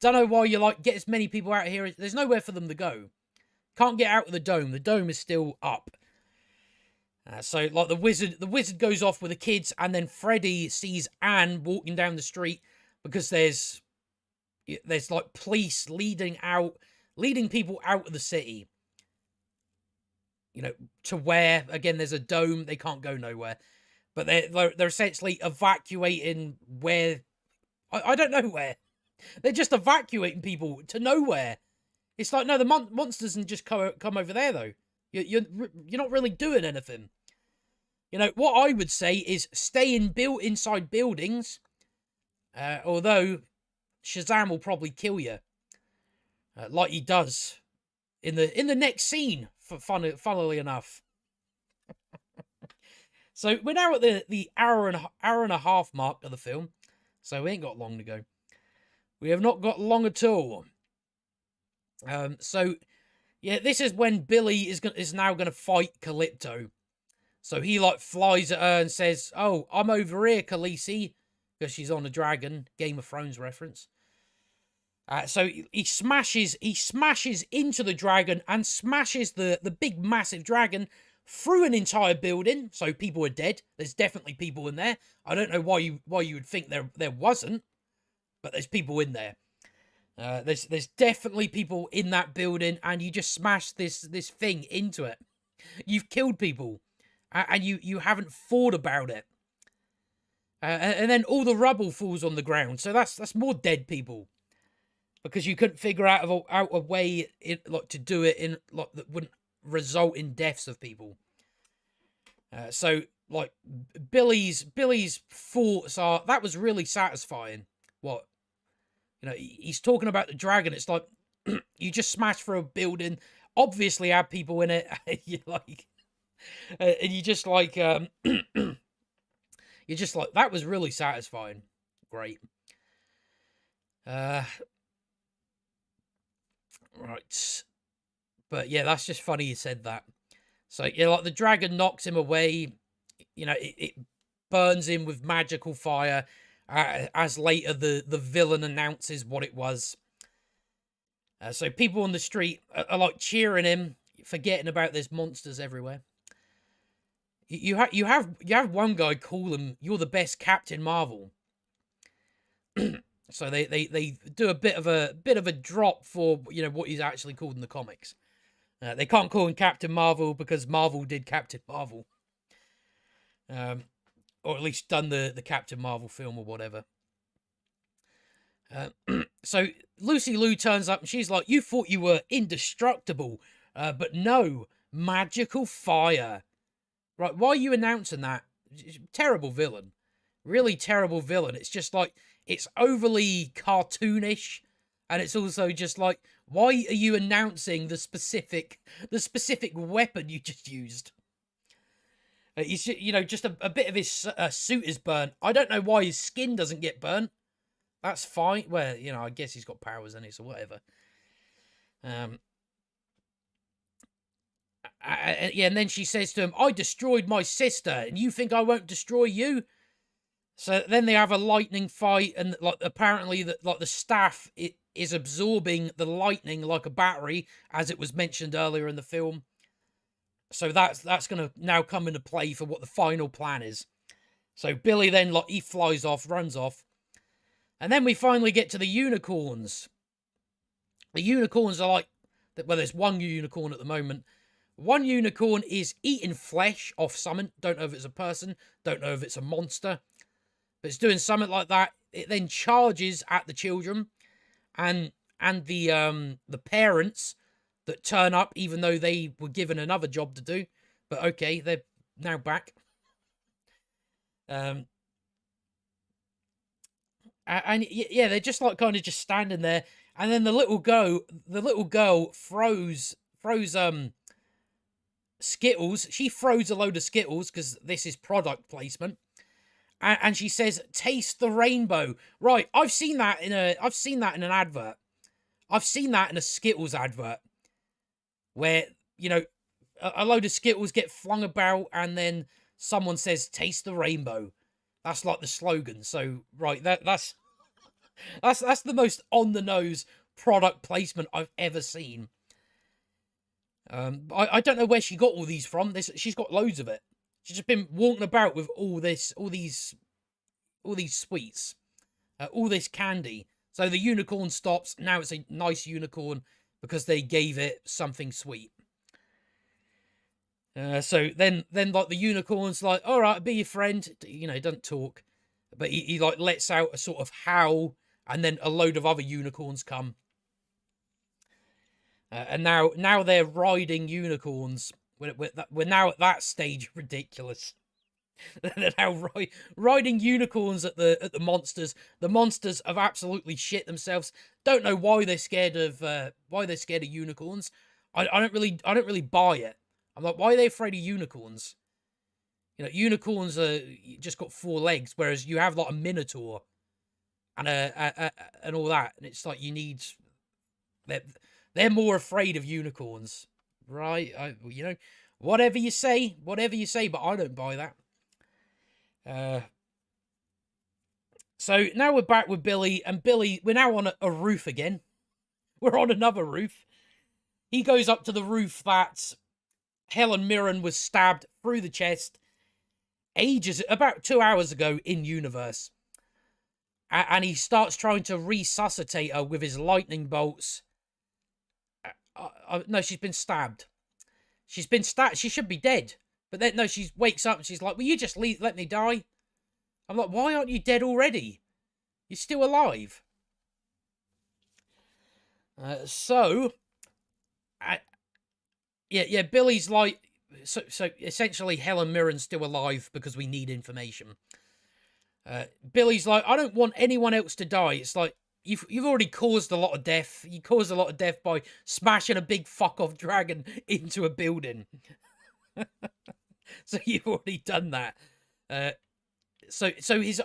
Speaker 1: Don't know why you're like, get as many people out of here. There's nowhere for them to go. Can't get out of the dome. The dome is still up. So like the wizard goes off with the kids, and then Freddy sees Anne walking down the street because there's like police leading people out of the city. You know, to where again there's a dome, they can't go nowhere, but they're essentially evacuating where I don't know where. They're just evacuating people to nowhere. It's like, no, the monsters can just come over there though. You're not really doing anything. You know, what I would say is stay inside buildings. Although Shazam will probably kill you, like he does in the next scene. Funnily enough. So we're now at the hour and a half mark of the film. So we ain't got long to go. We have not got long at all. So yeah, this is when Billy is now going to fight Calypto. So he like flies at her and says, "Oh, I'm over here, Khaleesi," because she's on a dragon. Game of Thrones reference. So he smashes into the dragon and smashes the big massive dragon through an entire building. So people are dead. There's definitely people in there. I don't know why you would think there wasn't, but there's people in there. There's definitely people in that building, and you just smash this thing into it. You've killed people, and you haven't thought about it. And then all the rubble falls on the ground, so that's more dead people, because you couldn't figure out a way to do it in that wouldn't result in deaths of people. So like Billy's thoughts are, that was really satisfying. What? You know, he's talking about the dragon. It's like, you just smash through a building, obviously had people in it. You like, and you just like, you're just like, that was really satisfying. Great. Right. But yeah, that's just funny you said that. So yeah, like the dragon knocks him away. You know, it burns him with magical fire. As later the villain announces what it was. So people on the street are like cheering him, forgetting about there's monsters everywhere. You have one guy call him, "You're the best Captain Marvel." So they do a bit of a drop for, you know, what he's actually called in the comics. They can't call him Captain Marvel because Marvel did Captain Marvel. Or at least done the Captain Marvel film or whatever. So Lucy Liu turns up and she's like, "You thought you were indestructible, but no, magical fire." Right, why are you announcing that? Terrible villain. Really terrible villain. It's just like, it's overly cartoonish, and it's also just like, why are you announcing the specific weapon you just used? He's, you know, just a bit of his suit is burnt. I don't know why his skin doesn't get burnt. That's fine. Well, you know, I guess he's got powers in it, so whatever. Yeah, and then she says to him, "I destroyed my sister, and you think I won't destroy you?" So then they have a lightning fight, and like apparently the staff is absorbing the lightning like a battery, as it was mentioned earlier in the film. So that's going to now come into play for what the final plan is. So Billy then like he flies off, runs off, and then we finally get to the unicorns. The unicorns are like, well, there's one unicorn at the moment. One unicorn is eating flesh off something. Don't know if it's a person. Don't know if it's a monster. But it's doing something like that. It then charges at the children and the parents that turn up, even though they were given another job to do. But okay, they're now back. And yeah, they're just like kind of just standing there. And then the little girl throws Skittles. She throws a load of Skittles because this is product placement. And she says, "Taste the rainbow." Right, I've seen that in an advert. I've seen that in a Skittles advert where, you know, a load of Skittles get flung about and then someone says, "Taste the rainbow." That's like the slogan. So, right, that's the most on the nose product placement I've ever seen. I don't know where she got all these from. She's got loads of it. She's just been walking about with all these sweets, all this candy. So the unicorn stops. Now it's a nice unicorn because they gave it something sweet. So then like the unicorn's like, "All right, be your friend." You know, he doesn't talk, but he like lets out a sort of howl, and then a load of other unicorns come. And now they're riding unicorns. We're now at that stage ridiculous. They're now riding unicorns at the monsters. The monsters have absolutely shit themselves. Don't know why they're scared of unicorns. I don't really buy it. I'm like, why are they afraid of unicorns? You know, unicorns are just got 4 legs, whereas you have like a minotaur and and all that, and it's like you need they're more afraid of unicorns, right? You know, whatever you say, but I don't buy that. So now we're back with Billy, and Billy, we're now on a roof again. We're on another roof. He goes up to the roof that Helen Mirren was stabbed through the chest about 2 hours ago in universe. And he starts trying to resuscitate her with his lightning bolts. No, she's been stabbed. She's been stabbed. She should be dead. But then, no, she wakes up and she's like, "Will you just let me die?" I'm like, "Why aren't you dead already? You're still alive." Yeah, Billy's like, so essentially Helen Mirren's still alive because we need information. Billy's like, "I don't want anyone else to die." It's like, you've already caused a lot of death. You caused a lot of death by smashing a big fuck off dragon into a building. So you've already done that. So he's,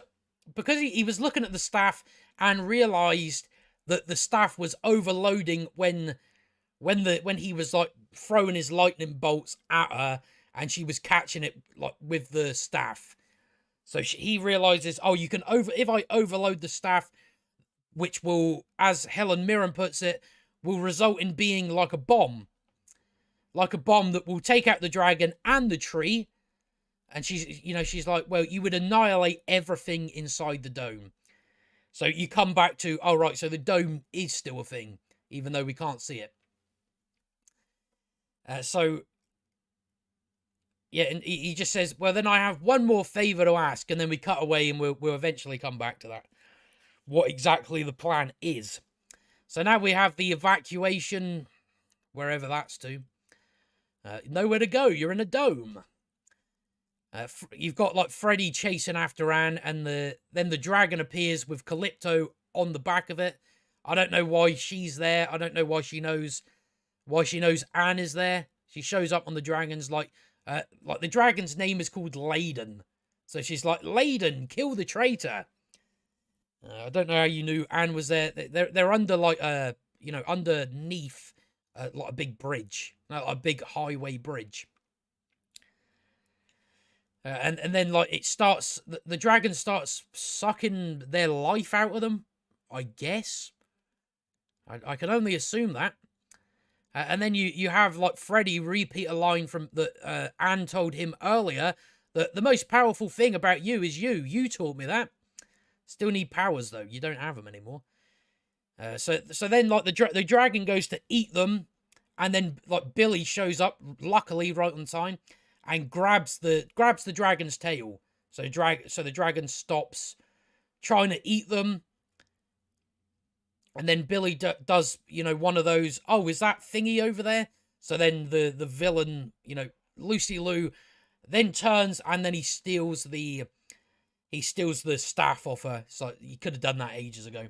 Speaker 1: because he was looking at the staff and realized that the staff was overloading when he was like throwing his lightning bolts at her, and she was catching it like with the staff. So he realizes, oh, you can if I overload the staff, which will, as Helen Mirren puts it, will result in being like a bomb that will take out the dragon and the tree. And she's like, well, you would annihilate everything inside the dome. So you come back to, oh, right, so the dome is still a thing, even though we can't see it. So, yeah, and he just says, well, then I have one more favor to ask, and then we cut away, and we'll eventually come back to that. What exactly the plan is. So now we have the evacuation, wherever that's to. Nowhere to go, you're in a dome. You've got like Freddy chasing after Anne, and then the dragon appears with Calypso on the back of it. I don't know why she's there. I don't know why she knows Anne is there. She shows up on the dragon's like the dragon's name is called Layden, so she's like, "Layden, kill the traitor." I don't know how you knew Anne was there. They're under like underneath like a big bridge, like a big highway bridge. And then like it starts, the dragon starts sucking their life out of them, I guess. I can only assume that. And then you have like Freddy repeat a line from that Anne told him earlier, that the most powerful thing about you is you. You taught me that. Still need powers though. You don't have them anymore. So then like the dragon goes to eat them, and then like Billy shows up, luckily right on time, and grabs the dragon's tail. So the dragon stops trying to eat them. And then Billy does, one of those, oh, is that thingy over there? So then the villain, Lucy Liu, then turns, and then he steals the staff off her. So you could have done that ages ago.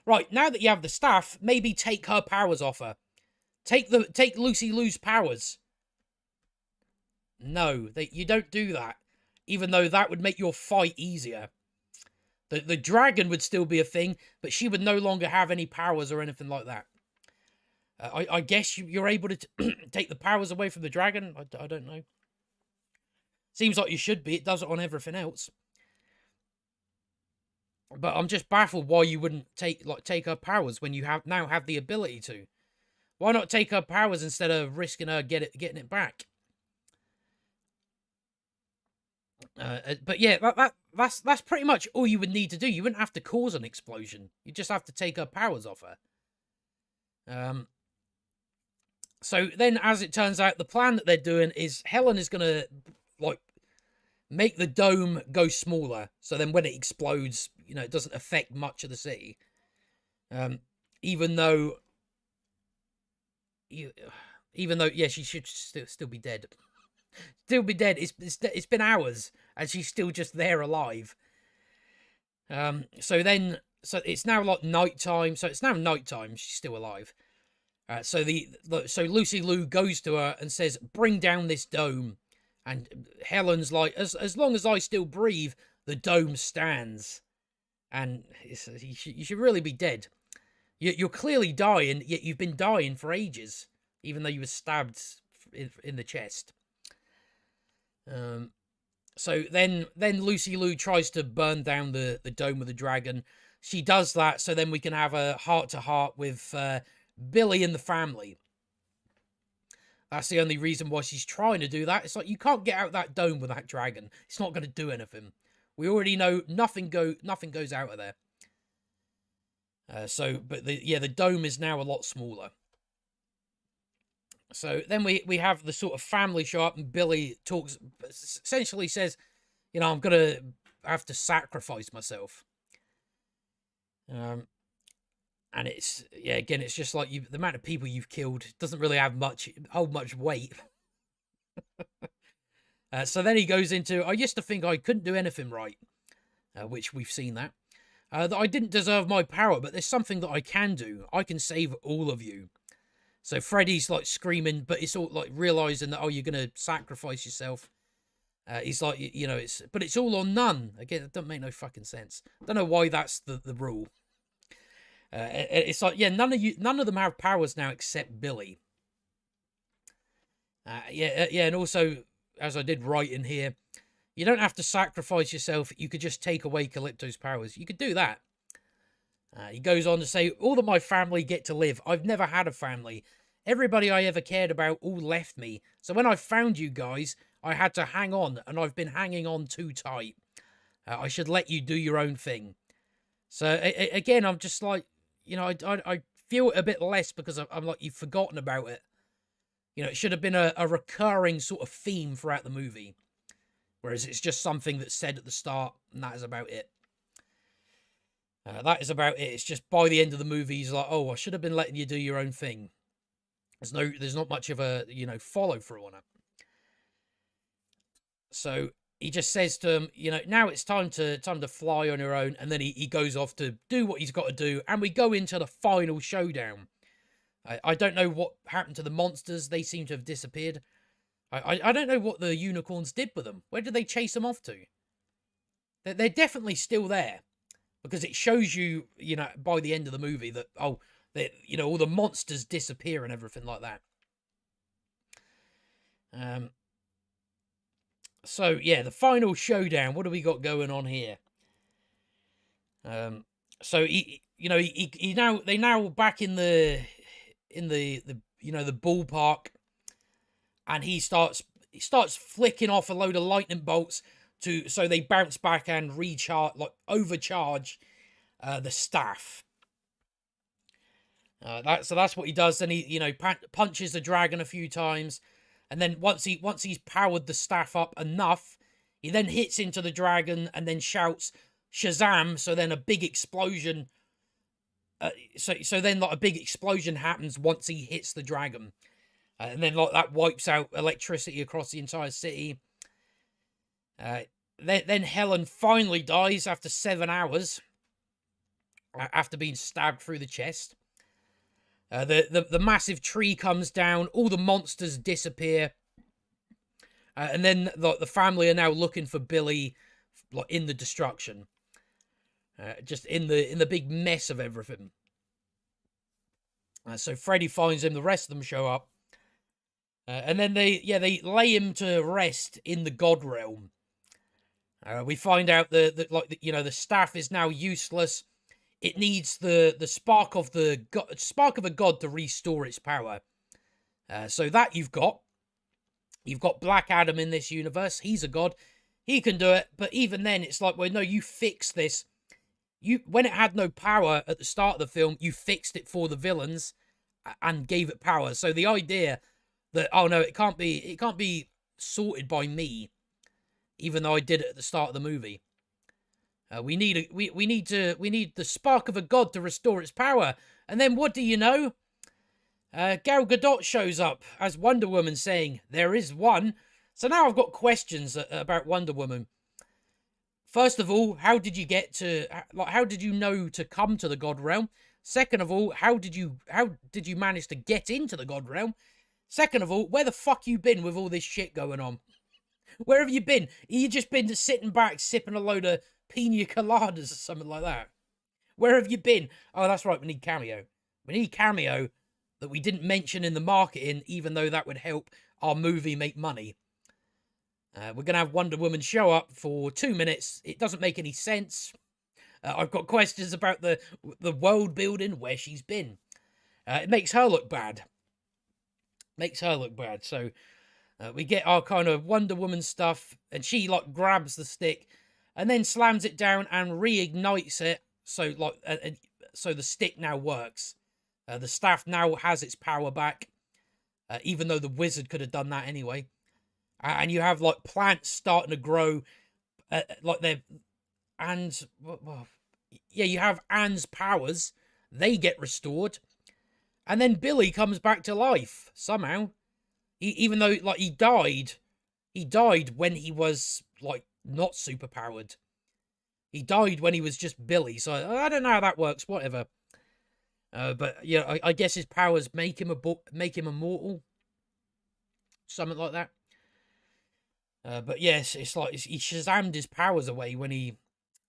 Speaker 1: Right, now that you have the staff, maybe take her powers off her. Take Lucy Liu's powers. No, you don't do that. Even though that would make your fight easier. The dragon would still be a thing, but she would no longer have any powers or anything like that. I guess you're able to take the powers away from the dragon. I don't know. Seems like you should be. It does it on everything else. But I'm just baffled why you wouldn't take her powers when you now have the ability to. Why not take her powers instead of risking her getting it back? But yeah, that's pretty much all you would need to do. You wouldn't have to cause an explosion. You just have to take her powers off her. So then, as it turns out, the plan that they're doing is Helen is gonna like make the dome go smaller. So then, when it explodes, it doesn't affect much of the city. Even though, yeah, she should still be dead. Still be dead. It's been hours, and she's still just there alive. So it's now like nighttime. So it's now nighttime. She's still alive. So Lucy Liu goes to her and says, "Bring down this dome." And Helen's like, "As long as I still breathe, the dome stands." And you should really be dead. You're clearly dying, yet you've been dying for ages, even though you were stabbed in the chest. So then Lucy Liu tries to burn down the dome of the dragon. She does that, so then we can have a heart-to-heart with Billy and the family. That's the only reason why she's trying to do that. It's like, you can't get out that dome with that dragon. It's not going to do anything. We already know nothing goes out of there. But the dome is now a lot smaller. So then we have the sort of family show up, and Billy essentially says, I'm going to have to sacrifice myself. And it's, again, it's just like the amount of people you've killed doesn't really hold much weight. So then he goes into, I used to think I couldn't do anything right, which we've seen that I didn't deserve my power, but there's something that I can do. I can save all of you. So Freddy's like screaming, but it's all like realizing that, you're going to sacrifice yourself. He's like, it's all or none. Again, it doesn't make no fucking sense. Don't know why that's the rule. It's like, none of them have powers now except Billy. And also, as I did write in here, you don't have to sacrifice yourself. You could just take away Calypto's powers. You could do that. He goes on to say, all that my family get to live. I've never had a family. Everybody I ever cared about all left me. So when I found you guys, I had to hang on, and I've been hanging on too tight. I should let you do your own thing. So again, I'm just like, I feel it a bit less because I'm like, you've forgotten about it. It should have been a recurring sort of theme throughout the movie. Whereas it's just something that's said at the start, and that is about it. That is about it. It's just by the end of the movie, he's like, I should have been letting you do your own thing. There's not much of a, follow through on it. So he just says to him, now it's time to fly on your own. And then he goes off to do what he's got to do. And we go into the final showdown. I don't know what happened to the monsters. They seem to have disappeared. I don't know what the unicorns did with them. Where did they chase them off to? They're definitely still there. Because it shows you, by the end of the movie that, all the monsters disappear and everything like that. So yeah, the final showdown. What do we got going on here? So he now back in the ballpark, and he starts flicking off a load of lightning bolts so they bounce back and overcharge the staff. That's what he does. Then he punches the dragon a few times, and then once he's powered the staff up enough, he then hits into the dragon and then shouts Shazam. So then a big explosion. So then a big explosion happens once he hits the dragon, and then that wipes out electricity across the entire city. Then Helen finally dies after 7 hours after being stabbed through the chest. The massive tree comes down, all the monsters disappear, and then the family are now looking for Billy, in the destruction, just in the big mess of everything. So Freddy finds him. The rest of them show up, and then they lay him to rest in the God realm. We find out that the staff is now useless. It needs the spark of a god to restore its power. So that you've got Black Adam in this universe. He's a god. He can do it. But even then, it's like, well, no, you fix this. When it had no power at the start of the film, you fixed it for the villains and gave it power. So the idea that, oh no, it can't be sorted by me, even though I did it at the start of the movie. We need the spark of a god to restore its power. And then what do you know? Gal Gadot shows up as Wonder Woman, saying, "There is one." So now I've got questions about Wonder Woman. First of all, how did you know to come to the God realm? Second of all, how did you manage to get into the God realm? Second of all, where the fuck you been with all this shit going on? Where have you been? You just been sitting back sipping a load of pina coladas or something like that? Where have you been? Oh, that's right, we need cameo. We need cameo that we didn't mention in the marketing, even though that would help our movie make money. We're going to have Wonder Woman show up for 2 minutes. It doesn't make any sense. I've got questions about the world building, where she's been. It makes her look bad. So we get our kind of Wonder Woman stuff, and she grabs the stick and then slams it down and reignites it. So so the stick now works. The staff now has its power back, even though the wizard could have done that anyway. And you have plants starting to grow, you have Anne's powers. They get restored, and then Billy comes back to life somehow. Even though he died when he was not super powered. He died when he was just Billy. So I don't know how that works. Whatever. But yeah, I guess his powers make him immortal. Something like that. But yes, it's like he Shazammed his powers away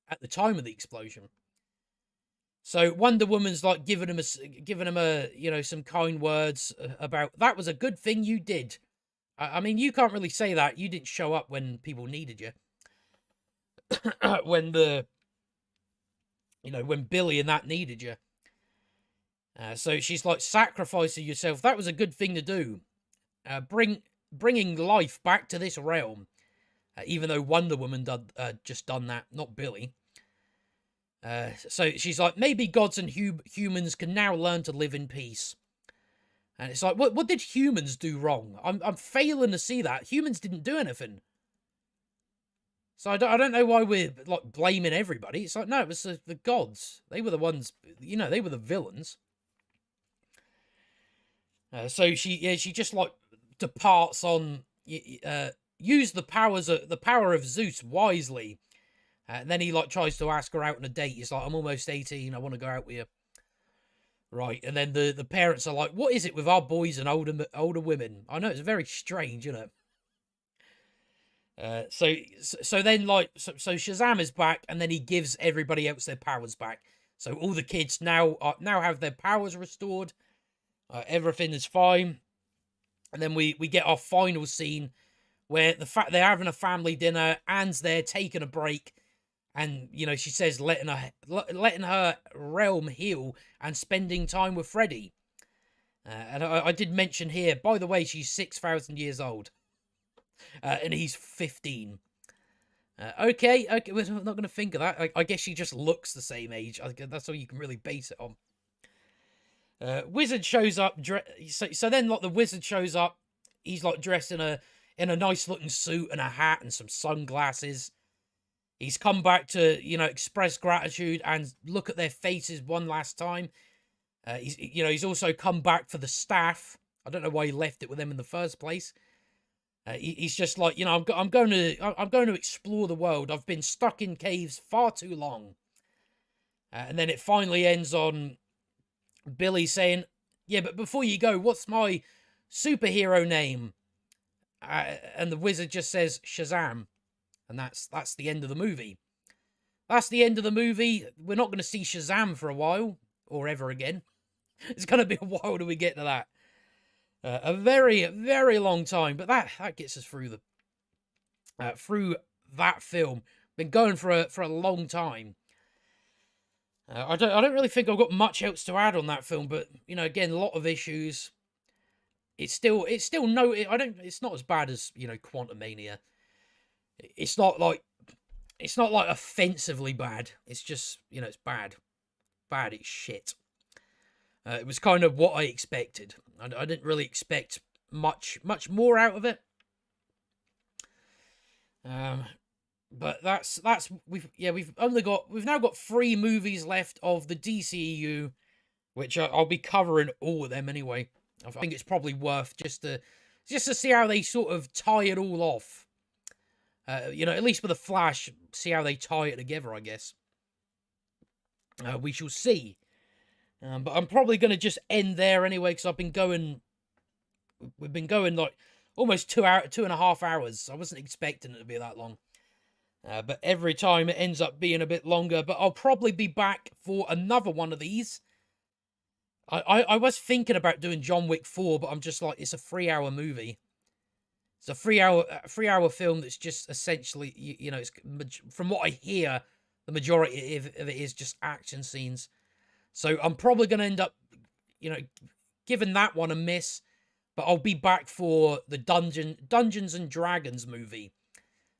Speaker 1: at the time of the explosion. So Wonder Woman's giving him some kind words about, that was a good thing you did. I mean, you can't really say that. You didn't show up when people needed you. when Billy and that needed you. So she's sacrificing yourself. That was a good thing to do. Bringing life back to this realm, even though Wonder Woman just done that, not Billy. So she's like, maybe gods and humans can now learn to live in peace. And it's like, what did humans do wrong? I'm failing to see that. Humans didn't do anything. So I don't know why we're blaming everybody. It's like, no, it was the gods. They were the ones, they were the villains. So she just departs on use the power of Zeus wisely. And then he tries to ask her out on a date. He's like, I'm almost 18. I want to go out with you. Right. And then the parents are like, what is it with our boys and older women? I know, it's very strange, isn't it? So then so Shazam is back, and then he gives everybody else their powers back. So all the kids now have their powers restored. Everything is fine. And then we get our final scene where they're having a family dinner, Anne's there taking a break, and you know, she says letting her realm heal and spending time with Freddy. And I did mention here, by the way, she's 6,000 years old, and he's 15. Okay, we're not going to think of that. I guess she just looks the same age. That's all you can really base it on. Wizard shows up. So then, like, the wizard shows up. He's like dressed in a nice looking suit and a hat and some sunglasses. He's come back to, you know, express gratitude and look at their faces one last time. He's also come back for the staff. I don't know why he left it with them in the first place. He's just like, you know, I'm going to explore the world. I've been stuck in caves far too long. And then it finally ends on Billy saying, "Yeah, but before you go, what's my superhero name?" And the wizard just says Shazam, and that's the end of the movie. That's the end of the movie. We're not going to see Shazam for a while, or ever again. It's going to be a while till we get to that. A very, very long time, but that gets us through that film. Been going for a long time. I don't really think I've got much else to add on that film, but you know, again, a lot of issues. It's not as bad as, you know, Quantumania. It's not like offensively bad. It's just, you know, it's bad. It's shit. It was kind of what I expected. I didn't really expect much more out of it. But we've now got 3 movies left of the DCEU, which I'll be covering all of them anyway. I think it's probably worth just to see how they sort of tie it all off. You know, at least with the Flash, see how they tie it together, I guess. We shall see. But I'm probably going to just end there anyway, because we've been going like almost 2.5 hours. I wasn't expecting it to be that long. But every time it ends up being a bit longer. But I'll probably be back for another one of these. I was thinking about doing John Wick 4, but I'm just like, it's a 3-hour movie. It's a 3-hour film that's just essentially, you know, it's, from what I hear, the majority of it is just action scenes. So I'm probably going to end up, you know, giving that one a miss. But I'll be back for the Dungeons and Dragons movie,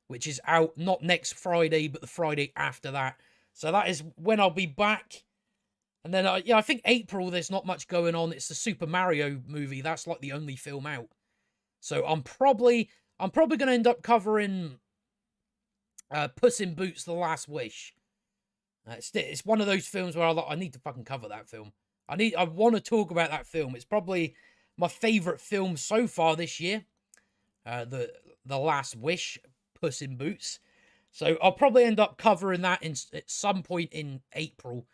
Speaker 1: which is out not next Friday, but the Friday after that. So that is when I'll be back. And then, I think April, there's not much going on. It's the Super Mario movie. That's like the only film out. So I'm probably going to end up covering Puss in Boots: The Last Wish. It's one of those films where I need to fucking cover that film. I want to talk about that film. It's probably my favorite film so far this year. The Last Wish, Puss in Boots. So I'll probably end up covering that at some point in April.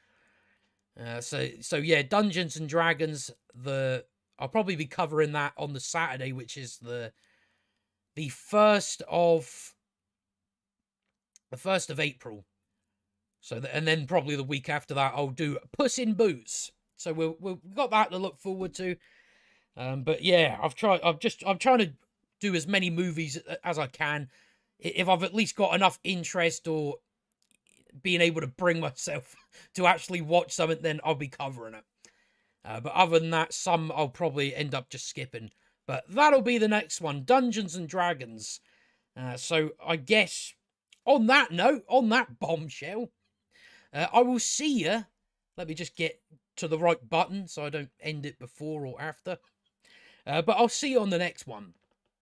Speaker 1: So yeah, Dungeons and Dragons. I'll probably be covering that on the Saturday, which is the 1st of April. So and then probably the week after that, I'll do Puss in Boots. So we've got that to look forward to. But yeah, I'm trying to do as many movies as I can. If I've at least got enough interest or being able to bring myself to actually watch something, then I'll be covering it. But other than that, some I'll probably end up just skipping. But that'll be the next one, Dungeons and Dragons. So I guess on that note, on that bombshell, I will see you. Let me just get to the right button so I don't end it before or after. But I'll see you on the next one.